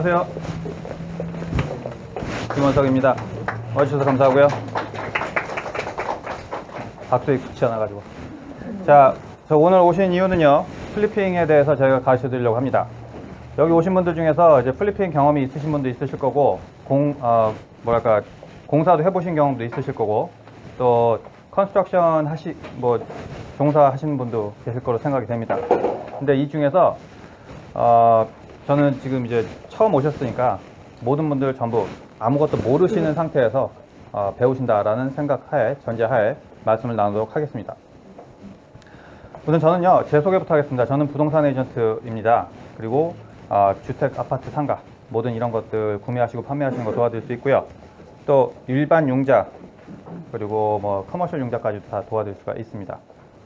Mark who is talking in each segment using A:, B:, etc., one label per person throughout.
A: 안녕하세요. 김원석입니다. 와주셔서 감사하고요. 박수에 굳지 않아가지고. 자, 저 오늘 오신 이유는요, 플리핑에 대해서 저희가 가르쳐 드리려고 합니다. 여기 오신 분들 중에서 이제 플리핑 경험이 있으신 분도 있으실 거고, 공사도 해보신 경험도 있으실 거고, 또 컨스트럭션 종사하시는 분도 계실 거로 생각이 됩니다. 근데 이 중에서 저는 지금 이제 처음 오셨으니까 모든 분들 전부 아무것도 모르시는 상태에서 배우신다라는 전제하에 말씀을 나누도록 하겠습니다. 우선 저는요, 제 소개부터 하겠습니다. 저는 부동산 에이전트입니다. 그리고 주택, 아파트, 상가 모든 이런 것들 구매하시고 판매하시는 거 도와드릴 수 있고요. 또 일반 융자 그리고 뭐 커머셜 융자까지도 다 도와드릴 수가 있습니다.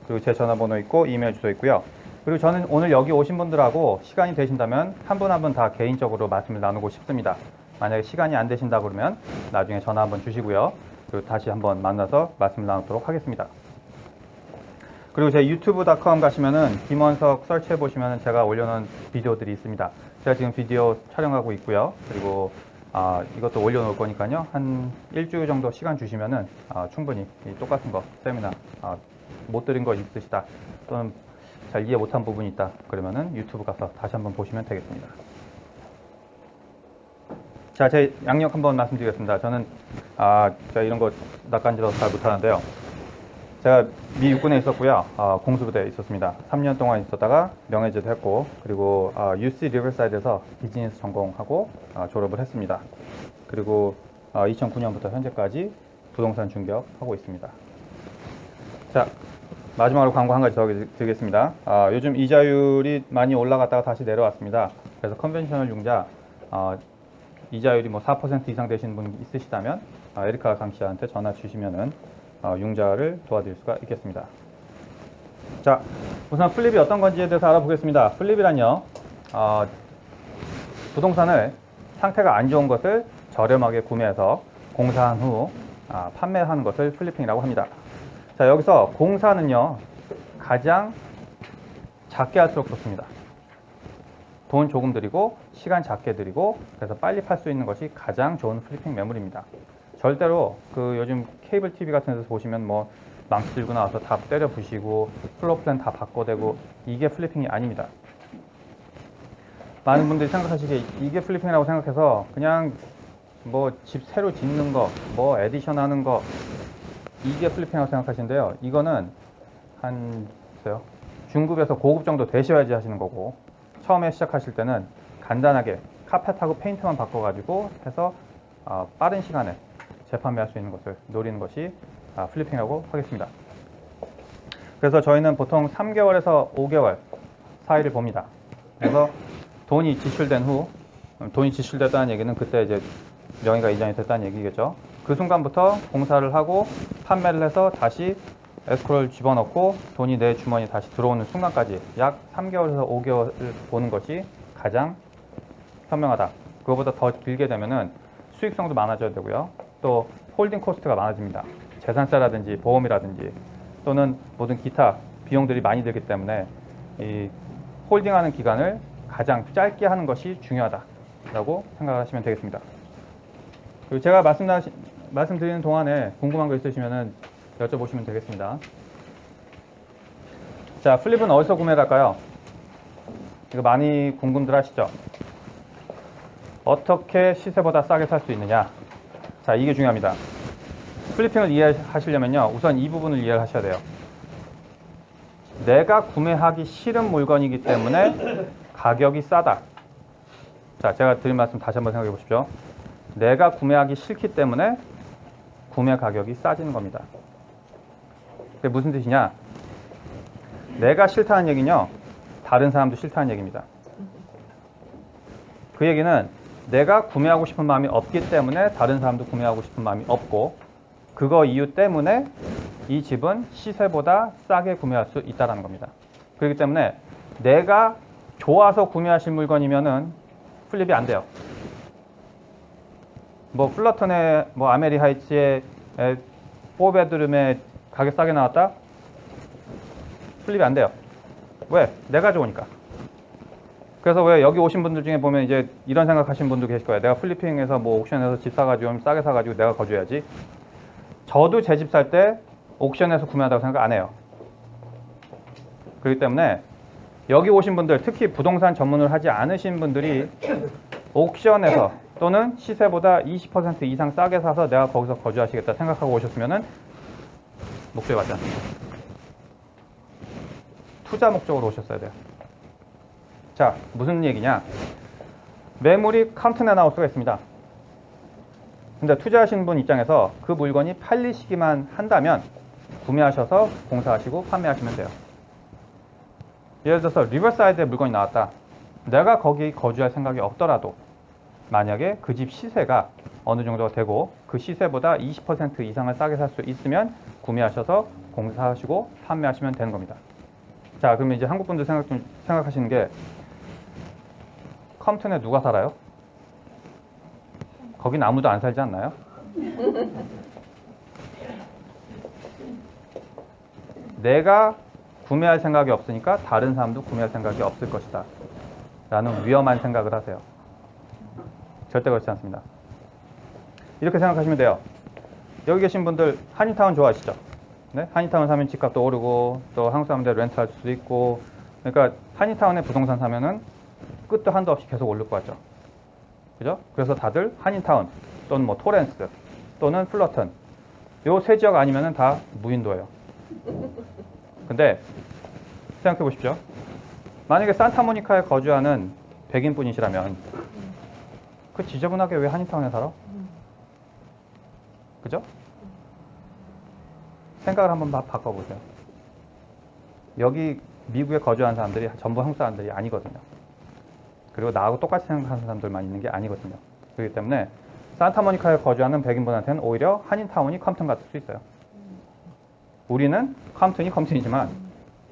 A: 그리고 제 전화번호 있고 이메일 주소 있고요. 그리고 저는 오늘 여기 오신 분들하고 시간이 되신다면 한 분 한 분 다 개인적으로 말씀을 나누고 싶습니다. 만약에 시간이 안 되신다 그러면 나중에 전화 한번 주시고요. 그리고 다시 한번 만나서 말씀을 나누도록 하겠습니다. 그리고 제 유튜브.com 가시면은 김원석 설치해 보시면은 제가 올려놓은 비디오들이 있습니다. 제가 지금 비디오 촬영하고 있고요. 그리고 이것도 올려놓을 거니까요. 한 일주일 정도 시간 주시면은 충분히 똑같은 거 세미나 못 들은 거 있으시다 또는 잘 이해 못한 부분이 있다 그러면은 유튜브 가서 다시 한번 보시면 되겠습니다. 자, 제 양력 한번 말씀드리겠습니다. 저는 제가 이런 거 낯간지러서 잘 못하는데요. 제가 미 육군에 있었고요. 공수부대에 있었습니다. 3년 동안 있었다가 명예제도 했고, 그리고 UC 리버사이드에서 비즈니스 전공하고 졸업을 했습니다. 그리고 2009년부터 현재까지 부동산 중개업하고 있습니다. 자, 마지막으로 광고 한 가지 더 드리겠습니다. 요즘 이자율이 많이 올라갔다가 다시 내려왔습니다. 그래서 컨벤셔널 융자 이자율이 뭐 4% 이상 되시는 분 있으시다면 에리카 강씨한테 전화 주시면은 융자를 도와드릴 수가 있겠습니다. 자, 우선 플립이 어떤 건지에 대해서 알아보겠습니다. 플립이란요, 부동산을 상태가 안 좋은 것을 저렴하게 구매해서 공사한 후 판매하는 것을 플리핑이라고 합니다. 자, 여기서 공사는요, 가장 작게 할수록 좋습니다. 돈 조금 들이고 시간 작게 들이고 그래서 빨리 팔 수 있는 것이 가장 좋은 플리핑 매물입니다. 절대로 요즘 케이블 TV 같은 데서 보시면 뭐 망치 들고 나와서 다 때려 부시고 플로어플랜 다 바꿔대고 이게 플리핑이 아닙니다. 많은 분들이 생각하시기에 이게 플리핑이라고 생각해서 그냥 뭐 집 새로 짓는 거, 뭐 에디션 하는 거 이게 플리핑이라고 생각하시는데요. 이거는 중급에서 고급 정도 되셔야지 하시는 거고, 처음에 시작하실 때는 간단하게 카펫하고 페인트만 바꿔가지고 해서 빠른 시간에 재판매할 수 있는 것을 노리는 것이 플리핑이라고 하겠습니다. 그래서 저희는 보통 3개월에서 5개월 사이를 봅니다. 그래서 돈이 지출된 후, 돈이 지출됐다는 얘기는 그때 이제 명의가 이전이 됐다는 얘기겠죠. 그 순간부터 공사를 하고 판매를 해서 다시 에스크로를 집어넣고 돈이 내 주머니에 다시 들어오는 순간까지 약 3개월에서 5개월을 보는 것이 가장 현명하다. 그거보다 더 길게 되면은 수익성도 많아져야 되고요. 또 홀딩 코스트가 많아집니다. 재산세라든지 보험이라든지 또는 모든 기타 비용들이 많이 들기 때문에 이 홀딩하는 기간을 가장 짧게 하는 것이 중요하다라고 생각하시면 되겠습니다. 그리고 제가 말씀드리는 동안에 궁금한 거 있으시면은 여쭤보시면 되겠습니다. 자, 플립은 어디서 구매를 할까요? 이거 많이 궁금들 하시죠? 어떻게 시세보다 싸게 살 수 있느냐? 자, 이게 중요합니다. 플리핑을 이해하시려면요, 우선 이 부분을 이해를 하셔야 돼요. 내가 구매하기 싫은 물건이기 때문에 가격이 싸다. 자, 제가 드린 말씀 다시 한번 생각해 보십시오. 내가 구매하기 싫기 때문에 구매 가격이 싸지는 겁니다. 그게 무슨 뜻이냐? 내가 싫다는 얘기는요, 다른 사람도 싫다는 얘기입니다. 그 얘기는 내가 구매하고 싶은 마음이 없기 때문에 다른 사람도 구매하고 싶은 마음이 없고, 그거 이유 때문에 이 집은 시세보다 싸게 구매할 수 있다는 겁니다. 그렇기 때문에 내가 좋아서 구매하실 물건이면은 플립이 안 돼요. 뭐 플러턴의 아메리 하이츠의 4베드룸에 가격 싸게 나왔다? 플립이 안 돼요. 왜? 내가 좋으니까. 그래서 왜 여기 오신 분들 중에 보면 이제 이런 생각하시는 분도 계실 거예요. 내가 플리핑에서 뭐 옥션에서 집 사가지고 싸게 사가지고 내가 거주해야지. 저도 제 집 살 때 옥션에서 구매한다고 생각 안 해요. 그렇기 때문에 여기 오신 분들, 특히 부동산 전문을 하지 않으신 분들이 옥션에서 또는 시세보다 20% 이상 싸게 사서 내가 거기서 거주하시겠다 생각하고 오셨으면은 목적이 맞지 않습니다. 투자 목적으로 오셨어야 돼요. 자, 무슨 얘기냐? 매물이 컴튼에 나올 수가 있습니다. 근데 투자하신 분 입장에서 그 물건이 팔리시기만 한다면 구매하셔서 공사하시고 판매하시면 돼요. 예를 들어서 리버사이드에 물건이 나왔다. 내가 거기 거주할 생각이 없더라도 만약에 그 집 시세가 어느 정도가 되고 그 시세보다 20% 이상을 싸게 살 수 있으면 구매하셔서 공사하시고 판매하시면 되는 겁니다. 자, 그러면 이제 한국 분들 생각하시는 게 컴튼에 누가 살아요? 거긴 아무도 안 살지 않나요? 내가 구매할 생각이 없으니까 다른 사람도 구매할 생각이 없을 것이다 라는 위험한 생각을 하세요. 절대 그렇지 않습니다. 이렇게 생각하시면 돼요. 여기 계신 분들 한인타운 좋아하시죠? 네? 한인타운 사면 집값도 오르고 또 한국 사람들 렌트할 수도 있고, 그러니까 한인타운에 부동산 사면은 끝도 한도 없이 계속 오를 것 같죠? 그죠? 그래서 다들 한인타운 또는 뭐 토렌스 또는 플러튼 요 세 지역 아니면은 다 무인도예요. 근데 생각해 보십시오. 만약에 산타모니카에 거주하는 백인 분이시라면 그 지저분하게 왜 한인타운에 살아? 그죠? 생각을 한번 바꿔보세요. 여기 미국에 거주하는 사람들이 전부 한국 사람들이 아니거든요. 그리고 나하고 똑같이 생각하는 사람들만 있는 게 아니거든요. 그렇기 때문에 산타모니카에 거주하는 백인분한테는 오히려 한인타운이 컴튼 같을 수 있어요. 우리는 컴튼이 컴튼이지만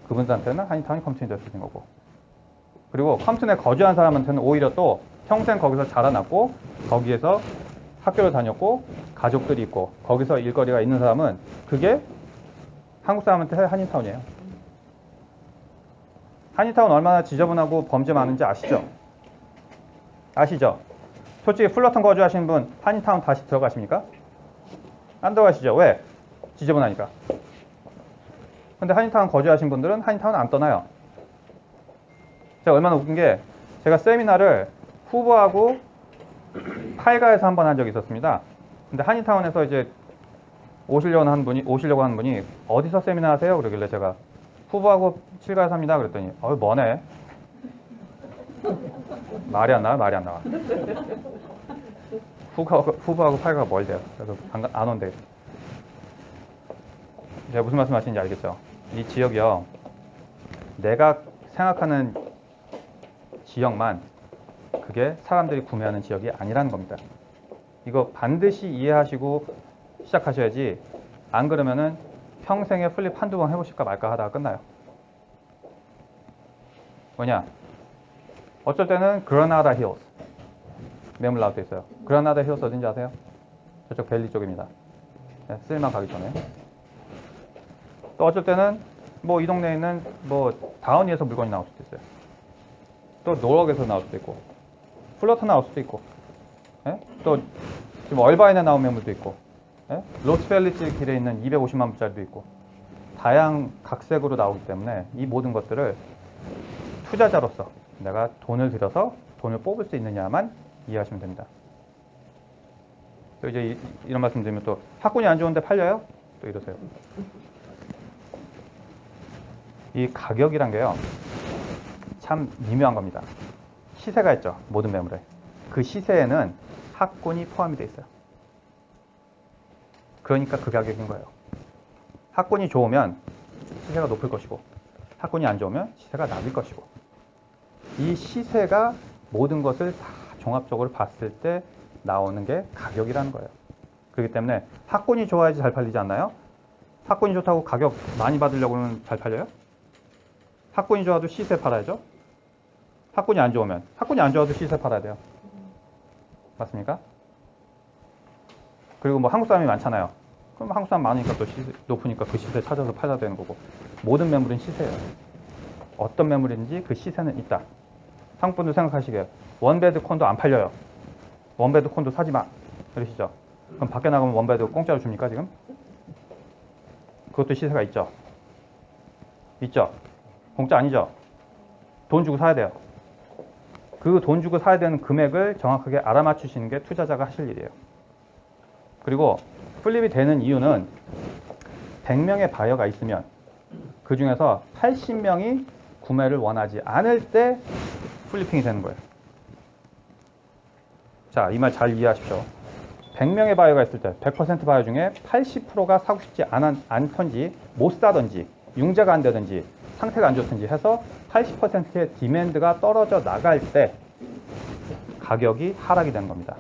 A: 그분들한테는 한인타운이 컴튼이 될 수 있는 거고, 그리고 컴튼에 거주한 사람한테는 오히려 또 평생 거기서 자라났고 거기에서 학교를 다녔고 가족들이 있고 거기서 일거리가 있는 사람은 그게 한국 사람한테 한인타운이에요. 한인타운 얼마나 지저분하고 범죄 많은지 아시죠? 아시죠? 솔직히 플러튼 거주하시는 분 한인타운 다시 들어가십니까? 안 들어가시죠? 왜? 지저분하니까. 근데 한인타운 거주하신 분들은 한인타운 안 떠나요. 제가 얼마나 웃긴 게, 제가 세미나를 후보하고 팔가에서 한 번 한 적이 있었습니다. 근데 한인타운에서 이제 오시려고 하는 분이 어디서 세미나 하세요? 그러길래 제가 후보하고 7가에서 합니다. 그랬더니 뭐네? 말이 안 나와. 후보하고 8가가 뭘 돼요? 그래서 안 온대. 제가 무슨 말씀 하시는지 알겠죠? 이 지역이요, 내가 생각하는 지역만 그게 사람들이 구매하는 지역이 아니라는 겁니다. 이거 반드시 이해하시고 시작하셔야지, 안 그러면은 평생에 플립 한두 번 해보실까 말까 하다가 끝나요. 뭐냐? 어쩔 때는 그라나다 힐스 매물 나올 때 있어요. 그라나다 힐스 어딘지 아세요? 저쪽 벨리 쪽입니다. 네, 쓸마 가기 전에. 또 어쩔 때는 뭐 이 동네에 있는 뭐 다우니에서 물건이 나올 수도 있어요. 또 노럭에서 나올 수도 있고, 플러트 나올 수도 있고, 예? 또 지금 얼바인에 나온 매물도 있고, 예? 로스펠리츠 길에 있는 250만 불짜리도 있고, 다양 각색으로 나오기 때문에 이 모든 것들을 투자자로서 내가 돈을 들여서 돈을 뽑을 수 있느냐만 이해하시면 됩니다. 또 이제 이런 말씀 드리면 또 학군이 안 좋은데 팔려요? 또 이러세요. 이 가격이란 게요, 참 미묘한 겁니다. 시세가 있죠, 모든 매물에. 그 시세에는 학군이 포함이 되어 있어요. 그러니까 그 가격인 거예요. 학군이 좋으면 시세가 높을 것이고, 학군이 안 좋으면 시세가 낮을 것이고, 이 시세가 모든 것을 다 종합적으로 봤을 때 나오는 게 가격이라는 거예요. 그렇기 때문에 학군이 좋아야지 잘 팔리지 않나요? 학군이 좋다고 가격 많이 받으려고 하면 잘 팔려요? 학군이 좋아도 시세 팔아야죠. 학군이 안 좋아도 시세 팔아야 돼요. 맞습니까? 그리고 뭐 한국 사람이 많잖아요. 그럼 한국 사람 많으니까 또 시세 높으니까 그 시세 찾아서 팔아야 되는 거고, 모든 매물은 시세예요. 어떤 매물인지 그 시세는 있다. 한국분들 생각하시게 원베드 콘도 안 팔려요. 원베드 콘도 사지 마. 이러시죠. 그럼 밖에 나가면 원베드 공짜로 줍니까 지금? 그것도 시세가 있죠. 있죠. 공짜 아니죠. 돈 주고 사야 돼요. 그 돈 주고 사야 되는 금액을 정확하게 알아맞추시는 게 투자자가 하실 일이에요. 그리고 플립이 되는 이유는 100명의 바이어가 있으면 그 중에서 80명이 구매를 원하지 않을 때 플리핑이 되는 거예요. 자, 이 말 잘 이해하십시오. 100명의 바이어가 있을 때 100% 바이어 중에 80%가 사고 싶지 않던지 못 사던지 융자가 안 되든지 상태가 안 좋든지 해서 80%의 디맨드가 떨어져 나갈 때 가격이 하락이 되는 겁니다.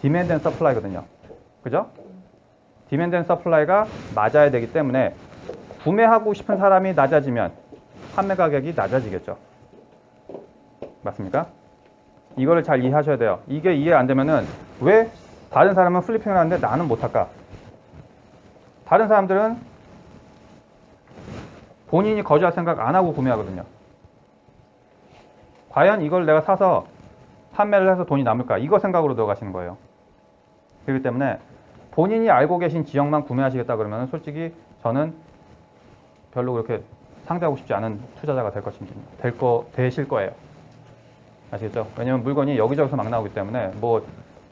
A: 디맨드 앤 서플라이거든요. 그죠? 디맨드 앤 서플라이가 맞아야 되기 때문에 구매하고 싶은 사람이 낮아지면 판매 가격이 낮아지겠죠. 맞습니까? 이거를 잘 이해하셔야 돼요. 이게 이해 안 되면은 왜 다른 사람은 플리핑을 하는데 나는 못할까? 다른 사람들은 본인이 거주할 생각 안 하고 구매하거든요. 과연 이걸 내가 사서 판매를 해서 돈이 남을까? 이거 생각으로 들어가시는 거예요. 그렇기 때문에 본인이 알고 계신 지역만 구매하시겠다 그러면 솔직히 저는 별로 그렇게 상대하고 싶지 않은 투자자가 되실 거예요. 아시겠죠? 왜냐면 물건이 여기저기서 막 나오기 때문에 뭐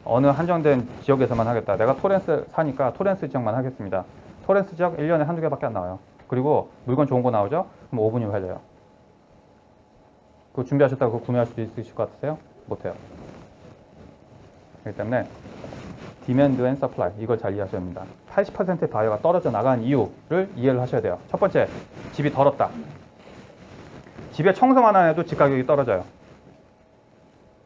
A: 어느 한정된 지역에서만 하겠다. 내가 토렌스 사니까 토렌스 지역만 하겠습니다. 토렌스 지역 1년에 한두 개밖에 안 나와요. 그리고 물건 좋은 거 나오죠? 그럼 5분이 걸려요. 그거 준비하셨다고 그거 구매할 수 있으실 것 같으세요? 못해요. 그렇기 때문에 디맨드 앤 서플라이 이걸 잘 이해하셔야 합니다. 80%의 바이어가 떨어져 나간 이유를 이해를 하셔야 돼요. 첫 번째, 집이 더럽다. 집에 청소만 안 해도 집 가격이 떨어져요.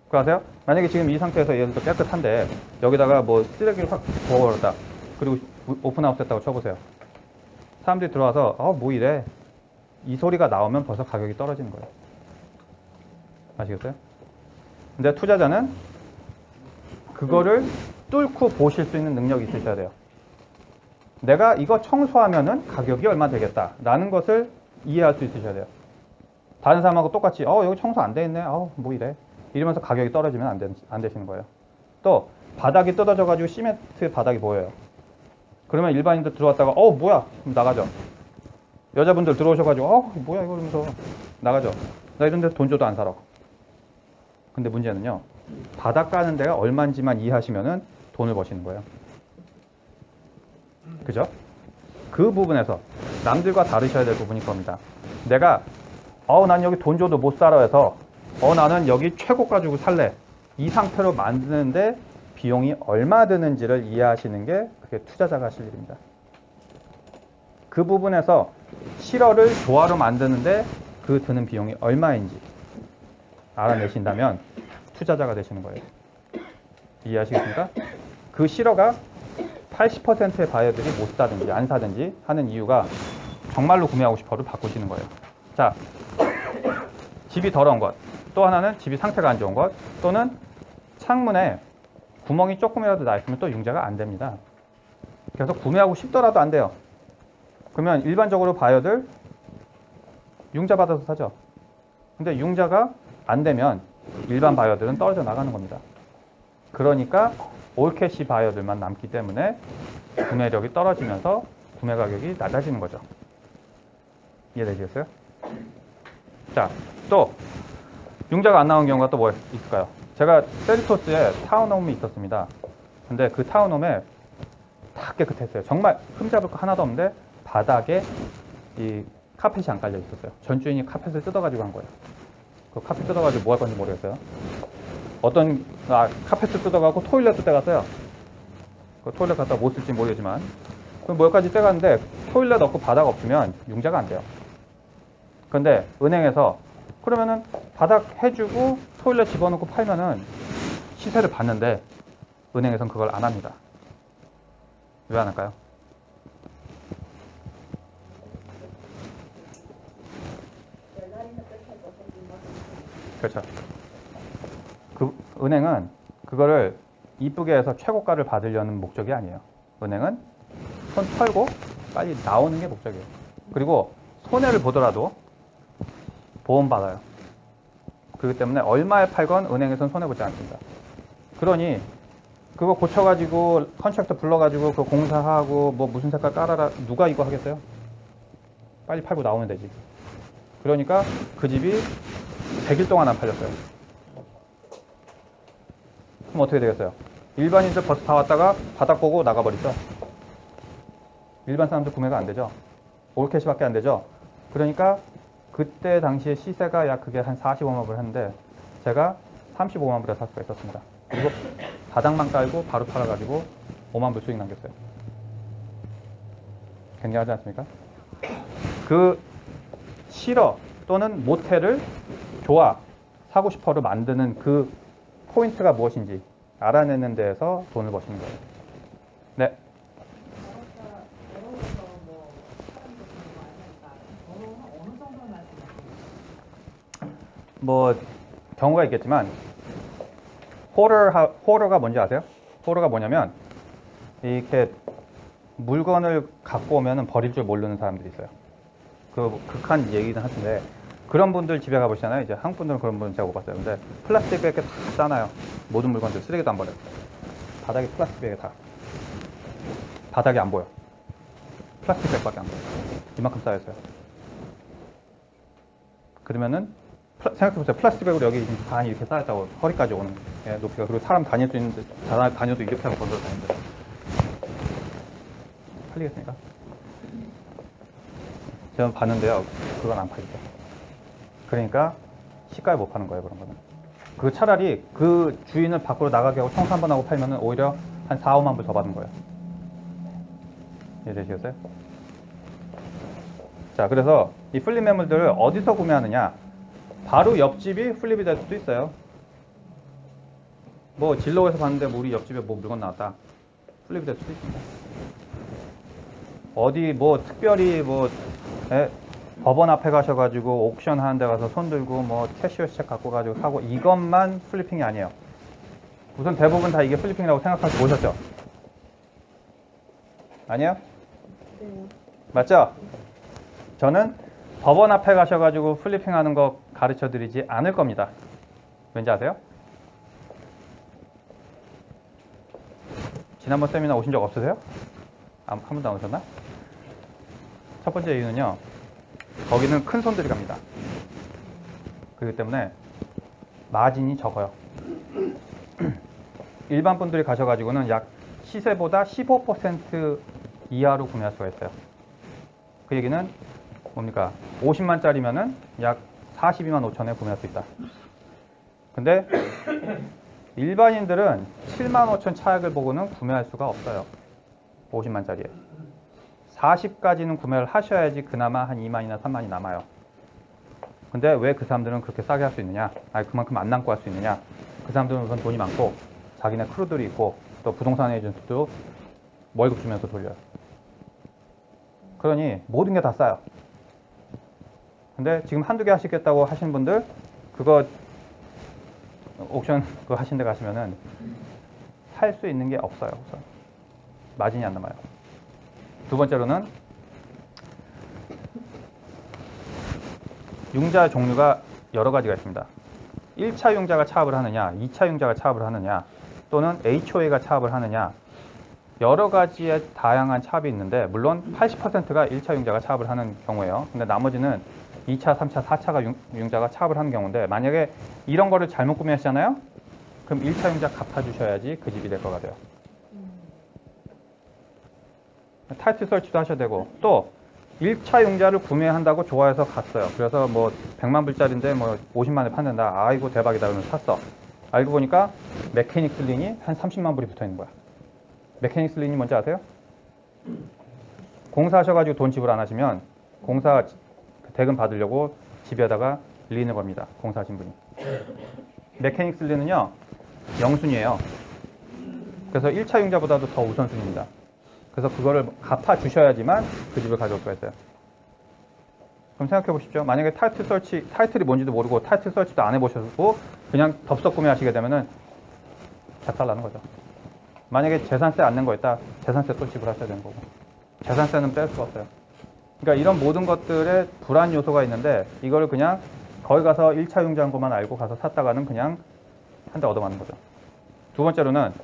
A: 그거 아세요? 만약에 지금 이 상태에서 예를 들어 깨끗한데 여기다가 뭐 쓰레기를 확 부어버렸다. 그리고 오픈하우스 했다고 쳐보세요. 사람들이 들어와서 뭐 이래? 이 소리가 나오면 벌써 가격이 떨어지는 거예요. 아시겠어요? 근데 투자자는 그거를 뚫고 보실 수 있는 능력이 있으셔야 돼요. 내가 이거 청소하면은 가격이 얼마 되겠다 라는 것을 이해할 수 있으셔야 돼요. 다른 사람하고 똑같이 여기 청소 안 돼 있네. 뭐 이래? 이러면서 가격이 떨어지면 안 되시는 거예요. 또 바닥이 뜯어져 가지고 시멘트 바닥이 보여요. 그러면 일반인들 들어왔다가 뭐야? 그럼 나가죠. 여자분들 들어오셔가지고 뭐야 이거 이러면서 나가죠. 나 이런 데서 돈 줘도 안 살아. 근데 문제는요. 바닥 까는 데가 얼마인지만 이해하시면은 돈을 버시는 거예요. 그죠? 그 부분에서 남들과 다르셔야 될 부분이 겁니다. 내가 난 여기 돈 줘도 못 살아 해서 나는 여기 최고가 주고 살래. 이 상태로 만드는데 비용이 얼마 드는지를 이해하시는 게 그게 투자자가 하실 일입니다. 그 부분에서 실어를 조화로 만드는데 그 드는 비용이 얼마인지 알아내신다면 투자자가 되시는 거예요. 이해하시겠습니까? 그 실어가 80%의 바이어들이 못 사든지 안 사든지 하는 이유가 정말로 구매하고 싶어를 바꾸시는 거예요. 자, 집이 더러운 것, 또 하나는 집이 상태가 안 좋은 것, 또는 창문에 구멍이 조금이라도 나 있으면 또 융자가 안 됩니다. 그래서 구매하고 싶더라도 안 돼요. 그러면 일반적으로 바이어들 융자 받아서 사죠. 근데 융자가 안 되면 일반 바이어들은 떨어져 나가는 겁니다. 그러니까 올캐시 바이어들만 남기 때문에 구매력이 떨어지면서 구매 가격이 낮아지는 거죠. 이해되시겠어요? 자, 또 융자가 안 나온 경우가 또 뭐 있을까요? 제가 세리토스에 타운홈이 있었습니다. 근데 그 타운홈에 다 깨끗했어요. 정말 흠잡을 거 하나도 없는데 바닥에 이 카펫이 안 깔려 있었어요. 전 주인이 카펫을 뜯어가지고 한 거예요. 그 카펫 뜯어가지고 뭐 할 건지 모르겠어요. 카펫을 뜯어가고 토일렛도 떼갔어요. 그 토일렛 갖다 못 쓸지 모르겠지만 몇 가지 떼갔는데 토일렛 없고 바닥 없으면 융자가 안 돼요. 근데 은행에서 그러면은 바닥 해주고 토일렛 집어넣고 팔면은 시세를 받는데 은행에서는 그걸 안 합니다. 왜 안 할까요? 그렇죠. 그 은행은 그거를 이쁘게 해서 최고가를 받으려는 목적이 아니에요. 은행은 손 털고 빨리 나오는 게 목적이에요. 그리고 손해를 보더라도 보험 받아요. 그렇기 때문에 얼마에 팔건 은행에서는 손해보지 않습니다. 그러니 그거 고쳐가지고 컨트랙터 불러가지고 그 공사하고 뭐 무슨 색깔 깔아라 누가 이거 하겠어요? 빨리 팔고 나오면 되지. 그러니까 그 집이 100일 동안 안 팔렸어요. 그럼 어떻게 되겠어요? 일반인들 버스 다 왔다가 바닥 보고 나가버리죠. 일반 사람들 구매가 안 되죠. 올캐시밖에 안 되죠. 그러니까 그때 당시에 시세가 약 그게 한 45만 불 했는데 제가 35만 불에 살 수가 있었습니다. 그리고 바닥만 깔고 바로 팔아가지고 5만 불 수익 남겼어요. 굉장하지 않습니까? 그 싫어 또는 모텔을 좋아 사고 싶어를 만드는 그 포인트가 무엇인지 알아내는 데에서 돈을 버시는 거예요. 네. 뭐 경우가 있겠지만 호러가 뭔지 아세요? 호러가 뭐냐면 이렇게 물건을 갖고 오면 버릴 줄 모르는 사람들이 있어요. 그 극한 얘기긴 하신데 그런 분들 집에 가보시잖아요. 이제 한국 분들은 그런 분은 제가 못 봤어요. 근데 플라스틱 백에 다 싸놔요. 모든 물건들 쓰레기도 안 버려요. 바닥에 플라스틱 백에 다. 바닥이 안 보여. 플라스틱 백밖에 안 보여. 이만큼 쌓여있어요. 그러면은 생각해보세요. 플라스틱 백으로 여기 반이 이렇게 쌓였다고 허리까지 오는 높이가. 그리고 사람 다닐 수 있는데 다녀도 이렇게 하고 건드려 다니는데 팔리겠습니까? 제가 봤는데요. 그건 안 팔리죠. 그러니까 시가에 못 파는 거예요. 그런 거는. 그 차라리 그 주인을 밖으로 나가게 하고 청소 한번 하고 팔면은 오히려 한 4, 5만 불 더 받은 거예요. 이해되시겠어요? 자, 그래서 이 플립 매물들을 어디서 구매하느냐? 바로 옆집이 플립이 될 수도 있어요. 뭐 진로에서 봤는데 뭐 우리 옆집에 뭐 물건 나왔다. 플립이 될 수도 있습니다. 어디 뭐 특별히 뭐 법원 앞에 가셔가지고 옥션 하는 데 가서 손 들고 뭐 캐시어스 책 갖고 가지고 사고 이것만 플리핑이 아니에요. 우선 대부분 다 이게 플리핑이라고 생각하시고 오셨죠? 아니요? 네. 맞죠? 저는 법원 앞에 가셔가지고 플리핑 하는 거 가르쳐 드리지 않을 겁니다. 왠지 아세요? 지난번 세미나 오신 적 없으세요? 한 번도 안 오셨나? 첫 번째 이유는요. 거기는 큰 손들이 갑니다. 그렇기 때문에 마진이 적어요. 일반 분들이 가셔가지고는 약 시세보다 15% 이하로 구매할 수가 있어요. 그 얘기는 뭡니까? 50만짜리면은 약 42만 5천에 구매할 수 있다. 근데 일반인들은 7만 5천 차액을 보고는 구매할 수가 없어요. 50만짜리에. 40까지는 구매를 하셔야지 그나마 한 2만이나 3만이 남아요. 근데 왜 그 사람들은 그렇게 싸게 할 수 있느냐? 아니 그만큼 안 남고 할 수 있느냐? 그 사람들은 우선 돈이 많고 자기네 크루들이 있고 또 부동산 에이전트도 월급 주면서 돌려요. 그러니 모든 게 다 싸요. 근데 지금 한두 개 하시겠다고 하신 분들 그거 옥션 그거 하신 데 가시면은 살 수 있는 게 없어요. 우선 마진이 안 남아요. 두 번째로는 융자 종류가 여러 가지가 있습니다. 1차 융자가 차압을 하느냐, 2차 융자가 차압을 하느냐, 또는 HOA가 차압을 하느냐 여러 가지의 다양한 차압이 있는데 물론 80%가 1차 융자가 차압을 하는 경우예요. 근데 나머지는 2차, 3차, 4차가 융자가 차압을 하는 경우인데 만약에 이런 거를 잘못 구매하시잖아요? 그럼 1차 융자 갚아주셔야지 그 집이 될 거가 돼요. 타이틀 설치도 하셔야 되고 또 1차 융자를 구매한다고 좋아해서 갔어요. 그래서 뭐 100만 불짜리인데 뭐 50만에 판는다. 아이고 대박이다. 그러면서 샀어. 알고 보니까 메케닉스 린이 한 30만 불이 붙어 있는 거야. 메케닉스 린이 뭔지 아세요? 공사하셔가지고 돈 지불 안 하시면 공사 대금 받으려고 집에다가 린을 겁니다. 공사하신 분이. 메케닉스 린은요. 영순이에요. 그래서 1차 융자보다도 더 우선순위입니다. 그래서 그거를 갚아주셔야지만 그 집을 가져올 수가 있어요. 그럼 생각해 보십시오. 만약에 타이틀 설치, 타이틀이 뭔지도 모르고 타이틀 설치도 안 해보셨고 그냥 덥석 구매하시게 되면은 작살나는 거죠. 만약에 재산세 안 낸 거 있다, 재산세 또 지불하셔야 되는 거고. 재산세는 뺄 수가 없어요. 그러니까 이런 모든 것들에 불안 요소가 있는데 이거를 그냥 거기 가서 1차 융자인 것만 알고 가서 샀다가는 그냥 한 대 얻어맞는 거죠. 두 번째로는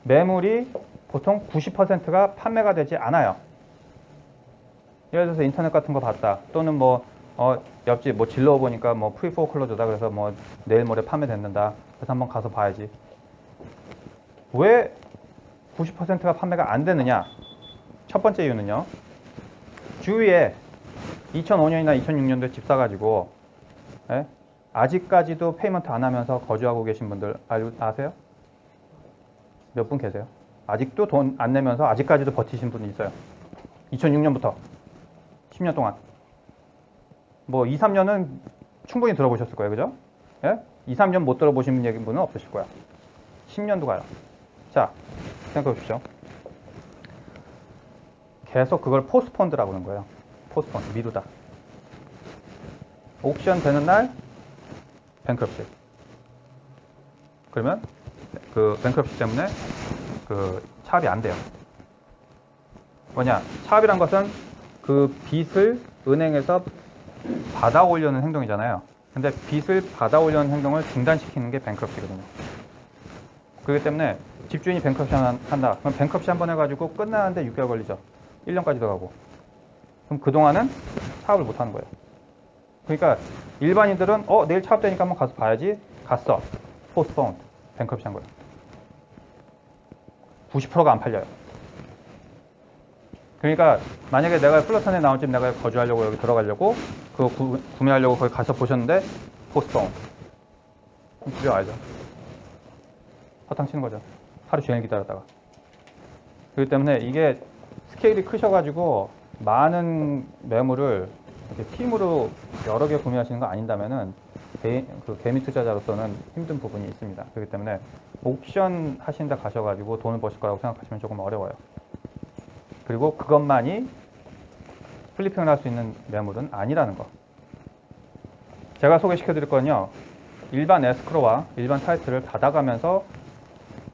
A: 매물이 보통 90%가 판매가 되지 않아요. 예를 들어서 인터넷 같은 거 봤다. 또는 뭐 옆집 뭐 질러 보니까 뭐 프리포클로즈다. 그래서 뭐 내일 모레 판매된다. 그래서 한번 가서 봐야지. 왜 90%가 판매가 안 되느냐? 첫 번째 이유는요. 주위에 2005년이나 2006년도에 집 사가지고 아직까지도 페이먼트 안 하면서 거주하고 계신 분들 아세요? 몇 분 계세요? 아직도 돈 안 내면서 아직까지도 버티신 분이 있어요. 2006년부터 10년 동안. 뭐 2, 3년은 충분히 들어보셨을 거예요. 그죠? 예? 2, 3년 못 들어보신 분은 없으실 거야. 10년도 가요. 자, 생각해 보십시오. 계속 그걸 포스트폰드라고 하는 거예요. 포스트폰드, 미루다. 옥션 되는 날 뱅크럽시. 그러면 그 뱅크럽시 때문에 그 차압이 안 돼요. 뭐냐? 차압이란 것은 그 빚을 은행에서 받아오려는 행동이잖아요. 근데 빚을 받아오려는 행동을 중단시키는 게 뱅크럽시거든요. 그렇기 때문에 집주인이 뱅크럽시 한다. 그럼 뱅크럽시 한 번 해가지고 끝나는데 6개월 걸리죠. 1년까지도 가고. 그럼 그동안은 차압을 못 하는 거예요. 그러니까 일반인들은 내일 차압되니까 한번 가서 봐야지. 갔어. 포스트폰. 뱅크럽시 한 거예요. 90%가 안 팔려요. 그러니까 만약에 내가 플러턴에 나온 집 내가 거주하려고 여기 들어가려고 그거 구매하려고 거기 가서 보셨는데 포스트폰. 그럼 집에 와야죠. 허탕 치는 거죠. 하루 종일 기다렸다가. 그렇기 때문에 이게 스케일이 크셔가지고 많은 매물을 이렇게 팀으로 여러 개 구매하시는 거 아닌다면은 그 개미 투자자로서는 힘든 부분이 있습니다. 그렇기 때문에 옥션 하신다 가셔가지고 돈을 버실 거라고 생각하시면 조금 어려워요. 그리고 그것만이 플리핑을 할 수 있는 매물은 아니라는 거. 제가 소개시켜 드릴 건요. 일반 에스크로와 일반 타이틀을 받아가면서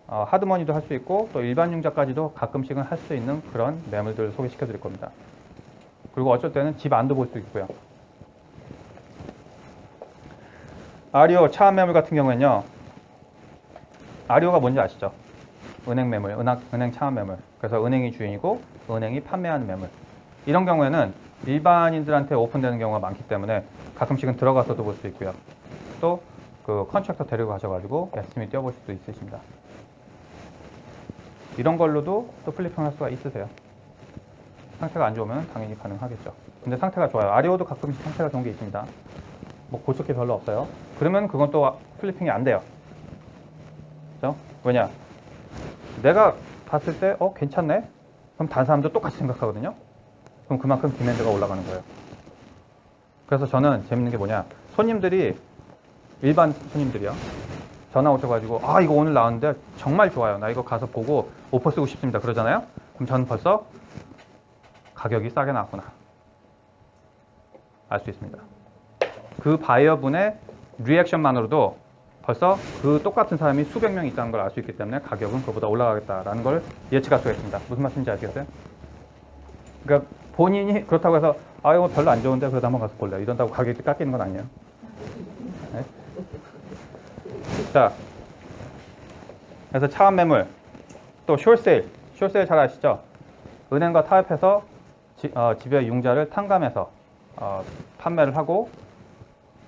A: 하드머니도 할 수 있고 또 일반 융자까지도 가끔씩은 할 수 있는 그런 매물들을 소개시켜 드릴 겁니다. 그리고 어쩔 때는 집 안도 볼 수 있고요. 아리오 차압 매물 같은 경우에는요. 아리오가 뭔지 아시죠? 은행 매물, 은행 차압 매물. 그래서 은행이 주인이고 은행이 판매하는 매물. 이런 경우에는 일반인들한테 오픈되는 경우가 많기 때문에 가끔씩은 들어가서도 볼 수 있고요. 또 그 컨트랙터 데리고 가셔가지고 에스티메이트 띄워볼 수도 있으십니다. 이런 걸로도 또 플리핑 할 수가 있으세요. 상태가 안 좋으면 당연히 가능하겠죠. 근데 상태가 좋아요. 아리오도 가끔씩 상태가 좋은 게 있습니다. 뭐 고칠 게 별로 없어요. 그러면 그건 또 플리핑이 안 돼요. 그죠? 왜냐? 내가 봤을 때 괜찮네? 그럼 다른 사람도 똑같이 생각하거든요. 그럼 그만큼 디맨드가 올라가는 거예요. 그래서 저는 재밌는 게 뭐냐? 손님들이 일반 손님들이요. 전화 오셔가지고 이거 오늘 나왔는데 정말 좋아요. 나 이거 가서 보고 오퍼 쓰고 싶습니다. 그러잖아요. 그럼 저는 벌써 가격이 싸게 나왔구나 알 수 있습니다. 그 바이어분의 리액션만으로도 벌써 그 똑같은 사람이 수백 명 있다는 걸 알 수 있기 때문에 가격은 그보다 올라가겠다라는 걸 예측할 수가 있습니다. 무슨 말씀인지 아시겠어요? 그러니까 본인이 그렇다고 해서 이거 별로 안 좋은데 그래도 한번 가서 볼래요. 이런다고 가격이 깎이는 건 아니에요. 네? 자, 그래서 차압 매물, 또 숏세일, 숏세일 잘 아시죠? 은행과 타협해서 집의 융자를 탕감해서 판매를 하고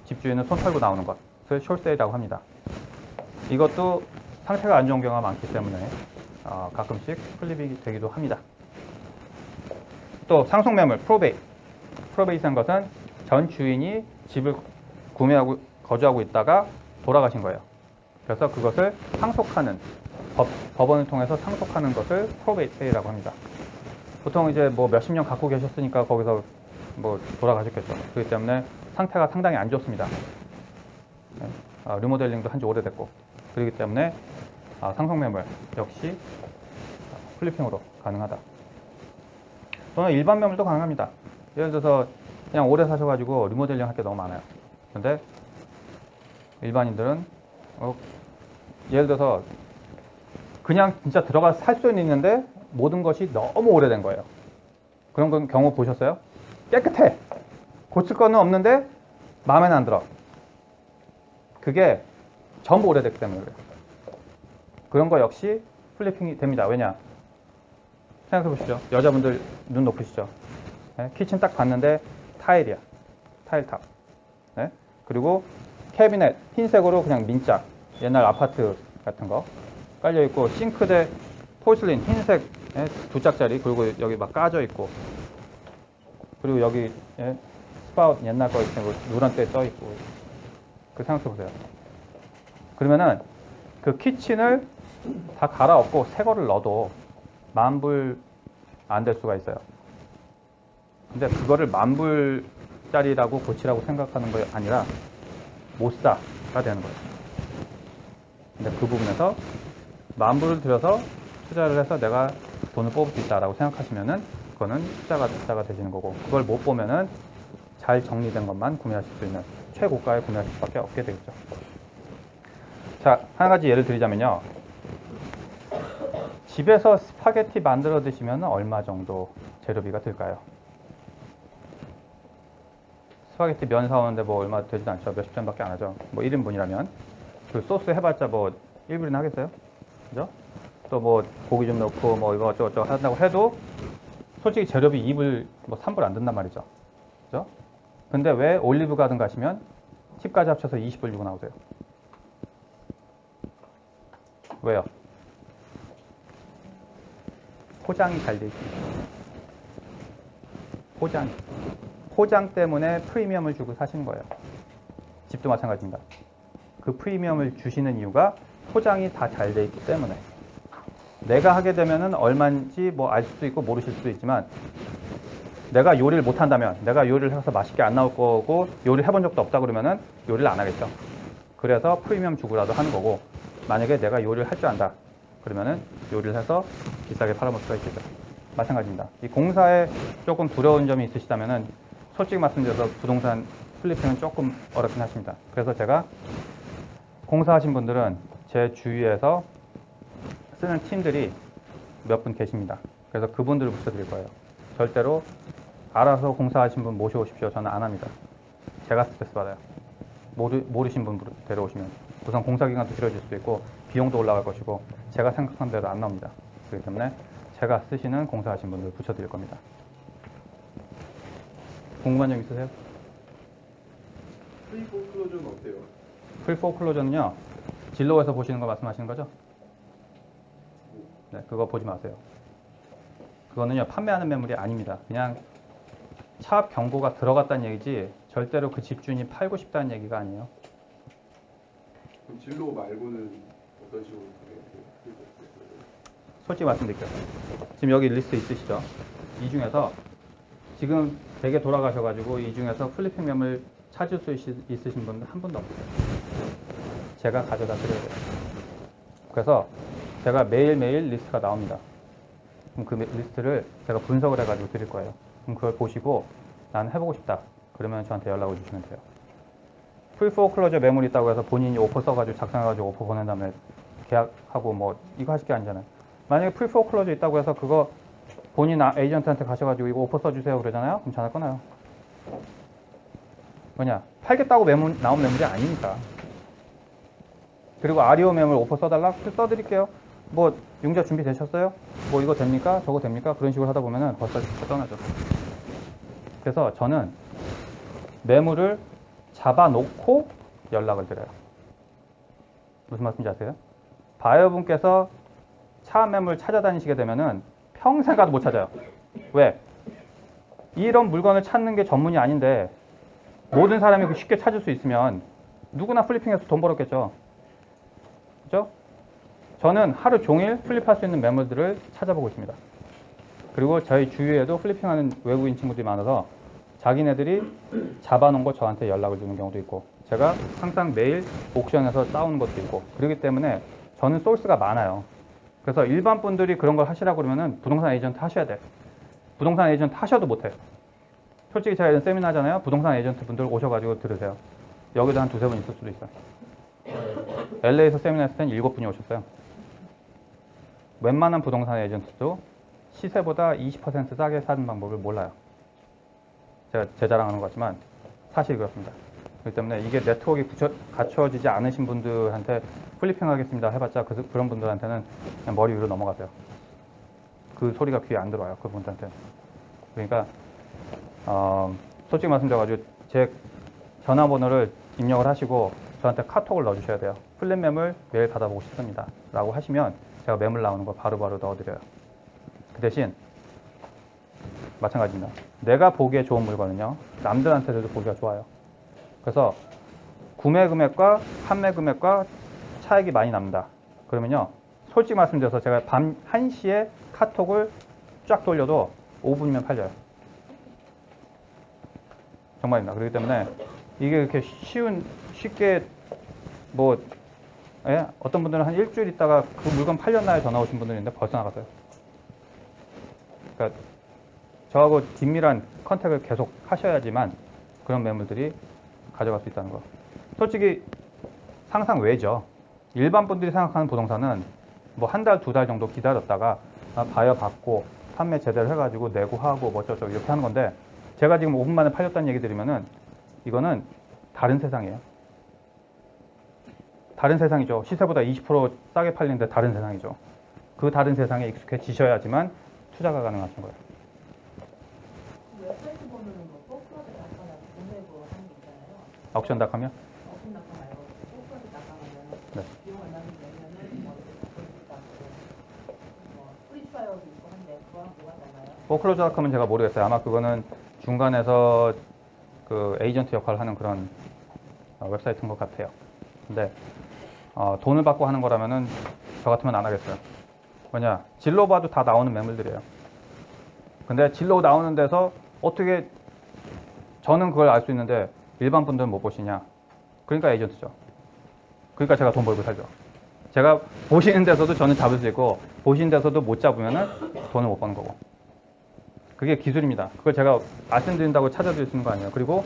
A: 집주인은 손 털고 나오는 것을 숏세일이라고 합니다. 이것도 상태가 안 좋은 경우가 많기 때문에 가끔씩 플립이 되기도 합니다. 또 상속 매물, 프로베이트한 것은 전 주인이 집을 구매하고 거주하고 있다가 돌아가신 거예요. 그래서 그것을 상속하는 법원을 통해서 상속하는 것을 프로베이트라고 합니다. 보통 이제 뭐 몇십 년 갖고 계셨으니까 거기서 뭐 돌아가셨겠죠. 그렇기 때문에 상태가 상당히 안 좋습니다. 리모델링도 한지 오래됐고 그렇기 때문에 상속 매물 역시 플리핑으로 가능하다. 또는 일반 매물도 가능합니다. 예를 들어서 그냥 오래 사셔가지고 리모델링 할 게 너무 많아요. 근데 일반인들은 예를 들어서 그냥 진짜 들어가서 살 수는 있는데 모든 것이 너무 오래된 거예요. 그런 경우 보셨어요? 깨끗해. 고칠 거는 없는데 마음에는 안 들어. 그게 전부 오래됐기 때문에 그래요. 그런 거 역시 플리핑이 됩니다. 왜냐? 생각해 보시죠. 여자분들 눈 높으시죠? 네? 키친 딱 봤는데 타일이야. 타일탑. 네? 그리고 캐비넷 흰색으로 그냥 민짝 옛날 아파트 같은 거 깔려있고, 싱크대 포슬린 흰색 두 짝짜리, 그리고 여기 막 까져 있고, 그리고 여기 스파웃 옛날 거 있는 거 누런 때 떠 있고. 그 생각해 보세요. 그러면은 그 키친을 다 갈아엎고 새 거를 넣어도 $10,000 안 될 수가 있어요. 근데 그거를 $10,000짜리라고 고치라고 생각하는 거 아니라 못 사가 되는 거예요. 근데 그 부분에서 $10,000을 들여서 투자를 해서 내가 돈을 뽑을 수 있다라고 생각하시면은 그거는 투자가 되시는 거고, 그걸 못 보면은 잘 정리된 것만 구매하실 수 있는 최고가에 구매하실 수밖에 없게 되겠죠. 자, 한 가지 예를 드리자면요. 집에서 스파게티 만들어 드시면 얼마 정도 재료비가 들까요? 스파게티 면 사오는데 뭐 얼마 되지도 않죠. 몇십 전밖에 안 하죠. 뭐 1인분이라면. 그 소스 해봤자 뭐 1불이나 하겠어요? 그죠? 또 뭐 고기 좀 넣고 뭐 이거 저거 한다고 해도 솔직히 재료비 2불, 뭐 3불 안 든단 말이죠. 그죠? 근데 왜 올리브 가든 가시면 팁까지 합쳐서 20불 주고 나오세요? 왜요? 포장이 잘 돼 있습니다. 포장 때문에 프리미엄을 주고 사시는 거예요. 집도 마찬가지입니다. 그 프리미엄을 주시는 이유가 포장이 다 잘 돼 있기 때문에. 내가 하게 되면은 얼마인지 뭐 알 수도 있고 모르실 수도 있지만, 내가 요리를 못 한다면, 내가 요리를 해서 맛있게 안 나올 거고 요리를 해본 적도 없다 그러면은 요리를 안 하겠죠. 그래서 프리미엄 주고라도 하는 거고, 만약에 내가 요리를 할 줄 안다 그러면은 요리를 해서 비싸게 팔아볼 수가 있겠죠. 마찬가지입니다. 이 공사에 조금 두려운 점이 있으시다면은 솔직히 말씀드려서 부동산 플리핑은 조금 어렵긴 하십니다. 그래서 제가 공사하신 분들은 제 주위에서 쓰는 팀들이 몇 분 계십니다. 그래서 그분들을 붙여드릴 거예요. 절대로 알아서 공사하신 분 모셔오십시오. 저는 안 합니다. 제가 스트레스 받아요. 모르신 분 데려오시면 우선 공사 기간도 길어질 수도 있고 비용도 올라갈 것이고 제가 생각한 대로 안 나옵니다. 그렇기 때문에 제가 쓰시는 공사하신 분들 붙여드릴 겁니다. 궁금한 점 있으세요?
B: 프리포클로저는 어때요?
A: 프리포클로저는요, 진로에서 보시는 거 말씀하시는 거죠? 네, 그거 보지 마세요. 그거는요, 판매하는 매물이 아닙니다. 그냥 차압 경고가 들어갔다는 얘기지 절대로 그 집주인이 팔고 싶다는 얘기가 아니에요.
B: 그럼 진로 말고는 어떤 식으로
A: 솔직히 말씀드릴게요. 지금 여기 리스트 있으시죠? 이 중에서 지금 댁에 돌아가셔가지고 이 중에서 플리핑 매물 찾을 수 있으신 분은 한 분도 없어요. 제가 가져다 드려야 돼요. 그래서 제가 매일매일 리스트가 나옵니다. 그럼 그 리스트를 제가 분석을 해가지고 드릴 거예요. 그럼 그걸 보시고 나는 해보고 싶다. 그러면 저한테 연락을 주시면 돼요. 프리포클로저 매물이 있다고 해서 본인이 오퍼 써가지고 작성해가지고 오퍼 보낸 다음에 계약하고 뭐 이거 하실 게 아니잖아요. 만약에 프리포클로저 있다고 해서 그거 본인 에이전트한테 가셔가지고 이거 오퍼 써주세요 그러잖아요. 그럼 전화 끊어요. 뭐냐? 팔겠다고 나온 매물이 아니니까. 그리고 아리오 매물 오퍼 써달라? 써드릴게요. 뭐 융자 준비되셨어요? 뭐 이거 됩니까? 저거 됩니까? 그런 식으로 하다 보면은 벌써 떠나죠. 그래서 저는 매물을 잡아놓고 연락을 드려요. 무슨 말씀인지 아세요? 바이어분께서 차 매물 찾아다니시게 되면은 평생 가도 못 찾아요. 왜? 이런 물건을 찾는 게 전문이 아닌데 모든 사람이 쉽게 찾을 수 있으면 누구나 플리핑해서 돈 벌었겠죠. 그죠? 저는 하루 종일 플립할 수 있는 매물들을 찾아보고 있습니다. 그리고 저희 주위에도 플리핑하는 외국인 친구들이 많아서 자기네들이 잡아놓은 거 저한테 연락을 주는 경우도 있고, 제가 항상 매일 옥션에서 싸우는 것도 있고, 그렇기 때문에 저는 소스가 많아요. 그래서 일반 분들이 그런 걸 하시라고 그러면은 부동산 에이전트 하셔야 돼. 부동산 에이전트 하셔도 못해. 솔직히 제가 이런 세미나 하잖아요. 부동산 에이전트 분들 오셔가지고 들으세요. 여기도 한 두세 분 있을 수도 있어요. LA에서 세미나 했을 땐 7분이 오셨어요. 웬만한 부동산 에이전트도 시세보다 20% 싸게 사는 방법을 몰라요. 제가 제 자랑하는 것 같지만 사실이 그렇습니다. 그렇기 때문에 이게 네트워크가 갖춰지지 않으신 분들한테 플리핑 하겠습니다 해봤자 그런 분들한테는 그냥 머리 위로 넘어가세요. 그 소리가 귀에 안 들어와요. 그분들한테. 그러니까 솔직히 말씀드려가지고 제 전화번호를 입력을 하시고 저한테 카톡을 넣어주셔야 돼요. 플랫 매물 매일 받아보고 싶습니다 라고 하시면 제가 매물 나오는 거 바로바로 넣어드려요. 그 대신 마찬가지입니다. 내가 보기에 좋은 물건은요 남들한테도 보기가 좋아요. 그래서 구매 금액과 판매 금액과 차익이 많이 납니다. 그러면요 솔직히 말씀드려서 제가 밤 1시에 카톡을 쫙 돌려도 5분이면 팔려요. 정말입니다. 그렇기 때문에 이게 그렇게 쉽게 뭐 예? 어떤 분들은 한 일주일 있다가 그 물건 팔렸나요? 전화 오신 분들이 있는데 벌써 나갔어요. 그러니까 저하고 긴밀한 컨택을 계속 하셔야지만 그런 매물들이 가져갈 수 있다는 거. 솔직히 상상 외죠. 일반 분들이 생각하는 부동산은 뭐 한 달, 두 달 정도 기다렸다가 바이어 받고 판매 제대로 해가지고 내고 하고 뭐 어쩌고 이렇게 하는 건데 제가 지금 5분 만에 팔렸다는 얘기 드리면은 이거는 다른 세상이에요. 다른 세상이죠. 시세보다 20% 싸게 팔리는데 다른 세상이죠. 그 다른 세상에 익숙해지셔야지만 투자가 가능하신 거예요.
C: 웹사이트 보면은 뭐 포크로드 닷컴이나 구매고 하는 게 있잖아요.
A: 아uk션.com이요?
C: 오픈닷컴 말고 포크로드 닷컴하면
A: 네.
C: 비용 얼마나 내면은 뭐 이렇게 바꿀 수 있다고 뭐 프리트라이얼도 있고 한데 그거랑 뭐가 달라요?
A: 포클로즈닷컴은 제가 모르겠어요. 아마 그거는 중간에서 그 에이전트 역할을 하는 그런 웹사이트인 것 같아요. 근데 돈을 받고 하는 거라면은 저 같으면 안 하겠어요. 왜냐? 진로 봐도 다 나오는 매물들이에요. 근데 진로 나오는 데서 어떻게 저는 그걸 알 수 있는데 일반 분들은 못 보시냐? 그러니까 에이전트죠. 그러니까 제가 돈 벌고 살죠. 제가 보시는 데서도 저는 잡을 수 있고 보시는 데서도 못 잡으면은 돈을 못 버는 거고. 그게 기술입니다. 그걸 제가 말씀드린다고 찾아드릴 수 있는 거 아니에요. 그리고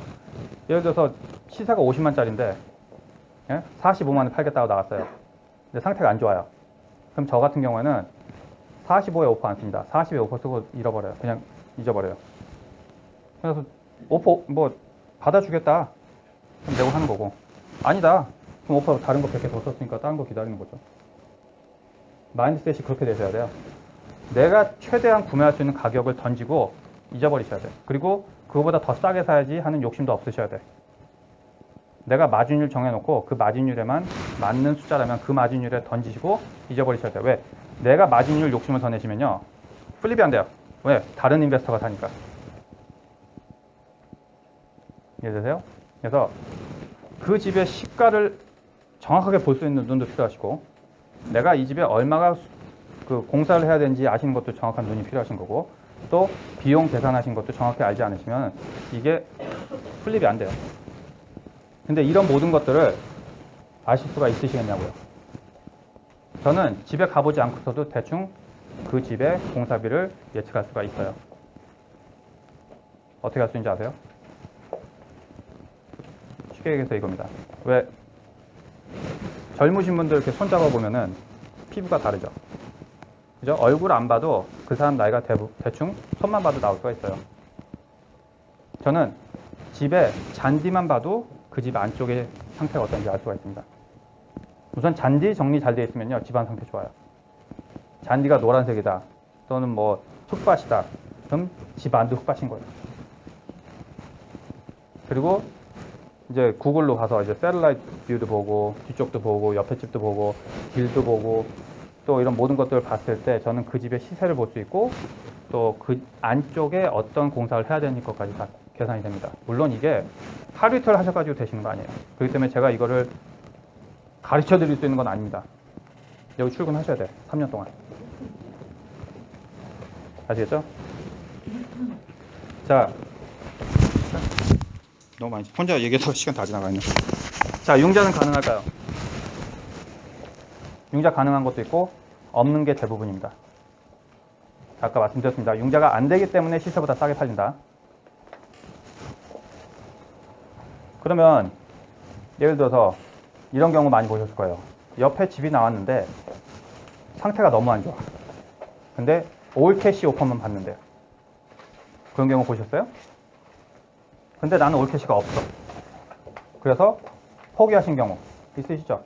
A: 예를 들어서 시세가 50만짜리인데 45만에 팔겠다고 나갔어요. 근데 상태가 안 좋아요. 그럼 저 같은 경우에는 45에 오퍼 안 씁니다. 40에 오퍼 쓰고 잃어버려요. 그냥 잊어버려요. 그래서 오퍼 뭐 받아주겠다. 그럼 내고 하는 거고. 아니다. 그럼 오퍼 다른 거 100개 더 썼으니까 다른 거 기다리는 거죠. 마인드셋이 그렇게 되셔야 돼요. 내가 최대한 구매할 수 있는 가격을 던지고 잊어버리셔야 돼요. 그리고 그거보다 더 싸게 사야지 하는 욕심도 없으셔야 돼. 내가 마진율 정해놓고 그 마진율에만 맞는 숫자라면 그 마진율에 던지시고 잊어버리셔야 돼요. 왜? 내가 마진율 욕심을 더 내시면요. 플립이 안 돼요. 왜? 다른 인베스터가 사니까. 이해되세요? 그래서 그 집의 시가를 정확하게 볼 수 있는 눈도 필요하시고 내가 이 집에 얼마가 그 공사를 해야 되는지 아시는 것도 정확한 눈이 필요하신 거고 또 비용 계산하신 것도 정확히 알지 않으시면 이게 플립이 안 돼요. 근데 이런 모든 것들을 아실 수가 있으시겠냐고요. 저는 집에 가보지 않고서도 대충 그 집의 공사비를 예측할 수가 있어요. 어떻게 할 수 있는지 아세요? 쉽게 얘기해서 이겁니다. 왜? 젊으신 분들 이렇게 손잡아 보면은 피부가 다르죠. 그죠? 얼굴 안 봐도 그 사람 나이가 대충 손만 봐도 나올 수가 있어요. 저는 집에 잔디만 봐도 그 집 안쪽의 상태가 어떤지 알 수가 있습니다. 우선 잔디 정리 잘 되어 있으면요. 집안 상태 좋아요. 잔디가 노란색이다. 또는 뭐 흙밭이다. 그럼 집 안도 흙밭인 거예요. 그리고 이제 구글로 가서 이제 세틀라이트 뷰도 보고 뒤쪽도 보고 옆에 집도 보고 길도 보고 또 이런 모든 것들을 봤을 때 저는 그 집의 시세를 볼 수 있고 또 그 안쪽에 어떤 공사를 해야 되는 것까지 다 계산이 됩니다. 물론 이게 하루 이틀 하셔가지고 되시는 거 아니에요. 그렇기 때문에 제가 이거를 가르쳐 드릴 수 있는 건 아닙니다. 여기 출근하셔야 돼요. 3년 동안. 아시겠죠? 자, 너무 많이 혼자 얘기해서 시간 다 지나가 있네. 자, 융자는 가능할까요? 융자 가능한 것도 있고 없는 게 대부분입니다. 아까 말씀드렸습니다. 융자가 안 되기 때문에 시세보다 싸게 팔린다. 그러면 예를 들어서 이런 경우 많이 보셨을 거예요. 옆에 집이 나왔는데 상태가 너무 안 좋아. 근데 올 캐시 오퍼만 받는데요. 그런 경우 보셨어요? 근데 나는 올 캐시가 없어. 그래서 포기하신 경우 있으시죠?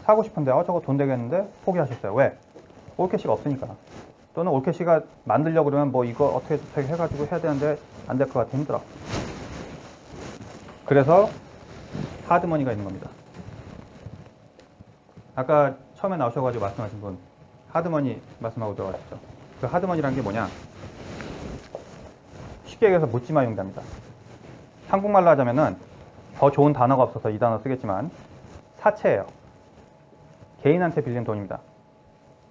A: 사고 싶은데 저거 돈 되겠는데 포기하셨어요. 왜? 올캐시가 없으니까. 또는 올캐시가 만들려고 그러면 뭐 이거 어떻게 해가지고 해야 되는데 안 될 것 같아. 힘들어. 그래서 하드머니가 있는 겁니다. 아까 처음에 나오셔가지고 말씀하신 분 하드머니 말씀하고 들어가셨죠. 그 하드머니라는 게 뭐냐? 쉽게 얘기해서 묻지마 용답니다. 한국말로 하자면은 더 좋은 단어가 없어서 이 단어 쓰겠지만 사채예요. 개인한테 빌린 돈입니다.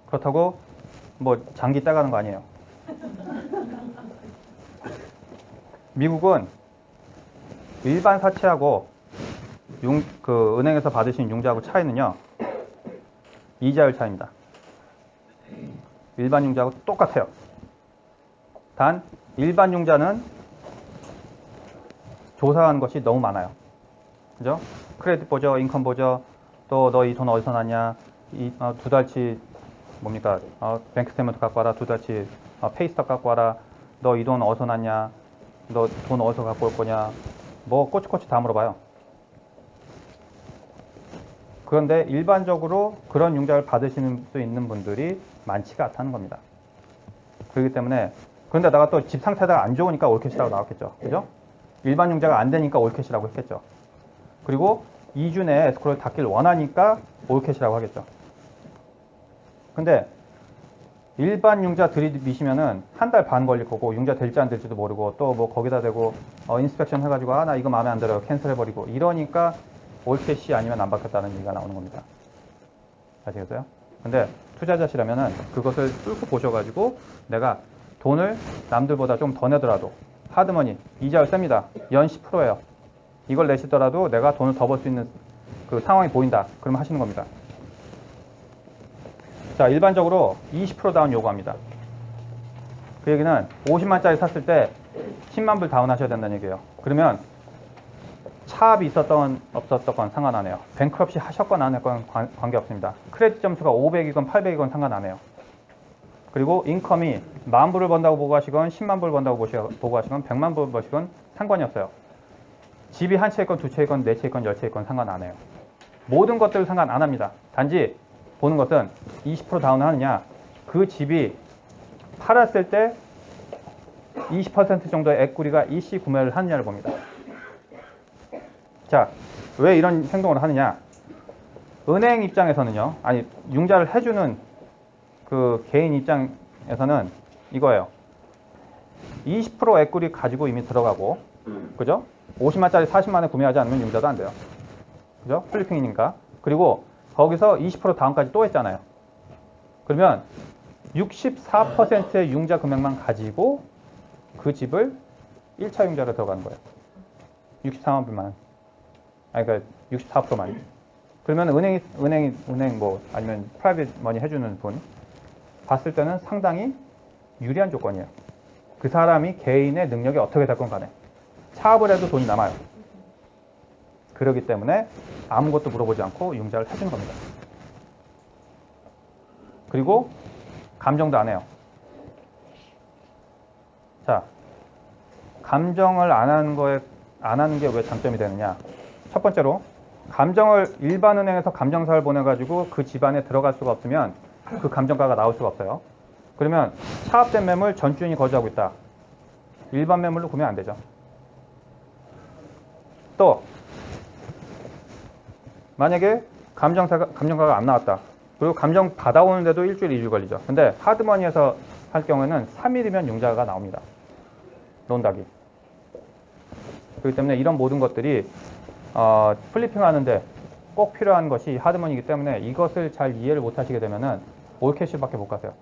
A: 그렇다고 뭐 장기 떼가는 거 아니에요. 미국은 일반 사채하고 은행에서 받으신 융자하고 차이는요. 이자율 차이입니다. 일반 융자하고 똑같아요. 단 일반 융자는 조사하는 것이 너무 많아요. 그죠? 크레딧 보죠, 인컴 보죠, 또 너 이 돈 어디서 났냐, 두 달치 뭡니까? 뱅크 스테이트먼트 갖고 와라, 두 달치 페이스톱 갖고 와라, 너 이 돈 어디서 났냐, 너 돈 어디서 갖고 올 거냐, 뭐 꼬치꼬치 다 물어봐요. 그런데 일반적으로 그런 융자를 받으시는 수 있는 분들이 많지가 않다는 겁니다. 그렇기 때문에 그런데다가 또 집 상태가 안 좋으니까 올캐시라고 나왔겠죠. 그죠? 일반 융자가 안 되니까 올캐시라고 했겠죠. 그리고 2주 내에 에스크로를 닫길 원하니까 올캐시라고 하겠죠. 근데 일반 융자 들이미시면은 한 달 반 걸릴 거고 융자 될지 안 될지도 모르고 또 뭐 거기다 대고 인스펙션 해가지고 나 이거 마음에 안 들어요. 캔슬해버리고 이러니까 올캐시 아니면 안 받겠다는 얘기가 나오는 겁니다. 아시겠어요? 근데 투자자시라면은 그것을 뚫고 보셔가지고 내가 돈을 남들보다 좀 더 내더라도 하드머니 이자율 셉니다. 연 10%예요. 이걸 내시더라도 내가 돈을 더 벌 수 있는 그 상황이 보인다. 그러면 하시는 겁니다. 자, 일반적으로 20% 다운 요구합니다. 그 얘기는 50만짜리 샀을 때 10만 불 다운 하셔야 된다는 얘기예요. 그러면 차압이 있었던 없었던 상관 안 해요. 뱅크럽시 하셨건 안 했건 관계없습니다. 크레딧 점수가 500이건 800이건 상관 안 해요. 그리고 인컴이 10,000불을 번다고 보고 하시건 10만 불 번다고 보고 하시건 100만 불 버시건 상관이 없어요. 집이 한 채 있건 두 채 있건 네 채 있건 10채 있건 상관 안 해요. 모든 것들 상관 안 합니다. 단지 보는 것은 20% 다운을 하느냐, 그 집이 팔았을 때 20% 정도의 에quity 일시 구매를 하느냐를 봅니다. 자, 왜 이런 행동을 하느냐? 은행 입장에서는요, 아니 융자를 해주는 그 개인 입장에서는 이거예요. 20% 에quity 가지고 이미 들어가고, 그죠? 50만짜리 40만에 구매하지 않으면 융자도 안 돼요. 그죠? 플리핑이니까. 그리고 거기서 20% 다운까지 또 했잖아요. 그러면 64%의 융자 금액만 가지고 그 집을 1차 융자로 들어가는 거예요. 64만 불만. 아니, 그러니까 64%만. 그러면 은행 뭐 아니면 프라이빗 머니 해주는 분 봤을 때는 상당히 유리한 조건이에요. 그 사람이 개인의 능력이 어떻게 됐건 간에 차압을 해도 돈이 남아요. 그렇기 때문에 아무것도 물어보지 않고 융자를 해주는 겁니다. 그리고 감정도 안 해요. 자, 감정을 안 하는 게 왜 장점이 되느냐? 첫 번째로 감정을 일반 은행에서 감정사를 보내가지고 그 집안에 들어갈 수가 없으면 그 감정가가 나올 수가 없어요. 그러면 차압된 매물 전주인이 거주하고 있다. 일반 매물로 구매 안 되죠. 또 만약에 감정가가 안 나왔다. 그리고 감정 받아오는데도 일주일, 2주 걸리죠. 근데 하드머니에서 할 경우에는 3일이면 융자가 나옵니다. 논다기. 그렇기 때문에 이런 모든 것들이 플리핑 하는데 꼭 필요한 것이 하드머니이기 때문에 이것을 잘 이해를 못 하시게 되면은 올캐시밖에 못 가세요.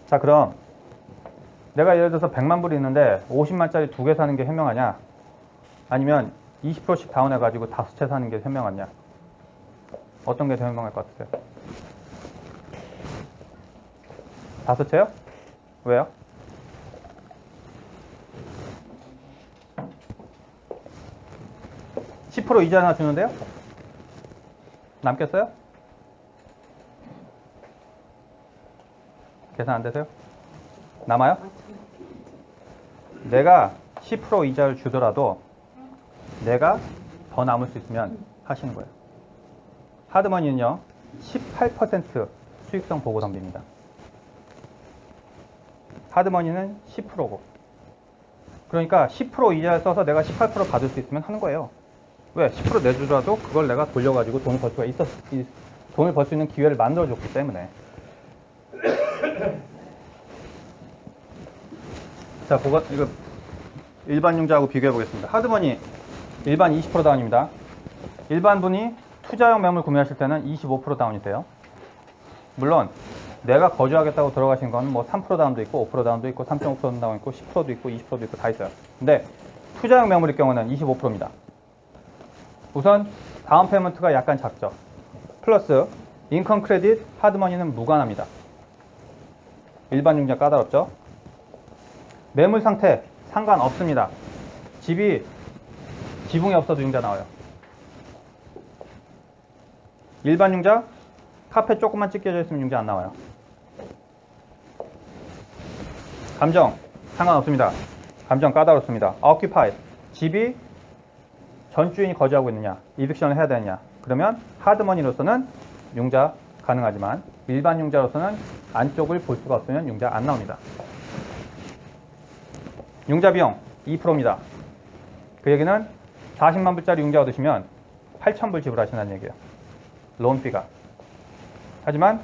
A: 자, 그럼 내가 예를 들어서 100만 불이 있는데 50만짜리 2개 사는 게 현명하냐? 아니면 20%씩 다운해가지고 5채 사는 게 현명하냐? 어떤 게 더 현명할 것 같으세요? 5채요? 왜요? (10% 이자나 주는데요? 남겠어요? 계산 안 되세요? 남아요? 내가 10% 이자를 주더라도 내가 더 남을 수 있으면 하시는 거예요. 하드머니는요, 18% 수익성 보고 덤빕니다. 하드머니는 10%고. 그러니까 10% 이자를 써서 내가 18% 받을 수 있으면 하는 거예요. 왜? 10% 내주더라도 그걸 내가 돌려가지고 돈을 벌 수가 돈을 벌 수 있는 기회를 만들어줬기 때문에. 자, 이거 일반 융자하고 비교해 보겠습니다. 하드머니 일반 20% 다운입니다. 일반 분이 투자용 매물 구매하실 때는 25% 다운이 돼요. 물론 내가 거주하겠다고 들어가신 건 뭐 3% 다운도 있고 5% 다운도 있고 3.5% 다운 있고 10%도 있고 20%도 있고 다 있어요. 근데 투자용 매물일 경우는 25%입니다. 우선 다운 페이먼트가 약간 작죠. 플러스 인컴 크레딧 하드머니는 무관합니다. 일반 융자 까다롭죠. 매물 상태 상관없습니다. 지붕이 없어도 융자 나와요. 일반 융자 카페 조금만 찢겨져 있으면 융자 안 나와요. 감정 상관없습니다. 감정 까다롭습니다. occupied 집이 전 주인이 거주하고 있느냐, 이빅션을 해야 되느냐. 그러면 하드머니로서는 융자 가능하지만 일반 융자로서는 안쪽을 볼 수가 없으면 융자 안 나옵니다. 융자 비용 2%입니다. 그 얘기는 40만 불짜리 융자 얻으시면 8,000불 지불하신다는 얘기예요. 론비가. 하지만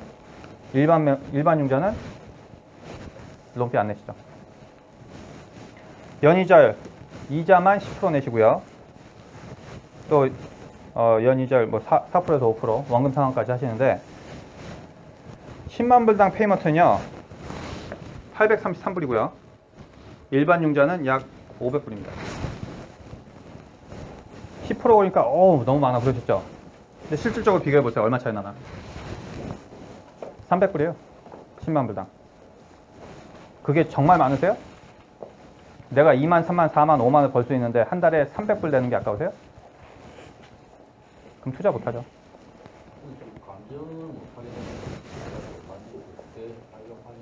A: 일반 융자는 론비 안 내시죠. 연이자율 이자만 10% 내시고요. 또 연이자율 뭐 4%에서 5% 원금 상환까지 하시는데 10만 불당 페이먼트는요 833불이고요. 일반 융자는 약 500불입니다. 10%니까 너무 많아 그러셨죠? 근데 실질적으로 비교해 보세요. 얼마 차이 나나? 300불이에요. 10만 불당. 그게 정말 많으세요? 내가 2만, 3만, 4만, 5만을 벌 수 있는데 한 달에 300불 내는 게 아까우세요? 그럼 투자 못하죠.
D: 감정은 못하겠는데 그때 하려고 하는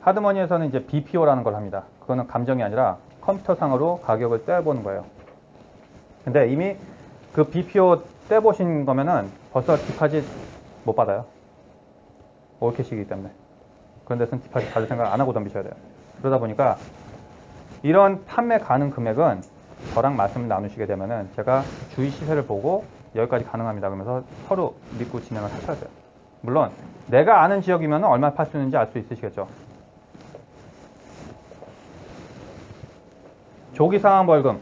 A: 하드머니에서는 이제 BPO라는 걸 합니다. 그거는 감정이 아니라 컴퓨터상으로 가격을 떼보는 거예요. 근데 이미 그 BPO 떼보신 거면은 벌써 디파짓 못 받아요. 올캐시이기 때문에. 그런 데서는 디파짓 받을 생각 안 하고 덤비셔야 돼요. 그러다 보니까 이런 판매 가능 금액은 저랑 말씀을 나누시게 되면은 제가 주위 시세를 보고 여기까지 가능합니다. 그러면서 서로 믿고 진행을 하셔야 돼요. 물론 내가 아는 지역이면 얼마 팔 수 있는지 알 수 있으시겠죠. 조기 상환 벌금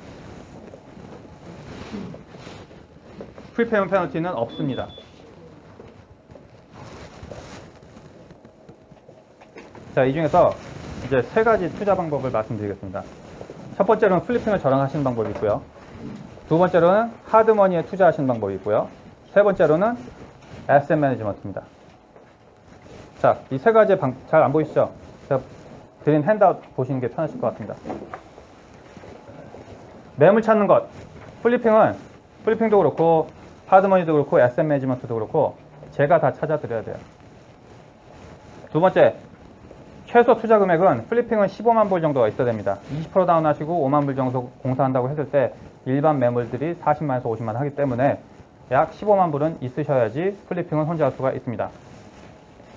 A: 프리페이먼트 페널티는 없습니다. 자, 이 중에서 이제 세 가지 투자 방법을 말씀드리겠습니다. 첫 번째로는 플리핑을 저랑 하시는 방법이 있고요. 두 번째로는 하드머니에 투자하시는 방법이 있고요. 세 번째로는 에셋 매니지먼트입니다. 자, 이 세 가지 잘 안 보이시죠? 제가 드린 핸드아웃 보시는 게 편하실 것 같습니다. 매물 찾는 것. 플리핑도 그렇고 하드머니도 그렇고 에셋 매니지먼트도 그렇고 제가 다 찾아드려야 돼요. 두 번째, 최소 투자 금액은 플리핑은 15만 불 정도가 있어야 됩니다. 20% 다운하시고 5만 불 정도 공사한다고 했을 때 일반 매물들이 40만에서 50만 하기 때문에 약 15만 불은 있으셔야지 플리핑은 혼자 할 수가 있습니다.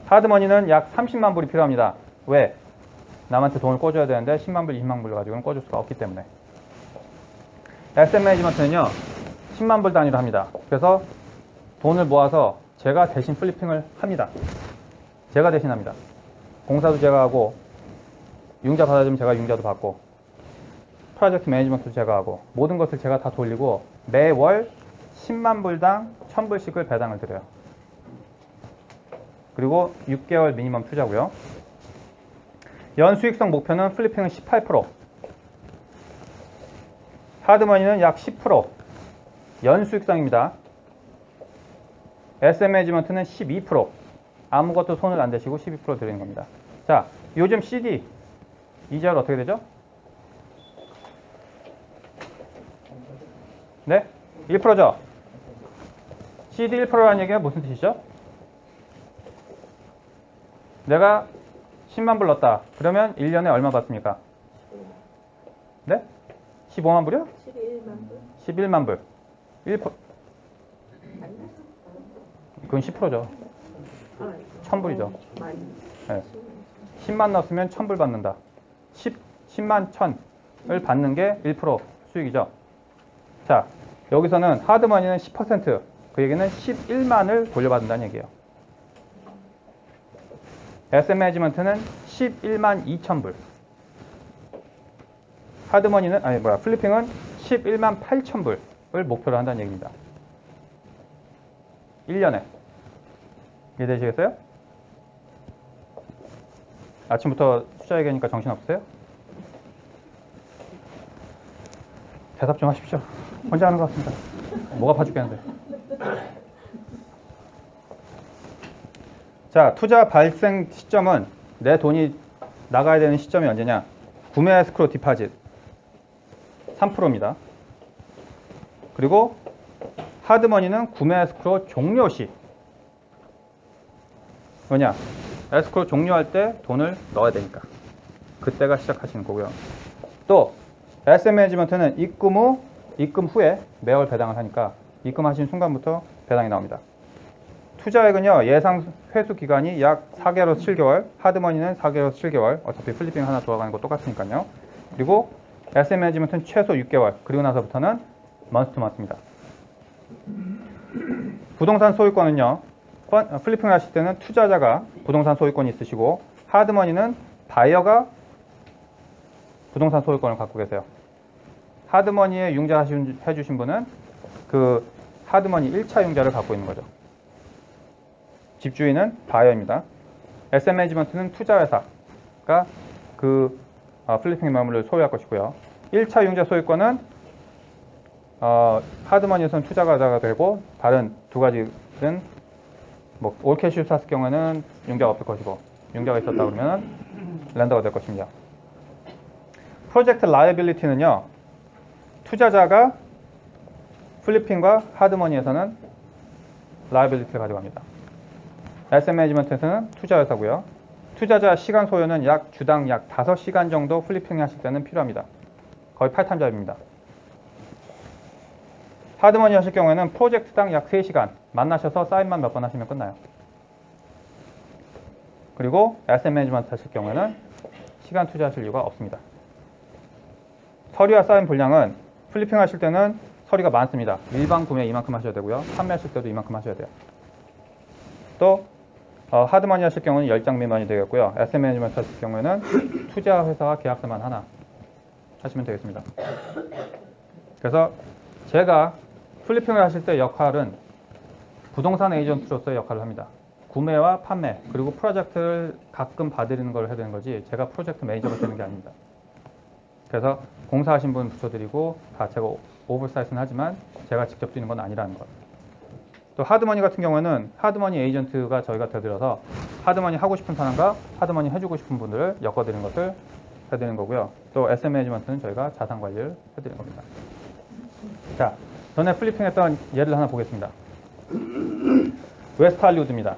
A: 하드머니는 약 30만 불이 필요합니다. 왜? 남한테 돈을 꿔줘야 되는데 10만 불, 20만 불 가지고는 꿔줄 수가 없기 때문에. 에셋 매니지먼트는요 10만 불 단위로 합니다. 그래서 돈을 모아서 제가 대신 플리핑을 합니다. 제가 대신 합니다. 공사도 제가 하고 융자 받아주면 제가 융자도 받고 프로젝트 매니지먼트도 제가 하고 모든 것을 제가 다 돌리고 매월 10만 불당 1000불씩을 배당을 드려요. 그리고 6개월 미니멈 투자고요. 연 수익성 목표는 플리핑은 18%, 하드머니는 약 10%, 연 수익성입니다. 에셋 매니지먼트는 12%, 아무것도 손을 안 대시고 12% 드리는 겁니다. 자, 요즘 CD 이자율 어떻게 되죠? 네? 1%죠? CD 1%라는 얘기가 무슨 뜻이죠? 내가 10만 불 넣었다. 그러면 1년에 얼마 받습니까? 네? 15만 불이요?
E: 11만 불?
A: 11만 불. 1%. 그건 10%죠. 1000불이죠. 네. 10만 넣었으면 1000불 받는다. 10만 1000을 받는 게 1% 수익이죠. 자, 여기서는 하드머니는 10%, 그 얘기는 11만을 돌려받는다는 얘기예요. SM 매니지먼트는 11만 2천 불. 플리핑은 11만 8천 불을 목표로 한다는 얘기입니다. 1년에. 이해되시겠어요? 아침부터 숫자 얘기하니까 정신없으세요? 대답 좀 하십시오. 혼자 하는 것 같습니다. 뭐가 파 죽겠는데. 자, 투자 발생 시점은 내 돈이 나가야 되는 시점이 언제냐? 구매 에스크로 디파짓 3%입니다. 그리고 하드머니는 구매 에스크로 종료 시. 뭐냐? 에스크로 종료할 때 돈을 넣어야 되니까. 그때가 시작하시는 거고요. 또 SM 매니지먼트는 입금 후에 매월 배당을 하니까 입금하신 순간부터 배당이 나옵니다. 투자액은요, 예상 회수 기간이 약 4개월에서 7개월, 하드머니는 4개월에서 7개월, 어차피 플리핑 하나 돌아가는 거 똑같으니까요. 그리고 SM 매니지먼트는 최소 6개월, 그리고 나서부터는 먼스 투 먼스입니다. 부동산 소유권은요, 플리핑을 하실 때는 투자자가 부동산 소유권이 있으시고, 하드머니는 바이어가 부동산 소유권을 갖고 계세요. 하드머니에 융자 해주신 분은 그 하드머니 1차 융자를 갖고 있는 거죠. 집주인은 바이어입니다. SM 매니지먼트는 투자회사가 그 플리핑 매물을 소유할 것이고요. 1차 융자 소유권은 하드머니에서는 투자가자가 되고, 다른 두 가지는 뭐 올캐시를 샀을 경우에는 융자가 없을 것이고, 융자가 있었다 그러면 렌더가 될 것입니다. 프로젝트 라이애빌리티는요, 투자자가 플리핑과 하드머니에서는 라이애빌리티를 가져갑니다. SM 매니지먼트에서는 투자회사고요. 투자자 시간 소요는 주당 약 5시간 정도 플리핑 하실 때는 필요합니다. 거의 파트타임 잡입니다. 하드머니 하실 경우에는 프로젝트당 약 3시간 만나셔서 사인만 몇 번 하시면 끝나요. 그리고 SM 매니지먼트 하실 경우에는 시간 투자하실 이유가 없습니다. 서류와 사인 분량은 플리핑 하실 때는 서류가 많습니다. 일반 구매 이만큼 하셔야 되고요. 판매하실 때도 이만큼 하셔야 돼요. 또 하드머니 하실 경우는 10장 미만이 되겠고요. SM 매니지먼트 하실 경우에는 투자회사와 계약서만 하나 하시면 되겠습니다. 그래서 제가 플리핑을 하실 때 역할은 부동산 에이전트로서의 역할을 합니다. 구매와 판매, 그리고 프로젝트를 가끔 봐드리는 걸 해야 되는 거지, 제가 프로젝트 매니저가 되는 게 아닙니다. 그래서 공사하신 분 붙여드리고 다 제가 오버사이트는 하지만 제가 직접 뛰는 건 아니라는 것. 또 하드머니 같은 경우에는 하드머니 에이전트가 저희가 되드려서 하드머니 하고 싶은 사람과 하드머니 해주고 싶은 분들을 엮어드리는 것을 해드리는 거고요. 또 SM 매니지먼트는 저희가 자산 관리를 해드리는 겁니다. 자, 전에 플리핑했던 예를 하나 보겠습니다. 웨스트 할리우드입니다.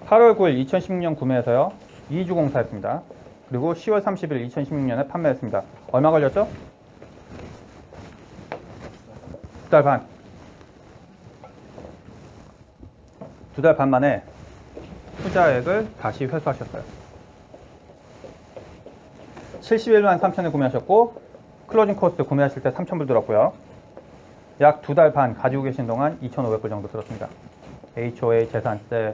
A: 8월 9일 2016년 구매해서요, 2주 공사했습니다. 그리고 10월 30일 2016년에 판매했습니다. 얼마 걸렸죠? 2달 반. 2달 반 만에 투자액을 다시 회수하셨어요. 71만 3천에 구매하셨고, 클로징 코스트 구매하실 때 3,000불 들었고요. 약 2달 반 가지고 계신 동안 2,500불 정도 들었습니다. HOA, 재산세,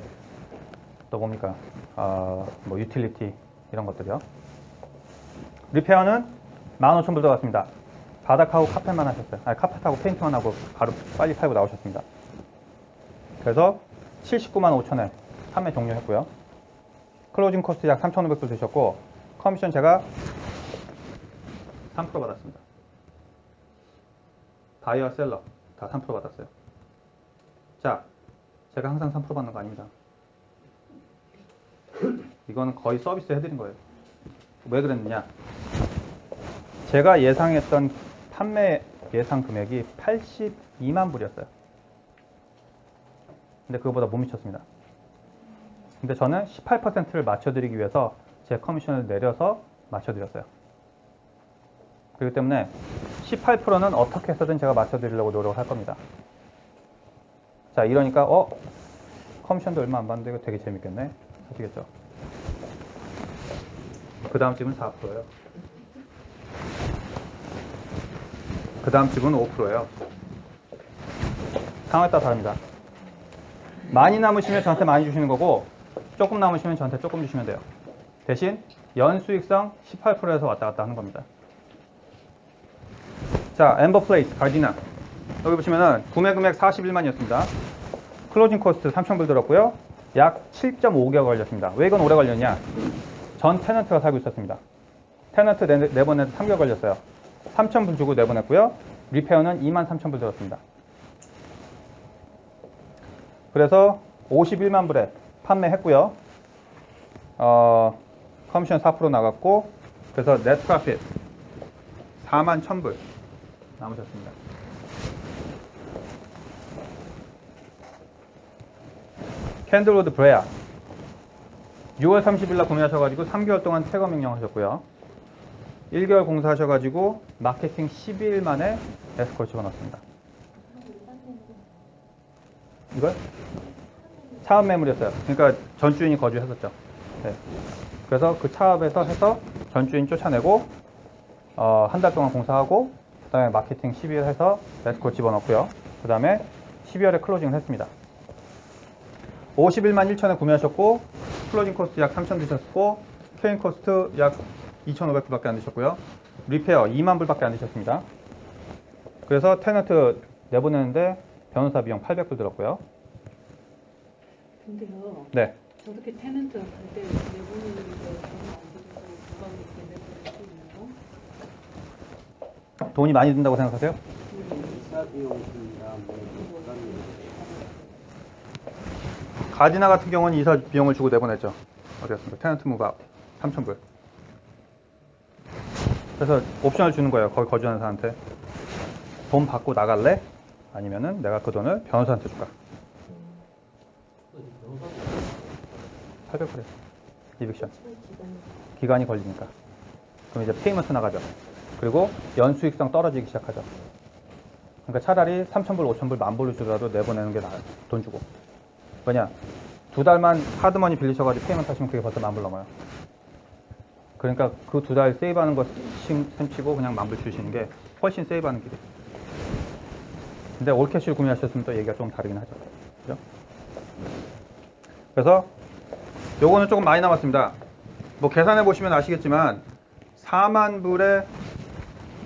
A: 또 뭡니까? 뭐 유틸리티 이런 것들이요. 리페어는 15,000불 들어갔습니다. 바닥하고 카펫만 하셨어요. 카펫하고 페인트만 하고 바로 빨리 팔고 나오셨습니다. 그래서 79만 5천에 판매 종료했고요. 클로징 코스트 약 3,500불 드셨고, 커미션 제가 3% 받았습니다. 바이어, 셀러 다 3% 받았어요. 자, 제가 항상 3% 받는 거 아닙니다. 이거는 거의 서비스 해드린 거예요. 왜 그랬느냐? 제가 예상했던 판매 예상 금액이 82만 불이었어요. 근데 그거보다 못 미쳤습니다. 근데 저는 18%를 맞춰드리기 위해서 제 커미션을 내려서 맞춰드렸어요. 그렇기 때문에 18%는 어떻게 해서든 제가 맞춰드리려고 노력을 할 겁니다. 자, 이러니까 커미션도 얼마 안 받는데 이거 되게 재밌겠네 하시겠죠. 그 다음 집은 4%예요. 그 다음 집은 5%예요. 상황에 따라 다릅니다. 많이 남으시면 저한테 많이 주시는 거고 조금 남으시면 저한테 조금 주시면 돼요. 대신 연수익성 18%에서 왔다 갔다 하는 겁니다. 자, 엠버 플레이스 가디나 여기 보시면은 구매 금액 41만이었습니다. 클로징 코스트 3,000불 들었고요. 약 7.5개월 걸렸습니다. 왜 이건 오래 걸렸냐? 전 테넌트가 살고 있었습니다. 테넌트 내보내서 3개월 걸렸어요. 3,000불 주고 내보냈고요. 리페어는 23,000불 들었습니다. 그래서 51만 불에 판매했고요. 커미션 4% 나갔고 그래서 넷 프로핏 4만 1,000불 남으셨습니다. 캔들로드 브레아 6월 30일 날 구매하셔가지고 3개월 동안 퇴거 명령 하셨고요. 1개월 공사하셔가지고 마케팅 12일 만에 에스코를 집어넣었습니다. 이걸? 차업 매물이었어요. 그러니까 전주인이 거주했었죠. 네. 그래서 그 차업에서 해서 전주인 쫓아내고 한 달 동안 공사하고 그 다음에 마케팅 12일 해서 에스코 집어넣고요. 그 다음에 12월에 클로징을 했습니다. 51만 1천에 구매하셨고 클로징 코스트 약 3천 드셨고 캐링 코스트 약 2,500불밖에 안 드셨고요. 리페어 2만 불밖에 안 드셨습니다. 그래서 테넌트 내보내는데 변호사 비용 800불 들었고요.
E: 근데요.
A: 네.
E: 저렇게 테넌트 할 때 내보내는 게 돈이 안 들어서 누가 그렇게 내보낼 수 있나요?
A: 돈이 많이 든다고 생각하세요?
D: 이사 비용이나 뭐
A: 가디나 같은 경우는 이사 비용을 주고 내보냈죠. 어디였습니까? 테넌트 무브아웃 3,000불. 그래서 옵션을 주는 거예요. 거기 거주하는 사람한테. 돈 받고 나갈래? 아니면은 내가 그 돈을 변호사한테 줄까? 800불에 이빅션. 기간이 걸리니까. 그럼 이제 페이먼트 나가죠. 그리고 연수익성 떨어지기 시작하죠. 그러니까 차라리 3,000불, 5,000불, 10,000불을 주더라도 내보내는 게 나아요. 돈 주고. 왜냐? 2달만 하드머니 빌리셔가지고 페이먼트 하시면 그게 벌써 10,000불 넘어요. 그러니까 그 2달 세이브하는 거 셈치고 그냥 10,000불 주시는 게 훨씬 세이브하는 길이에요. 근데 올캐시를 구매하셨으면 또 얘기가 좀 다르긴 하죠. 그죠? 그래서 요거는 조금 많이 남았습니다. 뭐 계산해 보시면 아시겠지만 4만 불에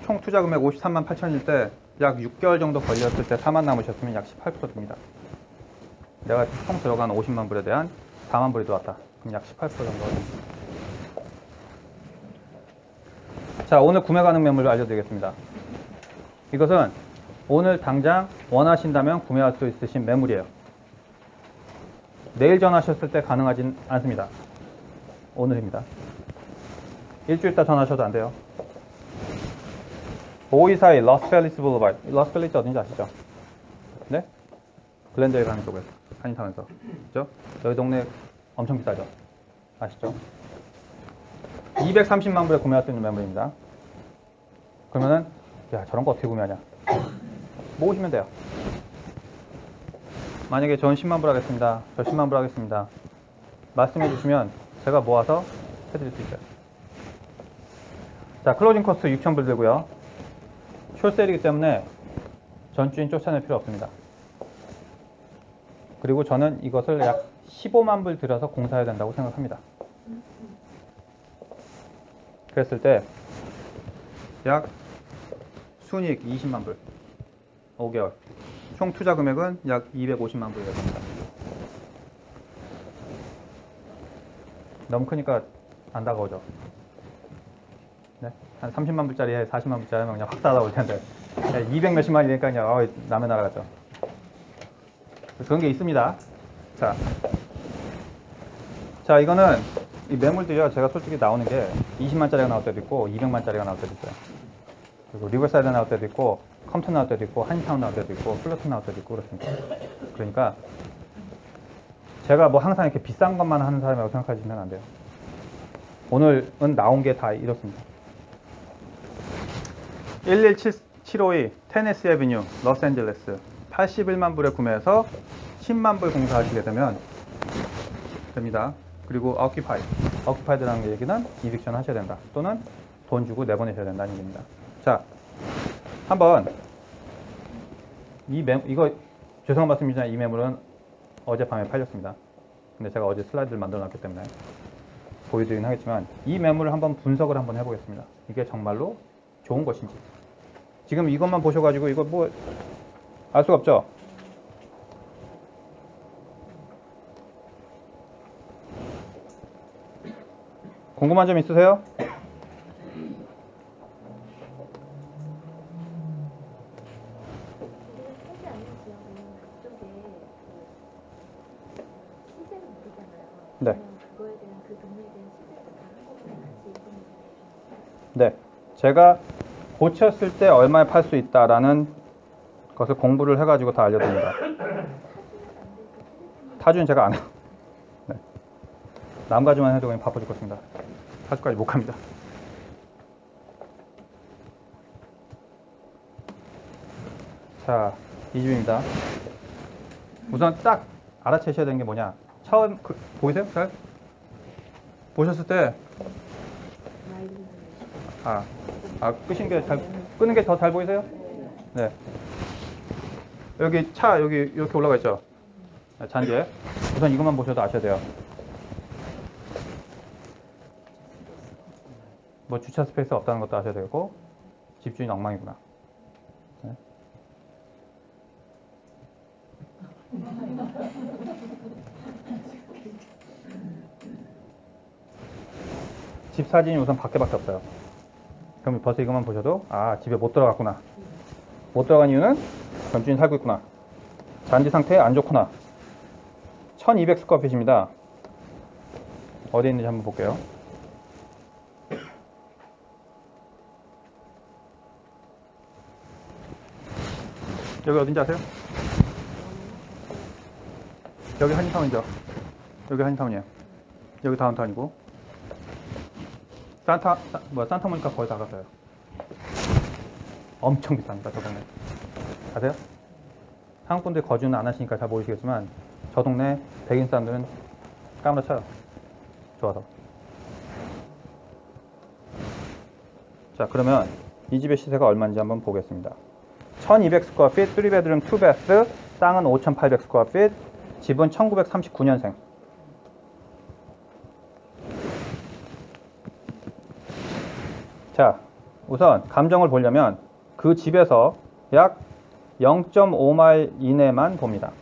A: 총 투자 금액 53만 8천일 때 약 6개월 정도 걸렸을 때 4만 남으셨으면 약 18% 듭니다. 내가 총 들어간 50만 불에 대한 4만 불이 들어왔다. 그럼 약 18% 정도. 자, 오늘 구매 가능 매물을 알려드리겠습니다. 이것은 오늘 당장 원하신다면 구매할 수 있으신 매물이에요. 내일 전화하셨을 때 가능하진 않습니다. 오늘입니다. 일주일 있다 전화하셔도 안 돼요. 524의 러스펠리스 블루바드. 러스펠리스 어딘지 아시죠? 네? 글렌데일 가는 쪽에 한인타운에서. 그죠? 여기 동네 엄청 비싸죠? 아시죠? 230만 불에 구매할 수 있는 매물입니다. 그러면은 야, 저런 거 어떻게 구매하냐? 모으시면 돼요. 만약에 전 10만 불 하겠습니다. 저 10만 불 하겠습니다. 말씀해 주시면 제가 모아서 해드릴 수 있어요. 자, 클로징 코스트 6,000불 들고요. 숏셀이기 때문에 전주인 쫓아낼 필요 없습니다. 그리고 저는 이것을 약 15만 불 들여서 공사해야 된다고 생각합니다. 그랬을 때 약 순이익 20만 불 5개월 총 투자 금액은 약 250만 불이 됩니다. 너무 크니까 안 다가오죠. 네? 한 30만 불짜리에 40만 불짜리 하면 그냥 확 다가올 텐데 200 몇십만이니까 그냥 남의 나라 같죠. 그런 게 있습니다. 자, 이거는 이 매물들이요. 제가 솔직히 나오는 게 20만짜리가 나올 때도 있고 200만짜리가 나올 때도 있어요. 그리고 리버사이드 나올 때도 있고 컴튼 나올 때도 있고 한인타운 나올 때도 있고 플러튼 나올 때도 있고 그렇습니다. 그러니까 제가 뭐 항상 이렇게 비싼 것만 하는 사람이라고 생각하시면 안 돼요. 오늘은 나온 게 다 이렇습니다. 11752 테네시 애비뉴 로스앤젤레스 81만 불에 구매해서 10만 불 공사하시게 되면 됩니다. 그리고 occupied라는 얘기는 이빅션 하셔야 된다. 또는 돈 주고 내보내셔야 된다는 얘기입니다. 자, 한번 이거 죄송한 말씀이지만 이 매물은 어젯밤에 팔렸습니다. 근데 제가 어제 슬라이드를 만들어 놨기 때문에 보여드리긴 하겠지만 이 매물을 한번 분석을 한번 해보겠습니다. 이게 정말로 좋은 것인지. 지금 이것만 보셔가지고 이거 뭐 알 수가 없죠? 궁금한 점 있으세요?
F: 하지 않는 지역은 그쪽에 시세를 모르잖아요.
A: 네.
F: 그러면 그거에 대한 그 동네에 대한 시세를 다 한꺼번에 같이 인터넷에 내주는
A: 네. 제가 고쳤을 때 얼마에 팔 수 있다라는 것을 공부를 해가지고 다 알려드립니다. 타주는 제가 안 해요. 네. 남가지만 해도 그냥 바빠 죽겠습니다. 타주까지 못 갑니다. 자, 이 집입니다. 우선 딱 알아채셔야 되는 게 뭐냐. 처음, 보이세요? 잘? 보셨을 때, 끄신 게 끄는 게 더 잘 보이세요? 네. 여기 차, 여기 이렇게 올라가 있죠? 잔디에. 우선 이것만 보셔도 아셔야 돼요. 뭐 주차 스페이스 없다는 것도 아셔야 되고, 집주인 엉망이구나. 네. 집 사진이 우선 밖에밖에 없어요. 그럼 벌써 이것만 보셔도 집에 못 들어갔구나. 못 들어간 이유는 전주인 살고 있구나. 잔디 상태 안 좋구나. 1200 스퀘어핏입니다. 어디 있는지 한번 볼게요. 여기 어딘지 아세요? 여기 한인타운이죠. 여기 한인타운이에요. 여기 다운타운이고 산타모니카 거의 다 갔어요. 엄청 비쌉니다, 저 동네. 아세요? 한국 분들 거주는 안 하시니까 잘 모르시겠지만 저 동네 백인 사람들은 까무러쳐요. 좋아서. 자, 그러면 이 집의 시세가 얼마인지 한번 보겠습니다. 1200 스퀘어핏, 3베드룸 2베스, 땅은 5800 스퀘어핏, 집은 1939년생. 자, 우선 감정을 보려면 그 집에서 약 0.5마일 이내만 봅니다.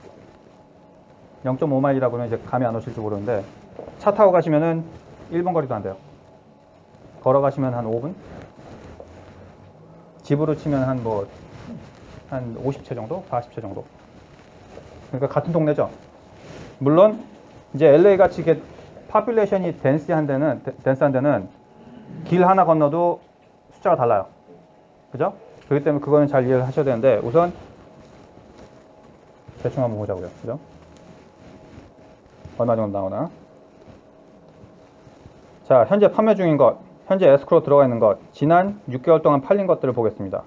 A: 0.5마일이라고 하면 이제 감이 안 오실지 모르는데 차 타고 가시면은 1분 거리도 안 돼요. 걸어가시면 한 5분? 집으로 치면 한 50채 정도? 40채 정도? 그러니까 같은 동네죠. 물론 이제 LA 같이 이렇게 파퓰레이션이 덴스한 데는 길 하나 건너도 숫자가 달라요. 그죠? 그렇기 때문에 그거는 잘 이해를 하셔야 되는데 우선 대충 한번 보자고요. 그죠? 얼마 정도 나오나? 자, 현재 판매 중인 것, 현재 에스크로 들어가 있는 것, 지난 6개월 동안 팔린 것들을 보겠습니다.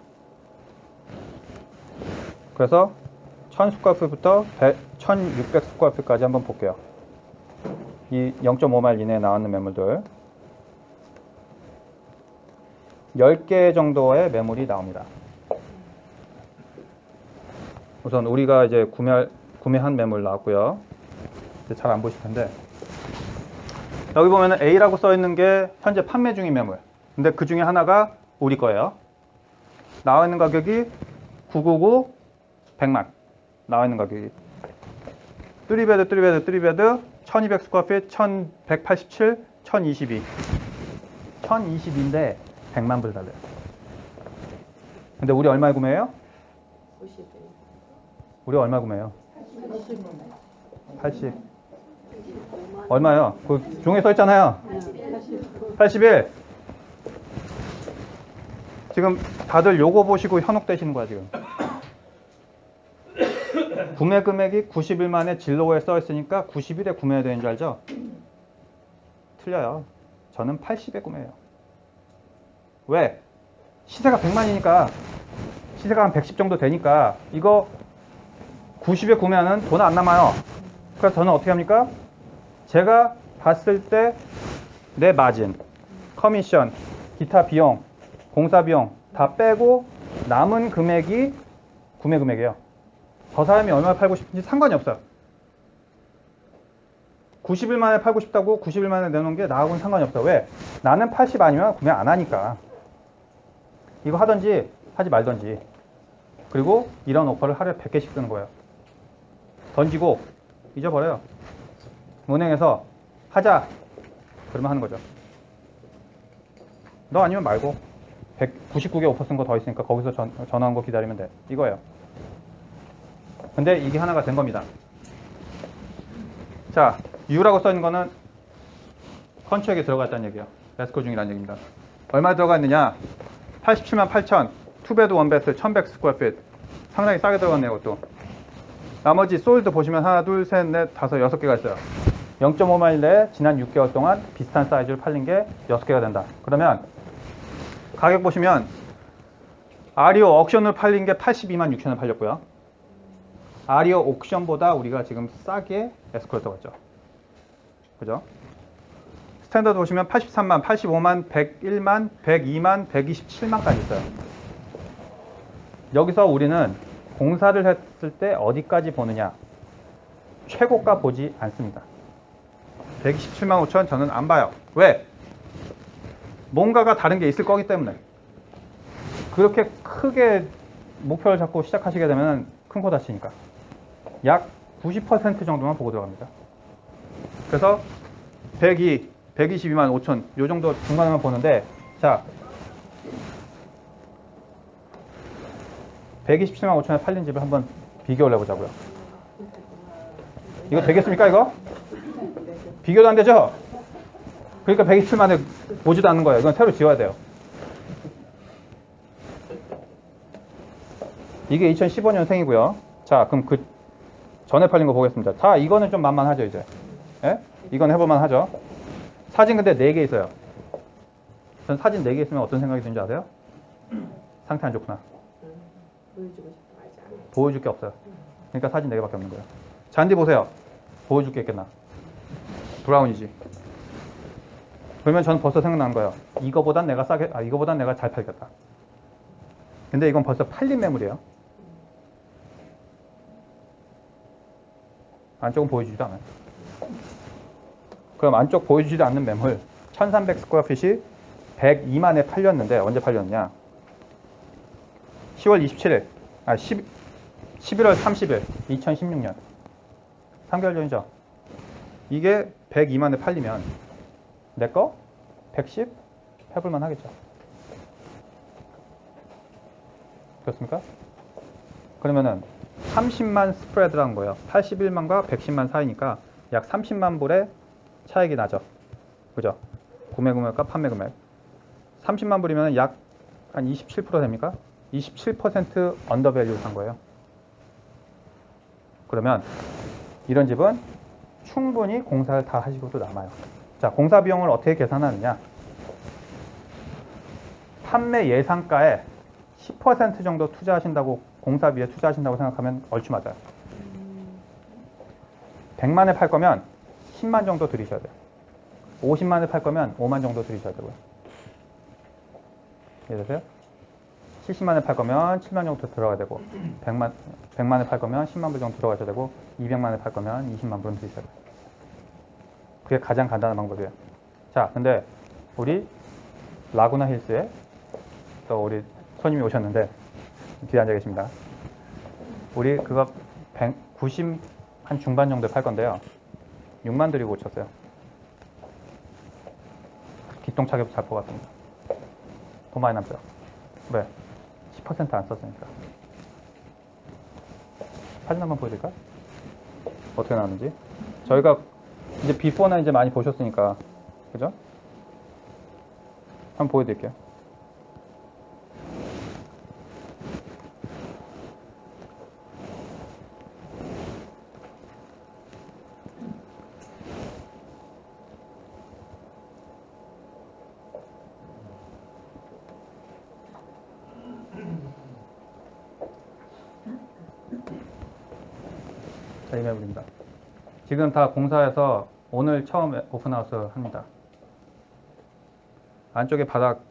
A: 그래서 1000스퀘어핏부터 1600스퀘어핏까지 한번 볼게요. 이 0.5마일 이내에 나왔는 매물들 10개 정도의 매물이 나옵니다. 우선 우리가 이제 구매한 매물 나왔고요. 잘 안 보실 텐데 여기 보면은 A라고 써 있는 게 현재 판매 중인 매물. 근데 그 중에 하나가 우리 거예요. 나와 있는 가격이 999 100만. 나와 있는 가격이 3베드 1200 스퀘어핏 1187 1022 1022인데 100만 불 달래요. 근데 우리 얼마에 구매해요?
E: 50.
A: 우리 얼마 구매해요? 80. 얼마요? 그 종이에 써 있잖아요. 81. 지금 다들 요거 보시고 현혹되시는 거야 지금. 구매 금액이 90일 만에 진로에 써 있으니까 90일에 구매해야 되는 줄 알죠? 틀려요. 저는 80에 구매해요. 왜? 시세가 100만이니까 시세가 한 110 정도 되니까 이거 90에 구매하면 돈 안 남아요. 그래서 저는 어떻게 합니까? 제가 봤을 때 내 마진, 커미션, 기타 비용, 공사 비용 다 빼고 남은 금액이 구매 금액이에요. 저 사람이 얼마 팔고 싶은지 상관이 없어요. 90일 만에 팔고 싶다고 90일 만에 내놓은 게 나하고는 상관이 없어요. 왜? 나는 80 아니면 구매 안 하니까. 이거 하든지 하지 말든지. 그리고 이런 오퍼를 하루에 100개씩 쓰는 거예요. 던지고 잊어버려요. 은행에서 하자 그러면 하는 거죠. 너 아니면 말고 199개 오퍼 쓴 거 더 있으니까 거기서 전화 온 거 기다리면 돼. 이거예요. 근데 이게 하나가 된 겁니다. 자, U라고 써 있는 거는 컨트랙에 들어갔다는 얘기예요. 에스코 중이라는 얘기입니다. 얼마 들어가 있느냐? 87만 8천, 투베드 원베스 1100 스퀘어핏. 상당히 싸게 들어갔네요, 이것도. 나머지 솔드 보시면 하나, 둘, 셋, 넷, 다섯, 6개가 있어요. 0.5마일 내에 지난 6개월 동안 비슷한 사이즈를 팔린 게 6개가 된다. 그러면 가격 보시면 아리오 옥션을 팔린 게 82만 6천을 팔렸고요. 아리오 옥션보다 우리가 지금 싸게 에스코를 들어갔죠. 그죠? 스탠더드 보시면 83만, 85만, 101만, 102만, 127만까지 있어요. 여기서 우리는 공사를 했을 때 어디까지 보느냐? 최고가 보지 않습니다. 127만 5천 저는 안 봐요. 왜? 뭔가가 다른 게 있을 거기 때문에. 그렇게 크게 목표를 잡고 시작하시게 되면 큰 코 다치니까. 약 90% 정도만 보고 들어갑니다. 그래서 102, 122만 5천 요 정도 중간에만 보는데, 자 127만 5천에 팔린 집을 한번 비교를 해보자고요. 이거 되겠습니까 이거? 비교도 안 되죠? 그러니까 127만에 보지도 않는 거예요. 이건 새로 지어야 돼요. 이게 2015년생이고요. 자, 그럼 그 전에 팔린 거 보겠습니다. 자, 이거는 좀 만만하죠, 이제. 예? 이건 해볼만 하죠. 사진 근데 4개 있어요. 전 사진 4개 있으면 어떤 생각이 드는지 아세요? 상태 안 좋구나.
E: 보여주고 싶어 하지 않아요.
A: 보여줄 게 없어요. 그러니까 사진 4개밖에 없는 거예요. 잔디 보세요. 보여줄 게 있겠나? 브라운이지. 그러면 저는 벌써 생각나는 거예요. 이거보단 내가 이거보단 내가 잘 팔겠다. 근데 이건 벌써 팔린 매물이에요. 안쪽은 보여주지도 않아요. 그럼 안쪽 보여주지도 않는 매물 1300 스퀘어핏이 102만에 팔렸는데 언제 팔렸냐? 10월 27일, 11월 30일, 2016년. 3개월 전이죠. 이게 102만에 팔리면 내 거 110 해볼만 하겠죠. 그렇습니까? 그러면은 30만 스프레드라는 거예요. 81만과 110만 사이니까 약 30만 불의 차익이 나죠. 그죠? 구매 금액과 판매 금액. 30만 불이면 약 한 27% 됩니까? 27% 언더밸류 산 거예요. 그러면 이런 집은 충분히 공사를 다 하시고도 남아요. 자, 공사 비용을 어떻게 계산하느냐? 판매 예상가에 10% 정도 투자하신다고, 공사비에 투자하신다고 생각하면 얼추 맞아요. 100만에 팔 거면 10만 정도 들이셔야 돼요. 50만에 팔 거면 5만 정도 들이셔야 되고요. 이해되세요? 70만에 팔 거면 7만 정도 들어가야 되고, 100만에 팔 거면 10만 불 정도 들어가셔야 되고, 200만에 팔 거면 20만 불은 들이셔야 돼요. 그게 가장 간단한 방법이에요. 자, 근데 우리 라구나 힐스에 또 우리 손님이 오셨는데 뒤에 앉아 계십니다. 우리 그거 90 한 중반 정도에 팔 건데요. 6만 드리고 오셨어요. 기똥차게 잘 뽑았습니다. 돈 많이 남죠? 왜? 10% 안 썼으니까. 사진 한번 보여드릴까요? 어떻게 나왔는지. 저희가 이제 비포는 이제 많이 보셨으니까, 그죠? 한번 보여드릴게요. A매물입니다. 지금 다 공사해서 오늘 처음 오픈하우스 합니다. 안쪽에 바닥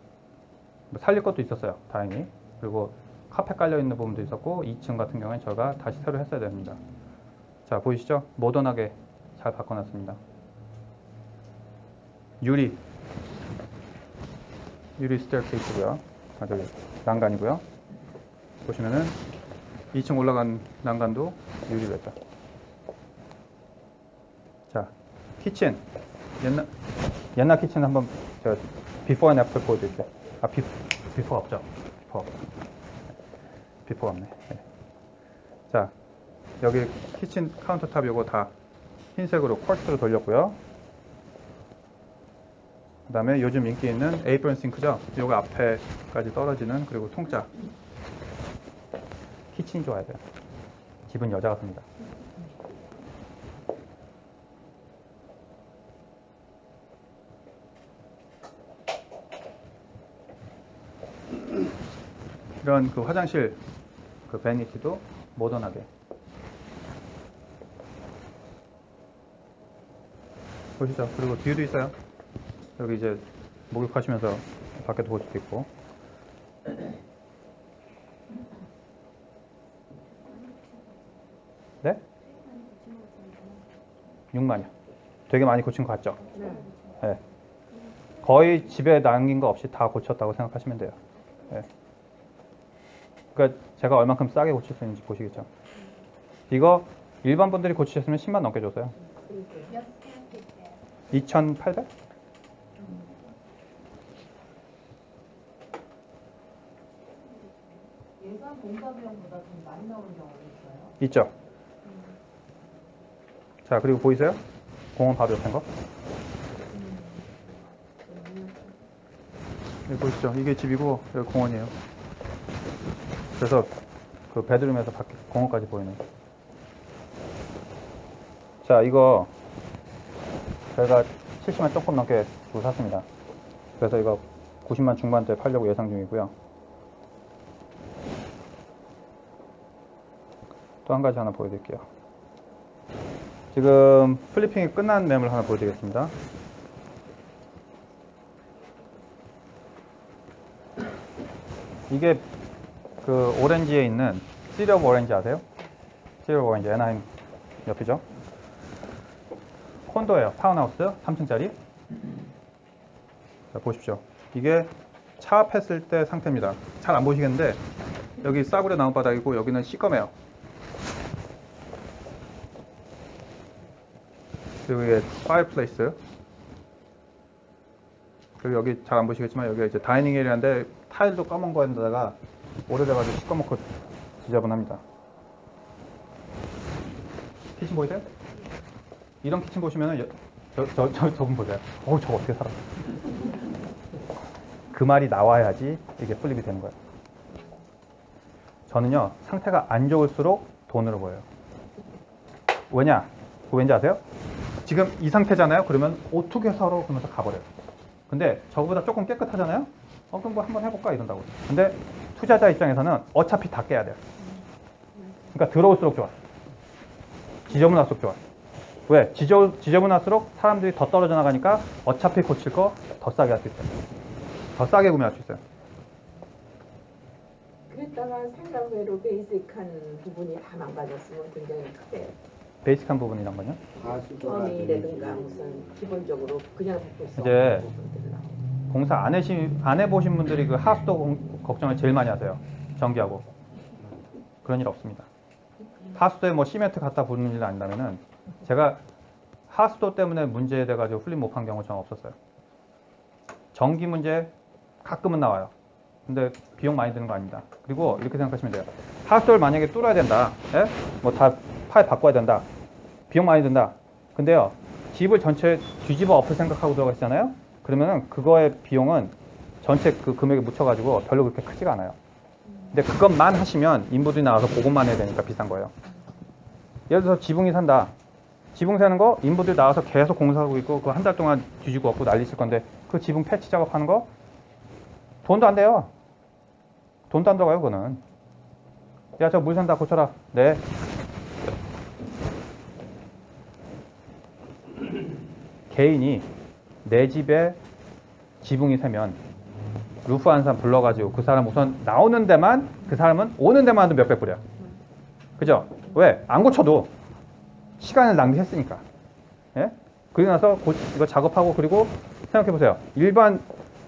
A: 살릴 것도 있었어요. 다행히. 그리고 카펫 깔려있는 부분도 있었고 2층 같은 경우에 저희가 다시 새로 했어야 됩니다. 자, 보이시죠? 모던하게 잘 바꿔놨습니다. 유리 스테어케이스고요. 저기 난간이고요. 보시면은 2층 올라간 난간도 유리로 했죠. 자, 키친. 옛날 키친 한번 제가 비포 앤 애프터 보여드릴게요. 아, 비포가 없죠. 비포가 없네. 네. 자, 여기 키친 카운터탑 요거 다 흰색으로 쿼츠로 돌렸고요. 그 다음에 요즘 인기 있는 에이프런 싱크죠. 요거 앞에까지 떨어지는, 그리고 통짜. 키친 좋아야 돼요. 집은 여자가 삽니다. 이런 그 화장실 그 베니티도 모던하게. 보시죠. 그리고 뷰도 있어요. 여기 이제 목욕하시면서 밖에도 볼 수도 있고. 네? 6만이요. 되게 많이 고친 거 같죠? 네. 거의 집에 남긴 거 없이 다 고쳤다고 생각하시면 돼요. 네. 그러니까 제가 얼만큼 싸게 고칠 수 있는지 보시겠죠. 이거 일반 분들이 고치셨으면 10만 넘게 줬어요. 2,800?
C: 예산 공사 비용보다 좀 많이 나오는 경우도 있어요.
A: 있죠. 자, 그리고 보이세요? 공원 바로 옆인 거? 여기 보이시죠? 이게 집이고 여기 공원이에요. 그래서 그 베드룸에서 밖에 공원까지 보이는. 자, 이거 저희가 70만 조금 넘게 주고 샀습니다. 그래서 이거 90만 중반대 팔려고 예상 중이고요. 또 한 가지 하나 보여드릴게요. 지금 플리핑이 끝난 매물 하나 보여드리겠습니다. 이게 그 오렌지에 있는 시리 오브 오렌지 아세요? 시리 오브 오렌지 애나임 옆이죠. 콘도예요. 타운하우스 3층짜리. 자, 보십시오. 이게 차압했을 때 상태입니다. 잘 안 보시겠는데 여기 싸구려 나무바닥이고 여기는 시꺼매요. 그리고 이게 파이어플레이스. 그리고 여기 잘 안 보시겠지만 여기 이제 다이닝 에리아인데 타일도 검은 거에다가 오래돼가지고 시꺼멓고 지저분합니다. 키친 보이세요? 이런 키친 보시면은 저분 보세요. 어우, 저거 어떻게 살아? 그 말이 나와야지 이게 플립이 되는 거예요. 저는요, 상태가 안 좋을수록 돈으로 보여요. 왜냐? 그거 왠지 아세요? 지금 이 상태잖아요? 그러면 어떻게 살아? 그러면서 가버려요. 근데 저거보다 조금 깨끗하잖아요? 그럼 뭐 한번 해볼까? 이런다고. 근데 투자자 입장에서는 어차피 다 깨야 돼요. 그러니까 더러울수록 좋아. 지저분할수록 좋아. 왜? 지저분할수록 사람들이 더 떨어져 나가니까 어차피 고칠 거 더 싸게 할 수 있어요. 더 싸게 구매할 수 있어요.
G: 그랬다가 상당 회로 베이직한 부분이 다 망가졌으면 굉장히 크게
A: 베이직한 부분이란 거요?
G: 처음이라든가 무슨 기본적으로 그냥 바꿀 수
A: 이제
G: 없는 부분들을
A: 공사 안 해보신 분들이 그 하수도 걱정을 제일 많이 하세요. 전기하고. 그런 일 없습니다. 하수도에 뭐 시멘트 갖다 부는 일 아니라면은 제가 하수도 때문에 문제돼가지고 플립 못한 경우 전 없었어요. 전기 문제 가끔은 나와요. 근데 비용 많이 드는 거 아닙니다. 그리고 이렇게 생각하시면 돼요. 하수도를 만약에 뚫어야 된다. 예? 뭐 다 파입 바꿔야 된다. 비용 많이 든다. 근데요, 집을 전체 뒤집어 엎을 생각하고 들어가시잖아요? 그러면은 그거의 비용은 전체 그 금액에 묻혀가지고 별로 그렇게 크지가 않아요. 근데 그것만 하시면 인부들이 나와서 보고만 해야 되니까 비싼 거예요. 예를 들어서 지붕이 산다. 지붕 새는 거 인부들 나와서 계속 공사하고 있고 그 한 달 동안 뒤지고 없고 난리 칠 건데 그 지붕 패치 작업하는 거 돈도 안 돼요. 돈도 안 들어가요, 그거는. 야, 저 물 샌다 고쳐라. 네. 개인이 내 집에 지붕이 새면 루프 하는 사람 불러가지고 그 사람 우선 나오는 데만, 그 사람은 오는 데만도 몇백 불이야. 그죠? 왜? 안 고쳐도 시간을 낭비했으니까. 예? 그리고 나서 이거 작업하고, 그리고 생각해보세요. 일반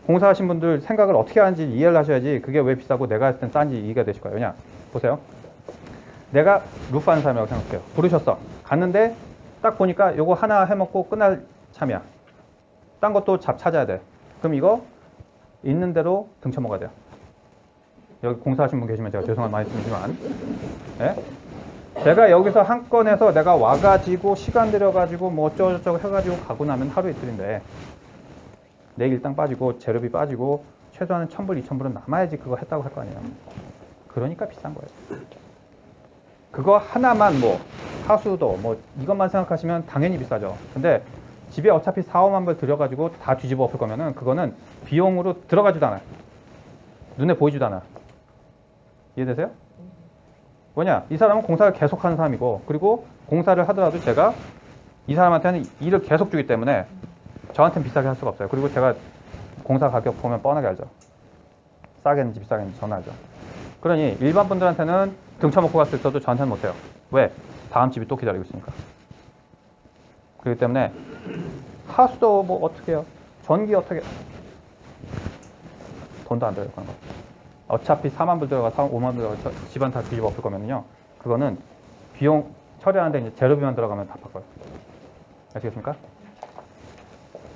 A: 공사하신 분들 생각을 어떻게 하는지 이해를 하셔야지 그게 왜 비싸고 내가 했을 땐 싼지 이해가 되실 거예요. 왜냐? 보세요. 내가 루프 하는 사람이라고 생각해요. 부르셨어. 갔는데 딱 보니까 요거 하나 해먹고 끝날 참이야. 딴 것도 찾아야 돼. 그럼 이거 있는 대로 등쳐먹어야 돼요. 여기 공사하신 분 계시면 제가 죄송한 말씀이지만, 예? 제가 여기서 한 건에서 내가 와가지고 시간 들여가지고 뭐 어쩌고저쩌고 해가지고 가고 나면 하루 이틀인데, 내 일당 빠지고 재료비 빠지고 최소한 1,000불, 2,000불은 남아야지 그거 했다고 할 거 아니에요. 그러니까 비싼 거예요. 그거 하나만 뭐 하수도 뭐 이것만 생각하시면 당연히 비싸죠. 근데 집에 어차피 4, 5만 불 들여가지고 다 뒤집어 엎을 거면은 그거는 비용으로 들어가지도 않아요. 눈에 보이지도 않아요. 이해되세요? 뭐냐? 이 사람은 공사를 계속 하는 사람이고, 그리고 공사를 하더라도 제가 이 사람한테는 일을 계속 주기 때문에 저한테는 비싸게 할 수가 없어요. 그리고 제가 공사 가격 보면 뻔하게 알죠. 싸겠는지 비싸겠는지 저는 알죠. 그러니 일반 분들한테는 등쳐먹고 갈 수 있어도 저한테는 못해요. 왜? 다음 집이 또 기다리고 있으니까. 그렇기 때문에 하수도 뭐 어떻게 해요? 전기 어떻게 해요? 돈도 안 들어요. 그런 거. 어차피 4만 불 들어가 5만 불 들어가 집안 다 뒤집어 엎을 거면요. 그거는 비용 처리하는데 이제 재료비만 들어가면 다 바꿔요. 아시겠습니까?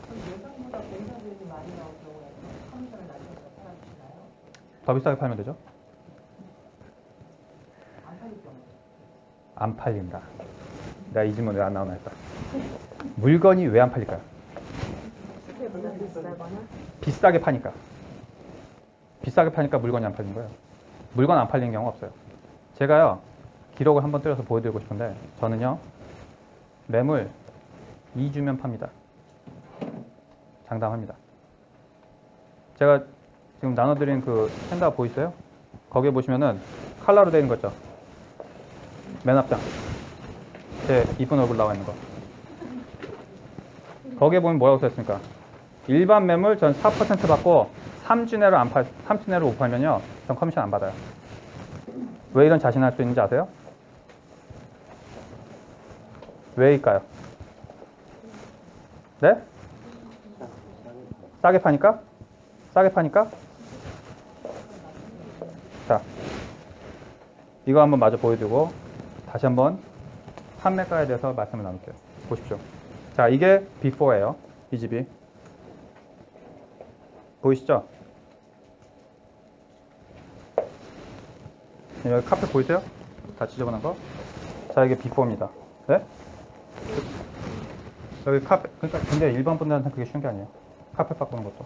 C: 그럼 예상보다 공사 비용이 많이 나올 경우에는 커미션을 낮춰서 팔아주시나요?
A: 더 비싸게 팔면 되죠?
C: 안 팔릴 경우.
A: 안 팔린다. 내가 이 질문 왜 안 나오나 했다. 물건이 왜 안 팔릴까요?
G: 시세보다 비싸거나
A: 비싸게 파니까. 비싸게 파니까 물건이 안 팔린 거예요. 물건 안 팔리는 경우가 없어요. 제가요, 기록을 한번 떼어서 보여드리고 싶은데, 저는요, 매물 2주면 팝니다. 장담합니다. 제가 지금 나눠드린 그 핸드아웃 보이세요? 거기에 보시면은 칼라로 되어 있는 거 있죠? 맨 앞장. 제 이쁜 얼굴 나와 있는 거. 거기에 보면 뭐라고 써있습니까? 일반 매물 전 4% 받고 3주 내로 못 팔면요, 전 커미션 안 받아요. 왜 이런 자신할 수 있는지 아세요? 왜일까요? 네? 싸게 파니까? 싸게 파니까? 자, 이거 한번 마저 보여드리고 다시 한번 판매가에 대해서 말씀을 나눌게요. 보십시오. 자, 이게 before예요. 이 집이. 보이시죠? 여기 카펫 보이세요? 다 지저분한 거? 자, 이게 before입니다. 네? 여기 카펫, 그러니까 근데 일반 분들한테는 그게 쉬운 게 아니에요. 카펫 바꾸는 것도.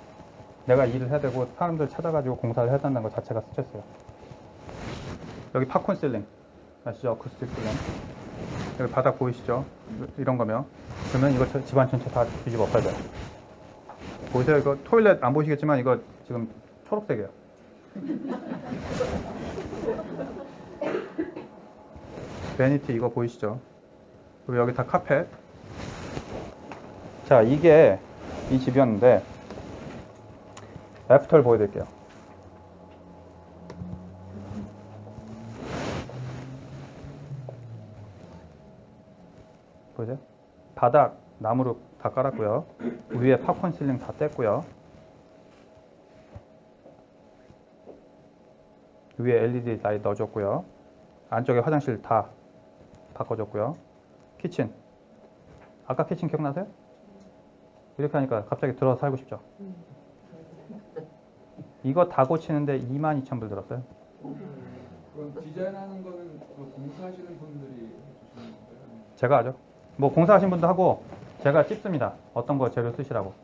A: 내가 일을 해야 되고 사람들 찾아가지고 공사를 해야 된다는 것 자체가 스트레스예요. 여기 팝콘 실링. 아시죠? 어쿠스틱 실링. 여기 바닥 보이시죠? 이런 거면. 그러면 이거 집안 전체 다 뒤집어 엎어야 돼요. 보세요. 이거 토일렛 안 보시겠지만 이거 지금 초록색이에요. 베니티 이거 보이시죠? 그리고 여기 다 카펫. 자, 이게 이 집이었는데 애프터를 보여드릴게요. 보세요. 바닥 나무로 다 깔았고요. 위에 팝콘 실링 다 뗐고요. 위에 LED 라이트 넣어줬고요. 안쪽에 화장실 다 바꿔줬고요. 키친. 아까 키친 기억나세요? 이렇게 하니까 갑자기 들어서 살고 싶죠? 이거 다 고치는데 22,000불 들었어요.
B: 그럼 디자인하는 거는 그 공사하시는 분들이 해주시는 건가요?
A: 제가 하죠. 뭐 공사하신 분도 하고 제가 찝습니다. 어떤 거 재료 쓰시라고.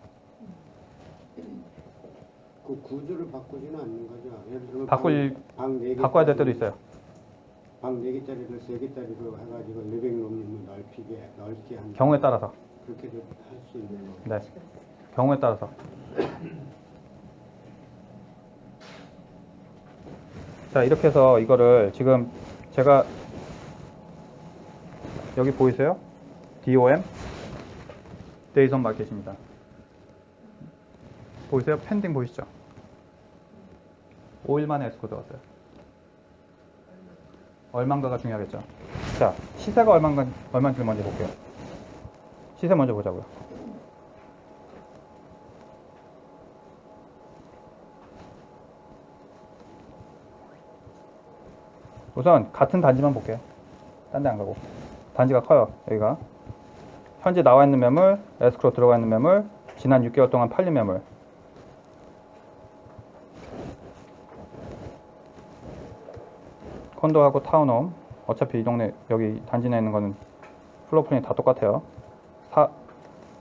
H: 그 구조를 바꾸지는 않는 거죠. 예를 들면 방 4개
A: 바꿔야 될 때도 있어요.
H: 방 4개짜리를 3개짜리로 해가지고 리빙룸을 넓게 하는
A: 경우에 따라서.
H: 그렇게도 할 수 있는 거.
A: 네. 경우에 따라서. 자, 이렇게 해서 이거를 지금 제가 여기 보이세요? DOM? days on market입니다. 보이세요? 펜딩 보이시죠? 5일 만에 에스코 들어갔어요. 얼마인가가 중요하겠죠. 자, 시세가 얼마인지 먼저 볼게요. 시세 먼저 보자고요. 우선 같은 단지만 볼게요. 딴 데 안 가고. 단지가 커요. 여기가. 현재 나와 있는 매물, 에스크로 들어가 있는 매물, 지난 6개월 동안 팔린 매물. 콘도하고 타운홈. 어차피 이 동네, 여기 단지 내에 있는 거는 플로프린이 다 똑같아요.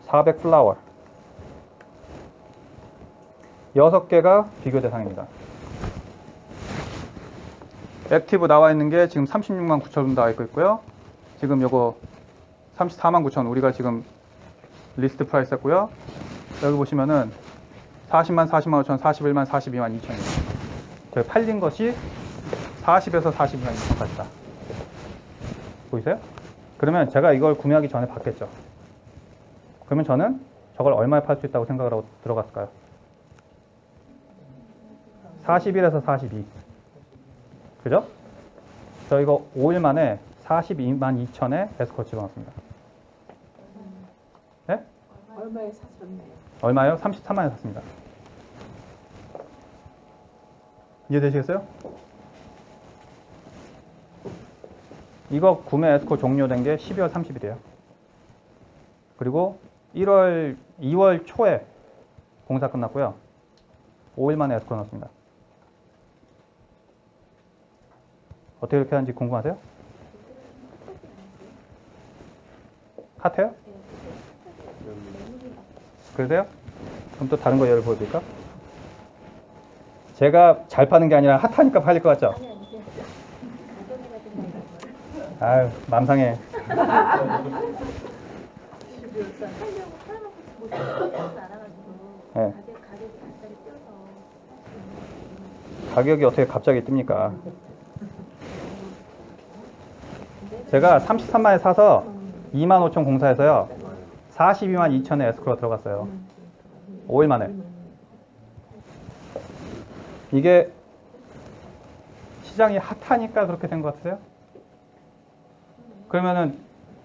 A: 400 플라워. 6개가 비교 대상입니다. 액티브 나와 있는 게 지금 36만 9천 원 나와 있고요. 지금 요거 34만 9천 우리가 지금 리스트 프라이스 했고요. 여기 보시면은 40만 40만 5천 41만 42만 2천입니다. 저희 팔린 것이 40에서 42만 2천까지다. 보이세요? 그러면 제가 이걸 구매하기 전에 봤겠죠. 그러면 저는 저걸 얼마에 팔 수 있다고 생각을 하고 들어갔을까요? 41에서 42. 그죠? 저 이거 5일 만에 42만 2천에 에스코 집어넣습니다. 네?
G: 얼마에 사셨나요?
A: 얼마요? 33만에 샀습니다. 이해되시겠어요? 이거 구매 에스코 종료된 게 12월 30일이에요. 그리고 2월 초에 공사 끝났고요. 5일 만에 에스코 넣었습니다. 어떻게 이렇게 하는지 궁금하세요? 핫해요? 그러세요? 그럼 또 다른 거 예를 보여드릴까? 제가 잘 파는 게 아니라 핫하니까 팔릴 것 같죠?
F: 아니 아니세요. 가정에가 된다는 거.
A: 아유, 맘상해.
F: 하려고 팔아먹고 못 알아가지고
A: 네.
F: 가격이 갑자기 뛰어서
A: 가격이 어떻게 갑자기 뜹니까? 제가 33만에 사서 2만 5천 공사해서요. 42만 2천에 에스크로가 들어갔어요. 5일 만에. 이게 시장이 핫하니까 그렇게 된 것 같으세요? 그러면은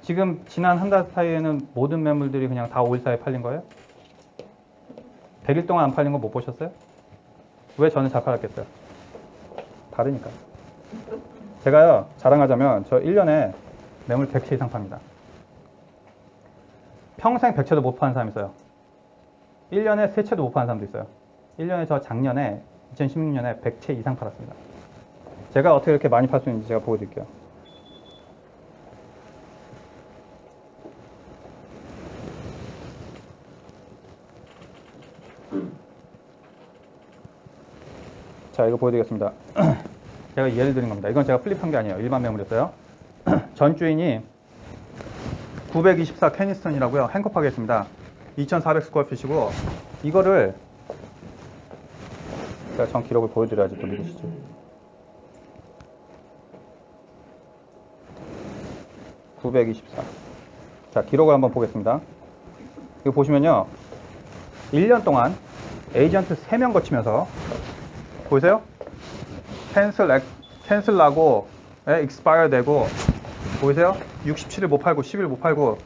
A: 지금 지난 한 달 사이에는 모든 매물들이 그냥 다 5일 사이에 팔린 거예요? 100일 동안 안 팔린 거 못 보셨어요? 왜 저는 잘 팔았겠어요? 다르니까. 제가요, 자랑하자면 저 1년에 매물 100채 이상 팝니다. 평생 100채도 못 파는 사람이 있어요. 1년에 3채도 못 파는 사람도 있어요. 1년에 저 작년에 2016년에 100채 이상 팔았습니다. 제가 어떻게 이렇게 많이 팔 수 있는지 제가 보여드릴게요. 자, 이거 보여드리겠습니다. 제가 예를 드린 겁니다. 이건 제가 플립한 게 아니에요. 일반 매물이었어요. 전 주인이 924 캐니스턴이라고요. 행컵하게 했습니다. 2400 스퀘어핏이고 이거를 제가 전 기록을 보여드려야지 또 믿으시죠. (924) 자, 기록을 한번 보겠습니다. 이거 보시면요. 1년 동안 에이전트 3명 거치면서 보이세요? 캔슬 나고 expire 되고 보이세요? 67일 못 팔고 10일 못 팔고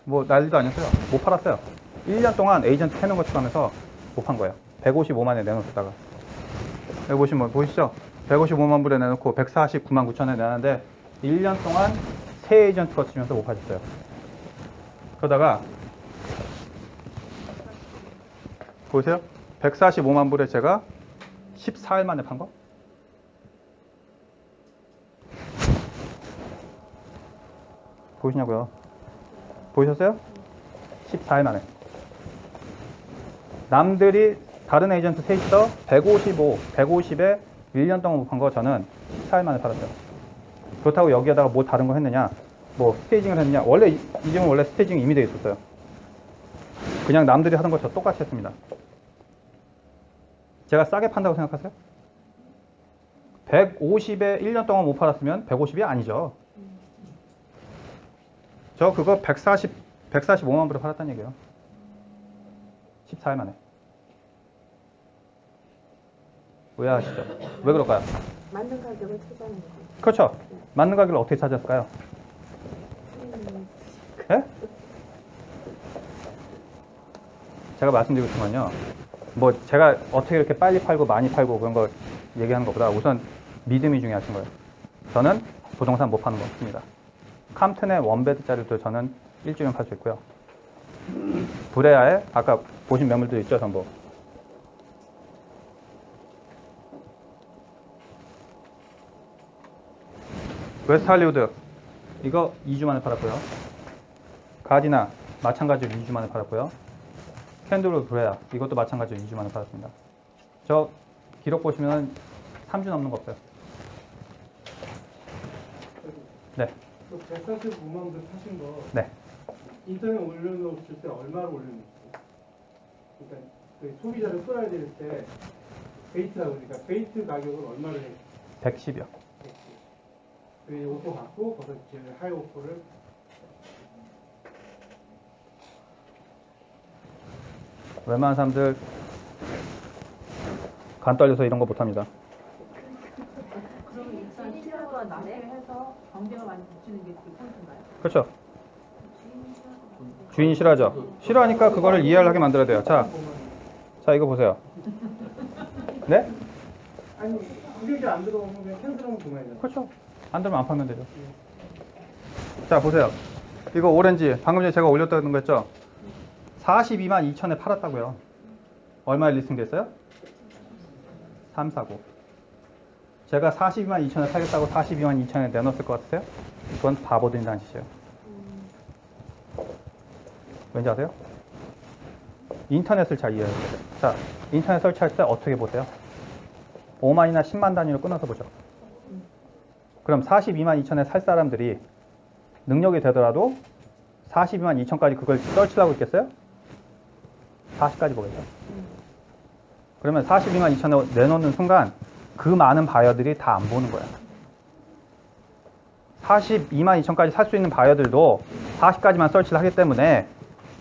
A: 뭐 난리도 아니었어요. 못 팔았어요. 1년 동안 에이전트 3명 거쳐가면서 못 판 거예요. 155만에 내놓았다가 여기 보시면 보이시죠? 155만 불에 내놓고 149만 9천에 내놨는데 1년 동안 새 에이전트 거치면서 못 파셨어요. 그러다가 보이세요? 145만 불에 제가 14일 만에 판 거? 보이시냐고요? 보이셨어요? 14일 만에. 남들이 다른 에이전트 셋이서 150에 1년 동안 못 판 거 저는 14일 만에 팔았어요. 그렇다고 여기에다가 뭐 다른 거 했느냐? 뭐 스테이징을 했느냐? 원래 이 집은 원래 스테이징이 이미 되어 있었어요. 그냥 남들이 하던 거 저 똑같이 했습니다. 제가 싸게 판다고 생각하세요? 150에 1년 동안 못 팔았으면 150이 아니죠. 저 그거 140 145만 불에 팔았다는 얘기예요. 14일 만에. 오해하시죠? 왜 그럴까요?
G: 맞는 가격을 찾아낸 거.
A: 그렇죠. 맞는 가격을 어떻게 찾았을까요? 예? 제가 말씀드리고 싶은 건요. 뭐 제가 어떻게 이렇게 빨리 팔고 많이 팔고 그런 걸 얘기하는 것보다 우선 믿음이 중요하신 거예요. 저는 부동산 못 파는 거 없습니다. 캄튼의 원베드짜리도 저는 일주일은 팔 수 있고요. 브레아에 아까 보신 매물들 있죠, 전부. 웨스트 할리우드 이거 2주 만에 팔았고요. 가디나 마찬가지로 2주 만에 팔았고요. 캔들로 브레아 이것도 마찬가지로 2주 만에 팔았습니다. 저 기록 보시면 3주 넘는 거 없어요. 네.
I: 145만 불 파신 거
A: 네.
I: 인터넷 올려놓으실 때 얼마로 올려놓으세요? 그러니까 그 소비자를 끌어야 될 때 베이트라고 그러니까 베이트 가격을 얼마를 해요?
A: 110이요.
I: 그 오퍼 받고 거기서 이제 하이 오퍼를
A: 웬만한 사람들 간 떨려서 이런 거 못합니다.
C: 그럼 일단 시야가 낮게 해서 경쟁을 많이 붙이는 게 그 포인트인가요?
A: 그렇죠. 주인이 싫어하죠. 싫어하니까 그거를 이해를 하게 만들어야 돼요. 자 이거 보세요. 네?
I: 아니 이게 안 들어오면 그냥 캔슬하면 그만이잖아요.
A: 그렇죠. 안 들면 안 팔면 되죠. 자 보세요. 이거 오렌지 방금 전에 제가 올렸다는 거 했죠. 42만 2천에 팔았다고요. 얼마에 리스팅됐어요? 349. 제가 42만 2천에 사겠다고 42만 2천에 내놓았을 것 같으세요? 그건 바보들이라는 짓이에요. 왠지 아세요? 인터넷을 잘 이해해야 돼요. 자, 인터넷 설치할 때 어떻게 보세요? 5만이나 10만 단위로 끊어서 보죠. 그럼 42만 2천에 살 사람들이 능력이 되더라도 42만 2천까지 그걸 설치하고 있겠어요? 40까지 보겠죠. 그러면 42만 2천에 내놓는 순간 그 많은 바이어들이 다 안 보는 거야. 42만 2천까지 살 수 있는 바이어들도 40까지만 설치를 하기 때문에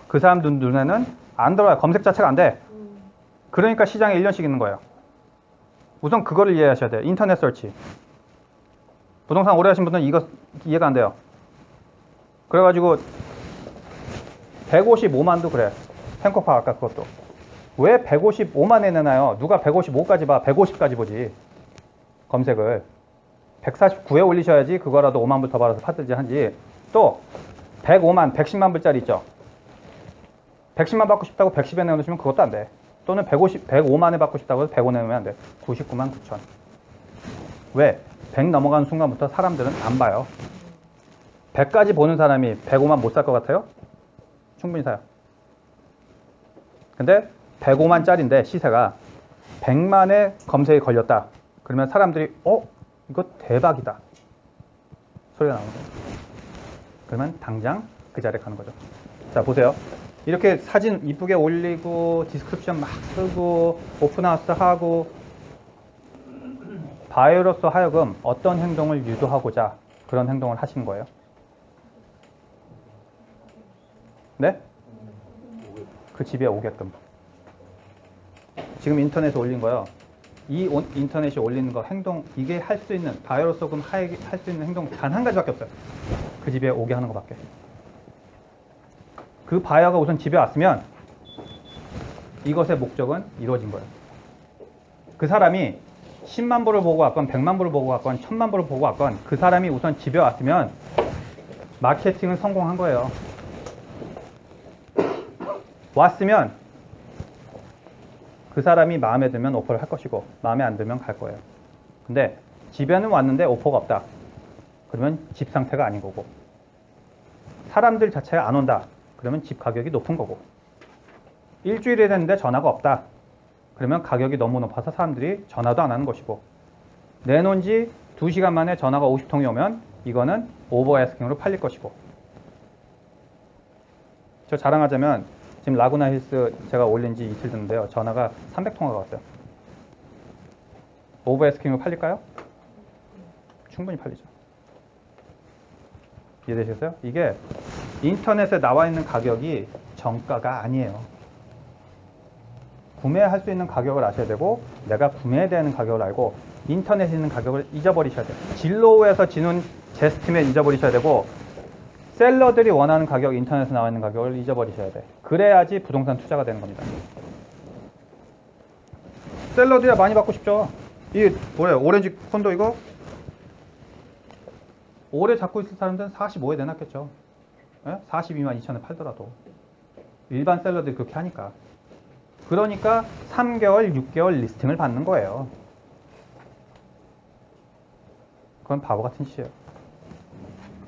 A: 그 사람들 눈에는 안 들어와요. 검색 자체가 안 돼. 그러니까 시장에 1년씩 있는 거예요. 우선 그거를 이해하셔야 돼요. 인터넷 설치. 부동산 오래 하신 분들은 이거 이해가 안 돼요. 그래가지고 155만도 그래. 펜코파 아까 그것도. 왜 155만에 내나요? 누가 155까지 봐. 150까지 보지. 검색을. 149에 올리셔야지 그거라도 5만 불 더 받아서 팔든지 한지. 또 105만, 110만 불짜리 있죠. 110만 받고 싶다고 110에 내놓으시면 그것도 안 돼. 또는 105만에 받고 싶다고 해서 105 내놓으면 안 돼. 99만 9천. 왜? 100 넘어가는 순간부터 사람들은 안 봐요. 100까지 보는 사람이 105만 못 살 것 같아요? 충분히 사요. 근데 105만짜리인데 시세가 100만에 검색이 걸렸다. 그러면 사람들이 이거 대박이다. 소리가 나오는 거예요. 그러면 당장 그 자리에 가는 거죠. 자 보세요. 이렇게 사진 이쁘게 올리고 디스크립션 막 쓰고 오픈하우스 하고 바이어로서 하여금 어떤 행동을 유도하고자 그런 행동을 하신 거예요. 네? 그 집에 오게끔. 지금 인터넷에 올린 거요. 이 인터넷에 올리는 거 행동 이게 할 수 있는 바이어로서 할 수 있는 행동 단 한 가지밖에 없어요. 그 집에 오게 하는 것밖에. 그 바이어가 우선 집에 왔으면 이것의 목적은 이루어진 거예요. 그 사람이 10만 불을 보고 왔건 100만 불을 보고 왔건 1000만 불을 보고 왔건 그 사람이 우선 집에 왔으면 마케팅은 성공한 거예요. 왔으면 그 사람이 마음에 들면 오퍼를 할 것이고 마음에 안 들면 갈 거예요. 근데 집에는 왔는데 오퍼가 없다. 그러면 집 상태가 아닌 거고 사람들 자체가 안 온다. 그러면 집 가격이 높은 거고 일주일이 됐는데 전화가 없다. 그러면 가격이 너무 높아서 사람들이 전화도 안 하는 것이고 내놓은 지 2시간 만에 전화가 50통이 오면 이거는 오버애스킹으로 팔릴 것이고 저 자랑하자면 지금 라구나 힐스 제가 올린 지 이틀 됐는데요. 전화가 300통화가 왔어요. 오버애스킹으로 팔릴까요? 충분히 팔리죠. 이해되시겠어요? 이게 인터넷에 나와 있는 가격이 정가가 아니에요. 구매할 수 있는 가격을 아셔야 되고 내가 구매해야 되는 가격을 알고 인터넷에 있는 가격을 잊어버리셔야 돼요. 진로우에서 지는 제 스팀에 잊어버리셔야 되고 셀러들이 원하는 가격, 인터넷에 나와 있는 가격을 잊어버리셔야 돼. 그래야지 부동산 투자가 되는 겁니다. 셀러들이 많이 받고 싶죠. 이게 뭐예요? 오렌지 콘도 이거? 오래 잡고 있을 사람들은 45에 내놨겠죠. 42만 2천에 팔더라도. 일반 셀러들이 그렇게 하니까. 그러니까 3개월, 6개월 리스팅을 받는 거예요. 그건 바보 같은 짓이에요.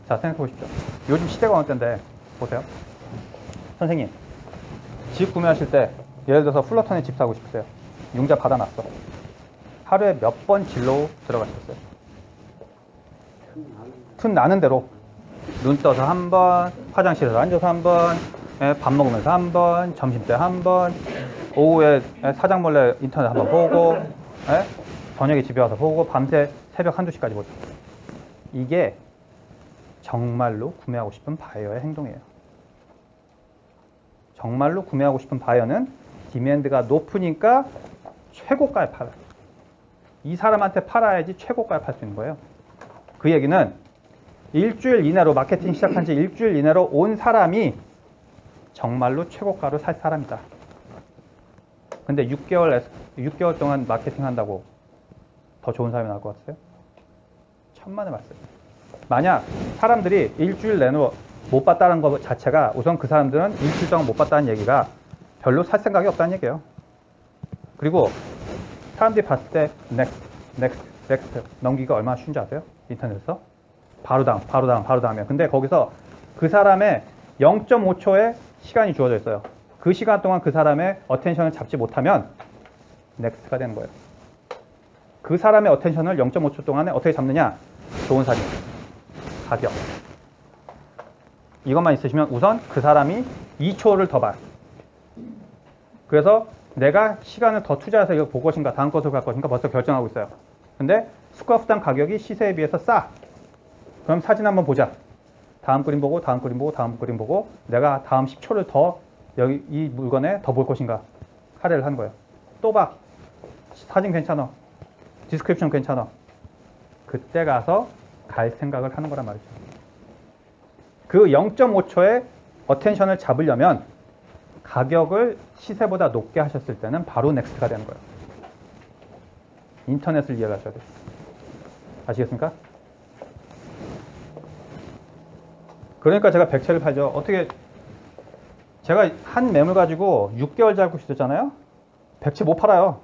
A: 자, 생각해 보십시오. 요즘 시대가 어느 때인데, 보세요. 선생님, 집 구매하실 때, 예를 들어서 플러턴에 집 사고 싶으세요. 융자 받아놨어. 하루에 몇 번 진로 들어가셨어요? 틈 나는 대로. 눈 떠서 한 번, 화장실에서 앉아서 한 번, 밥 먹으면서 한 번, 점심때 한 번, 오후에 사장 몰래 인터넷 한번 보고, 저녁에 집에 와서 보고, 밤새 새벽 한두 시까지 보죠. 이게 정말로 구매하고 싶은 바이어의 행동이에요. 정말로 구매하고 싶은 바이어는 디맨드가 높으니까 최고가에 팔아요. 이 사람한테 팔아야지 최고가에 팔 수 있는 거예요. 그 얘기는 일주일 이내로 마케팅 시작한 지 일주일 이내로 온 사람이 정말로 최고가로 살 사람이다. 근데 6개월 동안 마케팅 한다고 더 좋은 사람이 나올 것 같으세요? 천만의 말씀. 만약 사람들이 일주일 내로 못 봤다는 것 자체가 우선 그 사람들은 일주일 동안 못 봤다는 얘기가 별로 살 생각이 없다는 얘기예요. 그리고 사람들이 봤을 때 next 넘기기가 얼마나 쉬운지 아세요? 인터넷에서 바로 다음 하면. 근데 거기서 그 사람의 0.5초의 시간이 주어져 있어요. 그 시간 동안 그 사람의 어텐션을 잡지 못하면 넥스트가 되는 거예요. 그 사람의 어텐션을 0.5초 동안에 어떻게 잡느냐? 좋은 사진, 가격. 이것만 있으시면 우선 그 사람이 2초를 더 봐요. 그래서 내가 시간을 더 투자해서 이거 볼 것인가, 다음 것을 갈 것인가 벌써 결정하고 있어요. 근데 스퀘어프당 가격이 시세에 비해서 싸. 그럼 사진 한번 보자. 다음 그림 보고, 다음 그림 보고, 다음 그림 보고, 내가 다음 10초를 더 여기 이 물건에 더 볼 것인가 할애를 하는 거예요. 또 봐. 사진 괜찮아. 디스크립션 괜찮아. 그때 가서 갈 생각을 하는 거란 말이죠. 그 0.5초의 어텐션을 잡으려면 가격을 시세보다 높게 하셨을 때는 바로 넥스트가 되는 거예요. 인터넷을 이해하셔야 돼요. 아시겠습니까? 그러니까 제가 100채를 팔죠. 어떻게 제가 한 매물 가지고 6개월 잡고 있었잖아요. 100채 못 팔아요.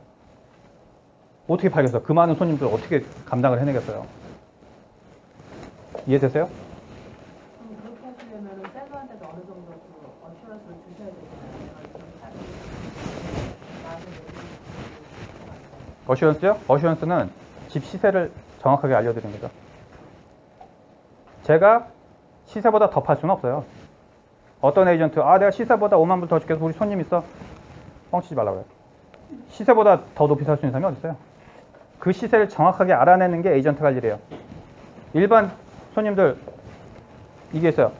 A: 어떻게 팔겠어요? 그 많은 손님들 어떻게 감당을 해내겠어요? 이해되세요?
C: 그렇게 하시려면 셀러한테도 어느 정도 그 어슈런스를 주셔야 되잖아요.
A: 어슈런스요? 어슈런스는 집 시세를 정확하게 알려드리는 거죠. 제가 시세보다 더 팔 수는 없어요. 어떤 에이전트, 내가 시세보다 5만 불 더 줄게 우리 손님 있어. 뻥치지 말라고 해요. 시세보다 더 높이 살 수 있는 사람이 어디 있어요? 그 시세를 정확하게 알아내는 게 에이전트가 할 일이에요. 일반 손님들 이게 있어요.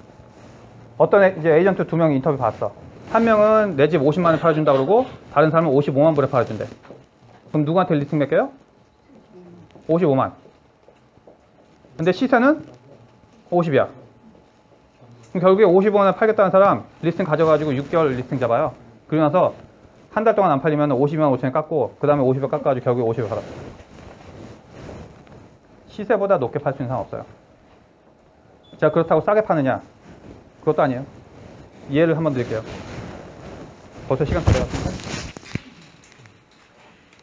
A: 어떤 이제 에이전트 2명이 인터뷰 봤어. 한 명은 내 집 50만 원에 팔아준다 그러고 다른 사람은 55만 불에 팔아준대. 그럼 누구한테 리스팅 맡겨요? 55만. 근데 시세는 50이야. 그럼 결국에 55만에 팔겠다는 사람 리스팅 가져가지고 6개월 리스팅 잡아요. 그러고 나서 한 달 동안 안 팔리면 52만 5천에 깎고 그 다음에 50에 깎아가지고 결국에 50에 팔았어. 시세보다 높게 팔 수 있는 사람 없어요. 자, 그렇다고 싸게 파느냐? 그것도 아니에요. 이해를 한번 드릴게요. 벌써 시간 다 돼갔습니다.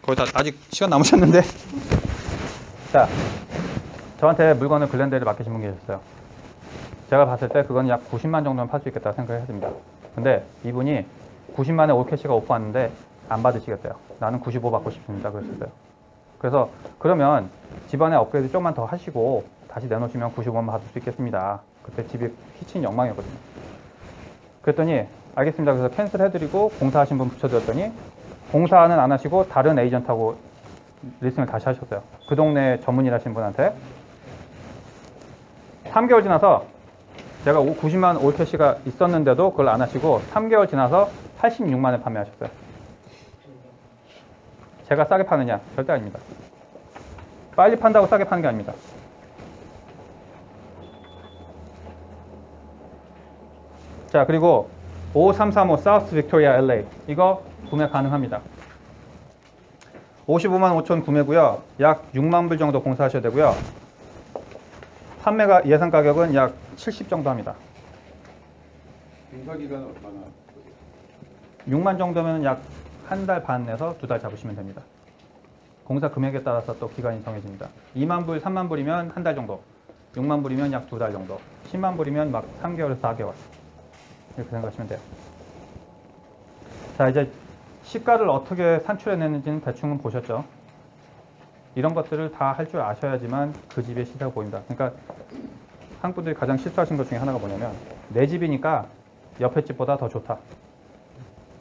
A: 거의 다 아직 시간 남으셨는데. 자, 저한테 물건을 블렌더에 맡기신 분 계셨어요. 제가 봤을 때 그건 약 90만 정도는 팔 수 있겠다 생각했습니다. 근데 이분이 90만에 올캐시가 오프 왔는데 안 받으시겠대요. 나는 95 받고 싶습니다. 그랬었어요. 그래서 그러면 집안에 업그레이드 조금만 더 하시고 다시 내놓으시면 95만 받을 수 있겠습니다. 그때 집이 휘친 영망이었거든요. 그랬더니 알겠습니다. 그래서 캔슬 해드리고 공사하신 분 붙여드렸더니 공사는 안 하시고 다른 에이전트하고 리스팅을 다시 하셨어요. 그 동네 전문일 하신 분한테 3개월 지나서 제가 90만 올캐시가 있었는데도 그걸 안 하시고 3개월 지나서 86만에 판매하셨어요. 제가 싸게 파느냐? 절대 아닙니다. 빨리 판다고 싸게 파는 게 아닙니다. 자, 그리고 5335 사우스 빅토리아 LA 이거 구매 가능합니다. 55만 5천 구매고요. 약 6만 불 정도 공사하셔야 되고요. 판매가 예상 가격은 약 70 정도 합니다.
B: 공사 기간은 얼마나?
A: 6만 정도면 약 한 달 반 내서 2달 잡으시면 됩니다. 공사 금액에 따라서 또 기간이 정해집니다. 2만 불, 3만 불이면 한 달 정도, 6만 불이면 약 2달 정도, 10만 불이면 막 3개월에서 4개월 이렇게 생각하시면 돼요. 자, 이제 시가를 어떻게 산출해내는지는 대충은 보셨죠? 이런 것들을 다 할 줄 아셔야지만 그 집의 시세가 보입니다. 그러니까 한국 분들이 가장 실수하신 것 중에 하나가 뭐냐면 내 집이니까 옆에 집보다 더 좋다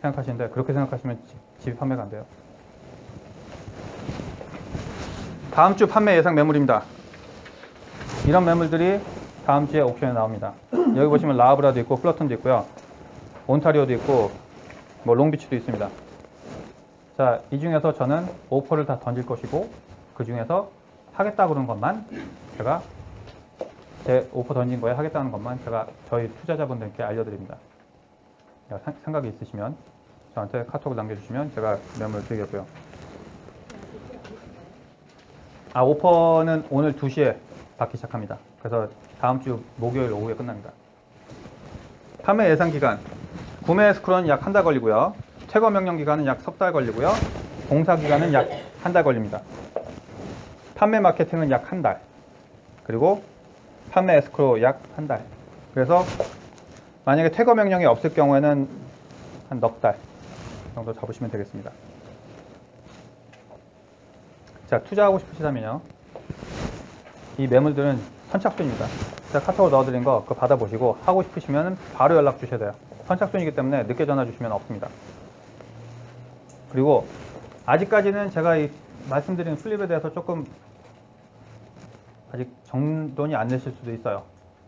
A: 생각하시는데 그렇게 생각하시면 집이 판매가 안 돼요. 다음 주 판매 예상 매물입니다. 이런 매물들이 다음 주에 옥션에 나옵니다. 여기 보시면 라브라도 있고 플러튼도 있고요. 온타리오도 있고 뭐 롱비치도 있습니다. 자, 이 중에서 저는 오퍼를 다 던질 것이고 그 중에서 하겠다 그런 것만 제가 제 오퍼 던진 거에 하겠다는 것만 제가 저희 투자자분들께 알려드립니다. 생각이 있으시면 저한테 카톡을 남겨주시면 제가 매물 드리겠고요. 아, 오퍼는 오늘 2시에 받기 시작합니다. 그래서 다음 주 목요일 오후에 끝납니다. 판매 예상 기간 구매 에스크로는 약 한 달 걸리고요. 퇴거 명령 기간은 약 석 달 걸리고요. 공사 기간은 약 한 달 걸립니다. 판매 마케팅은 약 한 달. 그리고 판매 에스크로 약 한 달. 그래서 만약에 퇴거 명령이 없을 경우에는 한 넉 달 정도 잡으시면 되겠습니다. 자, 투자하고 싶으시다면요. 이 매물들은 선착순입니다. 제가 카톡으로 넣어드린 거 그거 받아보시고 하고 싶으시면 바로 연락 주셔야 돼요. 선착순이기 때문에 늦게 전화 주시면 없습니다. 그리고 아직까지는 제가 이 말씀드린 플립에 대해서 조금 아직 정돈이 안 되실 수도 있어요.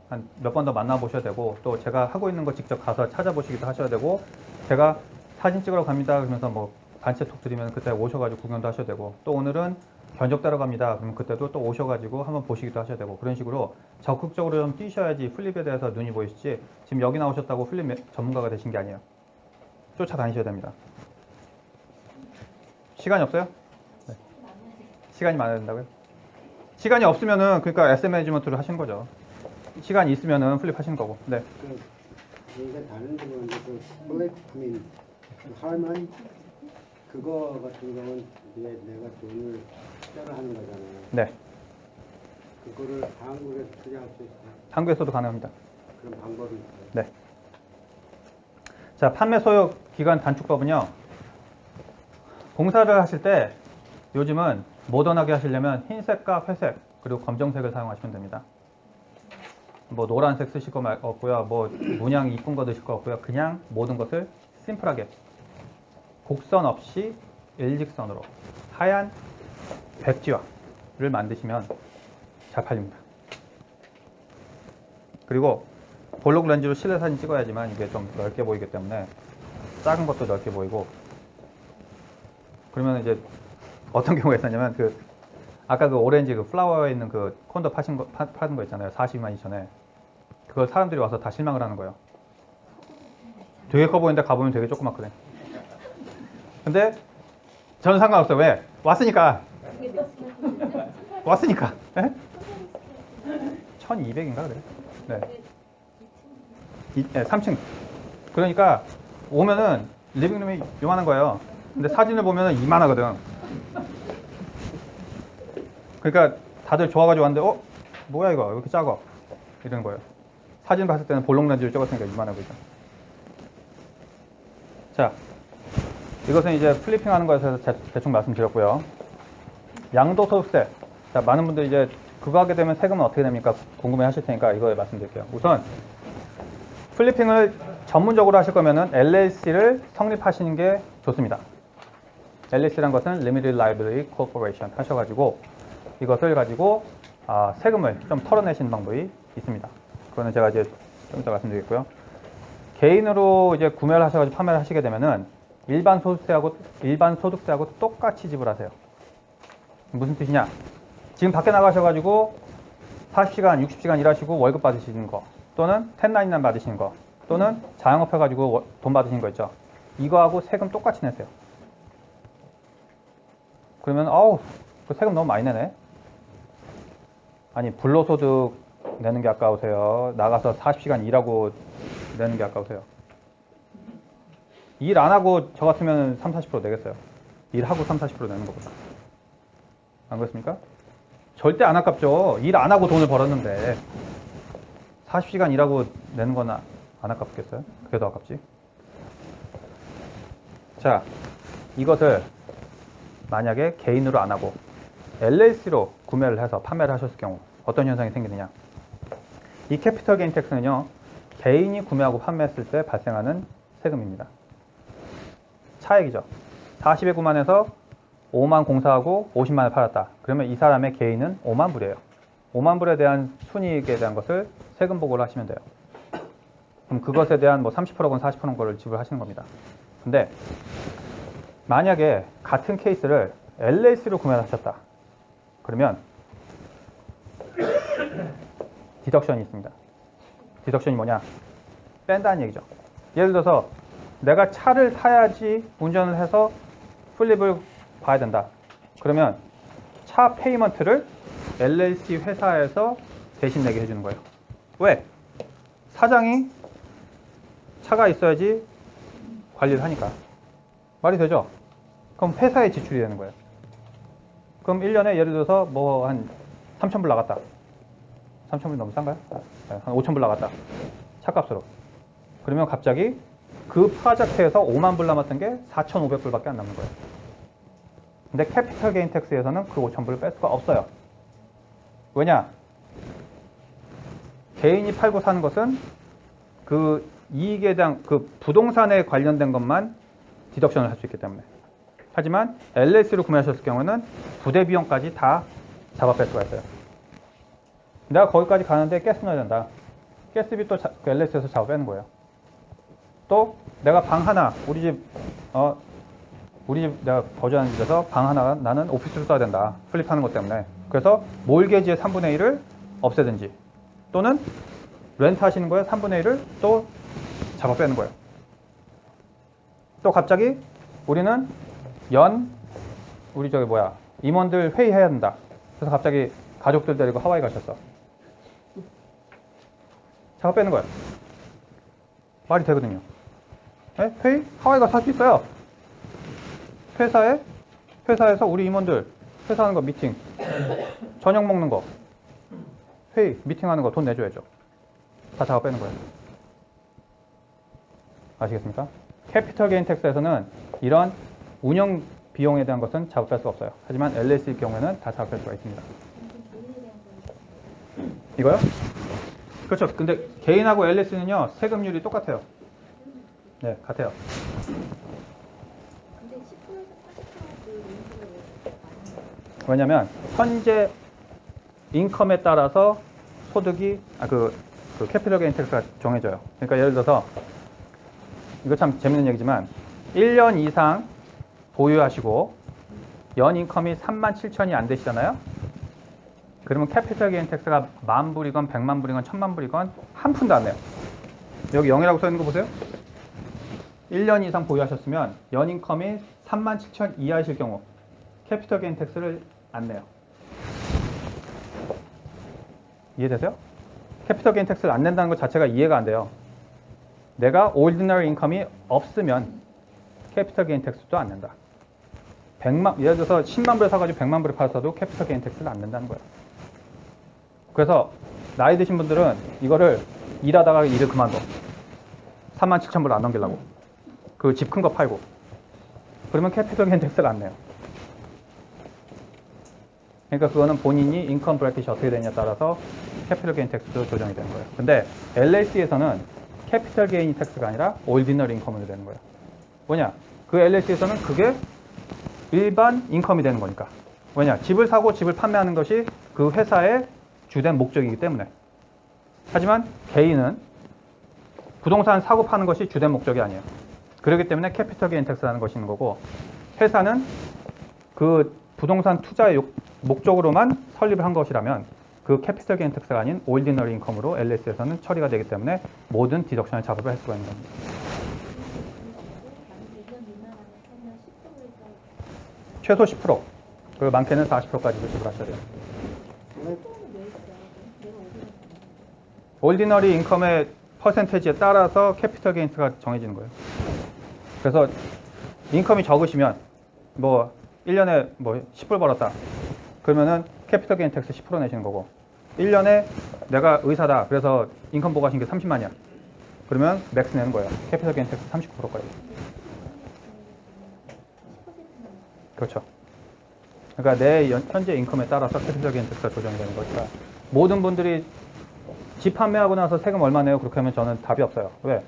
A: 한 몇 번 더 만나보셔야 되고 또 제가 하고 있는 거 직접 가서 찾아보시기도 하셔야 되고 제가 사진 찍으러 갑니다 그러면서 뭐 단체 톡 드리면 그때 오셔가지고 구경도 하셔야 되고 또 오늘은 견적따러 갑니다 그러면 그때도 또 오셔가지고 한번 보시기도 하셔야 되고 그런 식으로 적극적으로 좀 뛰셔야지 플립에 대해서 눈이 보이시지 지금 여기 나오셨다고 플립 전문가가 되신 게 아니에요. 쫓아다니셔야 됩니다. 시간이 없어요? 네. 시간이 많아야 된다고요? 시간이 없으면은 그러니까 SM 매니지먼트를 하시는 거죠. 시간이 있으면은 플립 하시는 거고. 네.
H: 이게 다른 부분인데 그 플랫폼인 할머니 그거 같은 경우는 이제 내가 돈을 투자를 하는 거잖아요.
A: 네.
H: 그거를 한국에서 투자할 수 있어요?
A: 한국에서도 가능합니다.
H: 그런 방법이 있어요?
A: 네. 자, 판매 소요 기간 단축법은요. 공사를 하실 때 요즘은 모던하게 하시려면 흰색과 회색 그리고 검정색을 사용하시면 됩니다. 뭐 노란색 쓰실 거 없고요. 뭐 문양이 이쁜 거 드실 거 없고요. 그냥 모든 것을 심플하게 곡선 없이 일직선으로 하얀 백지화를 만드시면 잘 팔립니다. 그리고 볼록 렌즈로 실내 사진 찍어야지만 이게 좀 넓게 보이기 때문에 작은 것도 넓게 보이고 그러면 이제 어떤 경우가 있었냐면 그 아까 그 오렌지 그 플라워에 있는 그 콘도 파는 거 있잖아요. 42만 2천에 그걸 사람들이 와서 다 실망을 하는 거예요. 되게 커 보이는데 가보면 되게 조그맣거든. 근데 저는 상관없어요. 왜? 왔으니까. 왔으니까. 1200인가 그래. 네. 3층. 그러니까 오면은 리빙룸이 요만한 거예요. 근데 사진을 보면은 이만하거든. 그러니까 다들 좋아가지고 왔는데 뭐야 이거 왜 이렇게 작아? 이러는 거예요. 사진 봤을 때는 볼록 렌즈를 찍었으니까 이만해 보이죠. 자, 이것은 이제 플리핑 하는 거에서 대충 말씀드렸고요. 양도소득세. 자, 많은 분들이 이제 그거 하게 되면 세금은 어떻게 됩니까? 궁금해 하실 테니까 이거에 말씀드릴게요. 우선 플리핑을 전문적으로 하실 거면은 LLC를 성립하시는 게 좋습니다. LLC란 것은 Limited Liability Corporation 하셔가지고 이것을 가지고 세금을 좀 털어내시는 방법이 있습니다. 그거는 제가 이제 좀 이따 말씀드리겠고요. 개인으로 이제 구매를 하셔가지고 판매를 하시게 되면은 일반 소득세하고 똑같이 지불하세요. 무슨 뜻이냐? 지금 밖에 나가셔가지고 40시간, 60시간 일하시고 월급 받으시는 거, 또는 1099 받으시는 거, 또는 자영업 해가지고 돈 받으시는 거 있죠. 이거하고 세금 똑같이 내세요. 그러면 그 세금 너무 많이 내네. 아니, 불로소득 내는 게 아까우세요? 나가서 40시간 일하고 내는 게 아까우세요? 일 안 하고 저 같으면 30-40% 내겠어요. 일하고 30-40% 내는 것보다. 안 그렇습니까? 절대 안 아깝죠. 일 안 하고 돈을 벌었는데 40시간 일하고 내는 건 안 아깝겠어요? 그게 더 아깝지. 자, 이것을 만약에 개인으로 안 하고 LLC로 구매를 해서 판매를 하셨을 경우 어떤 현상이 생기느냐. 이 캐피털 게인 텍스는요, 개인이 구매하고 판매했을 때 발생하는 세금입니다. 차액이죠. 40에 9만에서 5만 공사하고 50만을 팔았다. 그러면 이 사람의 개인은 5만 불이에요. 5만 불에 대한 순이익에 대한 것을 세금 보고를 하시면 돼요. 그럼 그것에 대한 뭐 30%건 40%건 거를 지불하시는 겁니다. 근데 만약에 같은 케이스를 LLC로 구매를 하셨다. 그러면 디덕션이 있습니다. 디덕션이 뭐냐? 뺀다는 얘기죠. 예를 들어서 내가 차를 타야지 운전을 해서 플립을 봐야 된다. 그러면 차 페이먼트를 LLC 회사에서 대신 내게 해주는 거예요. 왜? 사장이 차가 있어야지 관리를 하니까. 말이 되죠? 그럼 회사에 지출이 되는 거예요. 그럼 1년에 예를 들어서 뭐 한 3,000불 나갔다. 3,000불 너무 싼가요? 한 5,000불 나갔다. 차값으로. 그러면 갑자기 그 프로젝트에서 5만 불 남았던 게 4,500불밖에 안 남는 거예요. 근데 캐피털 게인 텍스에서는 그 5,000불을 뺄 수가 없어요. 왜냐? 개인이 팔고 사는 것은 그 이익에 대한 그 부동산에 관련된 것만 디덕션을 할 수 있기 때문에. 하지만 LLC로 구매하셨을 경우는 부대 비용까지 다 잡아뺄 수가 있어요. 내가 거기까지 가는데 가스 넣어야 된다. 가스비 또 LLC에서 잡아빼는 거예요. 또 내가 방 하나, 우리 집 내가 거주하는 집에서 방 하나 나는 오피스로 써야 된다. 플립하는 것 때문에. 그래서 몰게지의 3분의 1을 없애든지, 또는 렌트 하시는 거에 3분의 1을 또 잡아빼는 거예요. 또 갑자기 우리는 우리 임원들 회의해야 된다. 그래서 갑자기 가족들 데리고 하와이 가셨어. 잡아빼는 거예요. 말이 되거든요. 네? 회의? 하와이 가서 할 수 있어요. 회사에서 우리 임원들 회사하는 거 미팅, 저녁 먹는 거, 회의, 미팅하는 거 돈 내줘야죠. 다 잡아빼는 거예요. 아시겠습니까? 캐피털 게인 텍스에서는 이런 운영 비용에 대한 것은 작업할 수가 없어요. 하지만 LLC의 경우에는 다 작업할 수가 있습니다. 이거요? 그렇죠. 근데 개인하고 LLC는요, 세금률이 똑같아요. 네, 같아요.
F: 근데 10%에서 40%그 인수를 많이
A: 왜냐면 현재 인컴에 따라서 소득이 그 캐피털 게인 텍스가 정해져요. 그러니까 예를 들어서 이거 참 재밌는 얘기지만 1년 이상 보유하시고 연 인컴이 37,000이 안 되시잖아요. 그러면 캐피털 게인 텍스가 10,000불이건 1,000,000불이건 1,000,000불이건 한 푼도 안 내요. 여기 0이라고 써 있는 거 보세요. 1년 이상 보유하셨으면 연 인컴이 37,000 이하이실 경우 캐피털 게인 텍스를 안 내요. 이해되세요? 캐피털 게인 텍스를 안 낸다는 것 자체가 이해가 안 돼요. 내가 ordinary 인컴이 없으면 캐피털 게인 텍스도 안 낸다. 예를 들어서 10만 불에 사가지고 100만 불에 팔았어도 캐피털 게인 텍스를 안 낸다는 거예요. 그래서 나이 드신 분들은 이거를 일하다가 일을 그만둬. 37,000불 안 넘기려고. 그 집 큰 거 팔고. 그러면 캐피털 게인 텍스를 안 내요. 그러니까 그거는 본인이 인컴 브래킷이 어떻게 되냐에 따라서 캐피털 게인 텍스도 조정이 되는 거예요. 근데 LLC에서는 캐피털 게인 텍스가 아니라 올디너리 인컴으로 되는 거예요. 뭐냐? 그 LLC에서는 그게 일반 인컴이 되는 거니까. 왜냐? 집을 사고 집을 판매하는 것이 그 회사의 주된 목적이기 때문에. 하지만 개인은 부동산 사고 파는 것이 주된 목적이 아니에요. 그렇기 때문에 캐피털 게인 텍스라는 것이 있는 거고, 회사는 그 부동산 투자의 목적으로만 설립을 한 것이라면 그 캐피털 게인 텍스가 아닌 올디너리 인컴으로 LS에서는 처리가 되기 때문에 모든 디덕션을 작업을 할 수가 있는 겁니다. 최소 10%, 그리고 많게는 40%까지도 지불하셔야 돼요. 올디너리 인컴의 퍼센테이지에 따라서 캐피털 게인스가 정해지는 거예요. 그래서 인컴이 적으시면 뭐 1년에 뭐 10불 벌었다. 그러면은 캐피털 게인 텍스 10% 내시는 거고, 1년에 내가 의사다. 그래서 인컴 보고하신 게 30만이야. 그러면 맥스 내는 거예요. 캐피털 게인 텍스 39%까지. 그렇죠. 그러니까 내 현재 인컴에 따라서 캐피털 게인 텍스가 조정이 되는 거니까 모든 분들이 집 판매하고 나서 세금 얼마 내요? 그렇게 하면 저는 답이 없어요. 왜?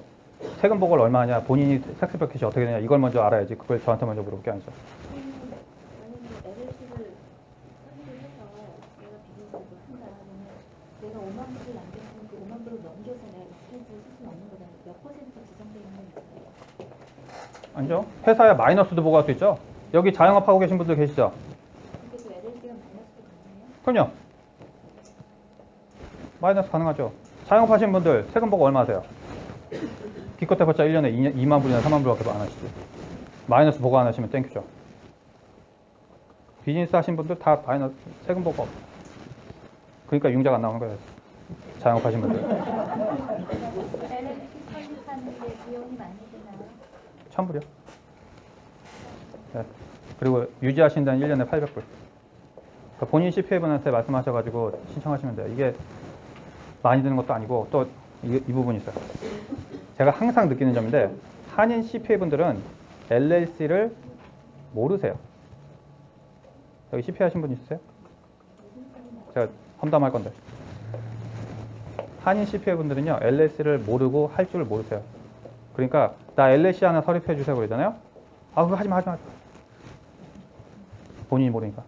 A: 세금 보고를 얼마 하냐? 본인이 텍스 버킷이 어떻게 되냐? 이걸 먼저 알아야지. 그걸 저한테 먼저 물어볼 게 아니죠.
F: 내가 5만 불을 남겼으면 그 5만 불을 넘겨서 내가 익스펜스를 쓸 수는 없는 거잖아요. 몇 퍼센트 지정되어 있는 게 있어요.
A: 아니죠. 회사에 마이너스도 보고할 수 있죠. 여기 자영업 하고 계신 분들 계시죠?
F: 그래서 LLC가 마이너스도 가능해요?
A: 그럼요. 마이너스 가능하죠. 자영업 하시는 분들 세금 보고 얼마 하세요? 기껏 해봤자 1년에 2만 불이나 3만 불밖에 안 하시지. 마이너스 보고 안 하시면 땡큐죠. 비즈니스 하시는 분들 다 마이너스 세금 보고 없어. 그러니까 융자가 안 나오는 거예요. 자영업 하시는 분들.
F: LLC 설립하는데 비용이 많이 드나요?
A: 1000불이요. 네. 그리고 유지하신 데는 1년에 800불. 그러니까 본인 CPA분한테 말씀하셔가지고 신청하시면 돼요. 이게 많이 드는 것도 아니고 또 이 부분이 있어요. 제가 항상 느끼는 점인데 한인 CPA분들은 LLC를 모르세요. 여기 CPA 하신 분 있으세요? 제가 험담할 건데. 한인 CPA분들은요 LLC를 모르고 할 줄 모르세요. 그러니까 나 LLC 하나 설립해 주세요 그러잖아요. 아 그거 하지마. 본인이 모르니까.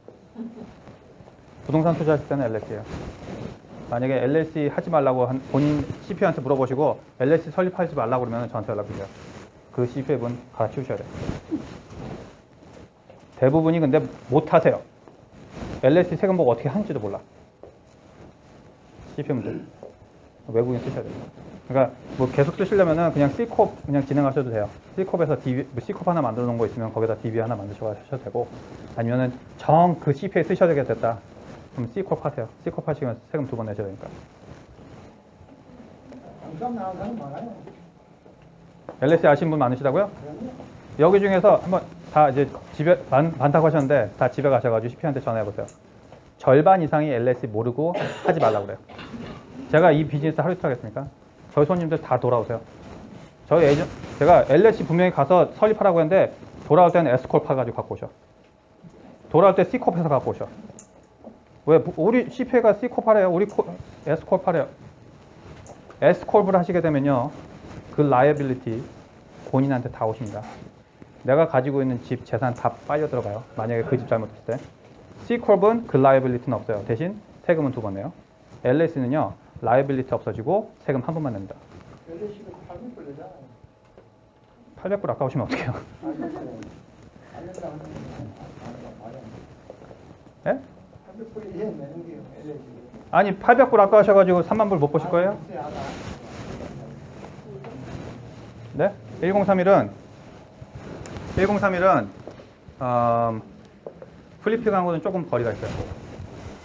A: 부동산 투자하실 때는 LLC예요. 만약에 LLC 하지 말라고 본인 CPA한테 물어보시고 LLC 설립하지 말라고 그러면 저한테 연락 주세요. 그 CPA분 가르치셔야 돼요. 대부분이 근데 못 하세요. LLC 세금 보고 어떻게 하는지도 몰라. CPA분들. 외국인 쓰셔야 돼요. 그러니까 뭐 계속 쓰시려면은 그냥 Ccorp 그냥 진행하셔도 돼요. Ccorp에서 Ccorp 하나 만들어 놓은 거 있으면 거기다 DB 하나 만드셔도 되고, 아니면은 정 그 CPA 쓰셔야 되겠다. 그럼 Ccorp 하세요. Ccorp 하시면 세금 2번 내셔야 되니까.
I: 당첨 나온 사람 많아요.
A: LLC 아시는 분 많으시다고요? 여기 중에서 한번 다 이제 집에 많다고 하셨는데 다 집에 가셔가지고 CPA한테 전화해보세요. 절반 이상이 LLC 모르고 하지 말라고 그래요. 제가 이 비즈니스 하루 이틀 하겠습니까? 저희 손님들 다 돌아오세요. 제가 LLC 분명히 가서 설립하라고 했는데 돌아올 때는 Scorp 가지고 갖고 오셔. 돌아올 때 Ccorp 해서 갖고 오셔. 왜? 우리 CPA가 Ccorp 하래요. 우리 Scorp 하래요. Scorp를 하시게 되면요. 그 라이애빌리티 본인한테 다 오십니다. 내가 가지고 있는 집 재산 다 빨려 들어가요. 만약에 그 집 잘못했을 때. Ccorp은 그 라이애빌리티는 없어요. 대신 세금은 2번 내요. LLC는요. 라이애빌리티 없어지고 세금 한 번만 냅니다.
I: LLC가 800불 내잖아요.
A: 800불 아까우시면 어떡해요?
I: 안 낸다 하는
A: 예?
I: 800불이 내는 게요, LLC.
A: 아니 800불 아까우셔가지고 3만 불 못 보실 거예요? 네? 1031은 플리핑하고는 조금 거리가 있어요.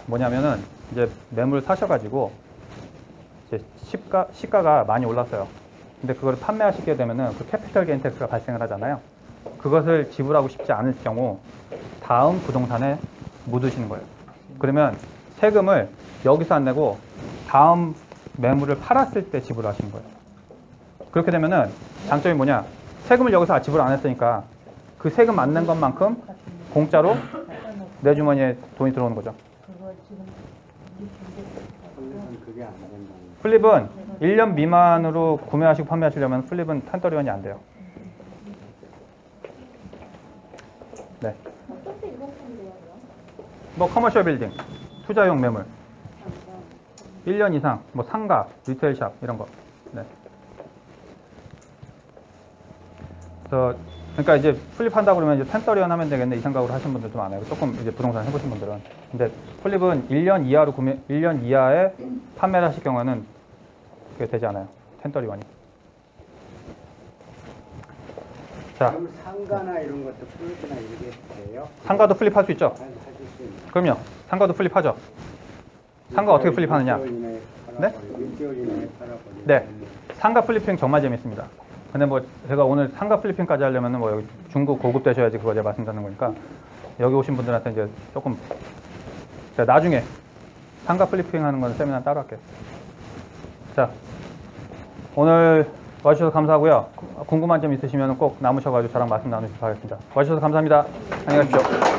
A: 뭐냐면은 이제 매물 사셔가지고 이제 시가가 많이 올랐어요. 근데 그걸 판매하시게 되면은 그 캐피털 게인 텍스가 발생을 하잖아요. 그것을 지불하고 싶지 않을 경우 다음 부동산에 묻으시는 거예요. 그러면 세금을 여기서 안 내고 다음 매물을 팔았을 때 지불하시는 거예요. 그렇게 되면은 장점이 뭐냐? 세금을 여기서 지불 안 했으니까 그 세금 안 낸 것만큼 공짜로 내 주머니에 돈이 들어오는 거죠.
H: 그게 안 된다는.
A: 플립은 1년 미만으로 구매하시고 판매하시려면 플립은 1031이 안 돼요. 네.
F: 어떤 때 이공삼이래요?
A: 뭐 커머셜 빌딩, 투자용 매물, 1년 이상, 뭐 상가, 리테일샵 이런 거. 네. 그래서 그러니까 이제 플립한다 그러면 이제 1030 하면 되겠네 이 생각으로 하시는 분들도 많아요. 조금 이제 부동산 해보신 분들은. 근데 플립은 1년 이하로 1년 이하에 판매를 하실 경우에는 그게 되지 않아요. 1031이. 자,
H: 그럼 상가나 이런 것도 플립이나 이렇게 돼요?
A: 상가도 플립할 수 있죠.
H: 하실 수 있는.
A: 그럼요. 상가도 플립하죠. 상가 어떻게 플립하느냐?
H: 6개월 이내에 팔아버리면.
A: 네. 상가 플리핑 정말 재밌습니다. 근데 뭐 제가 오늘 상가 플리핑까지 하려면 뭐 여기 중급 고급 되셔야지 그거 제가 말씀드리는 거니까 여기 오신 분들한테 이제 조금 제가 나중에 상가 플리핑 하는 건 세미나 따로 할게요. 자, 오늘 와주셔서 감사하고요. 궁금한 점 있으시면 꼭 남으셔가지고 저랑 말씀 나누시기 바라겠습니다. 와주셔서 감사합니다. 안녕히 가십시오.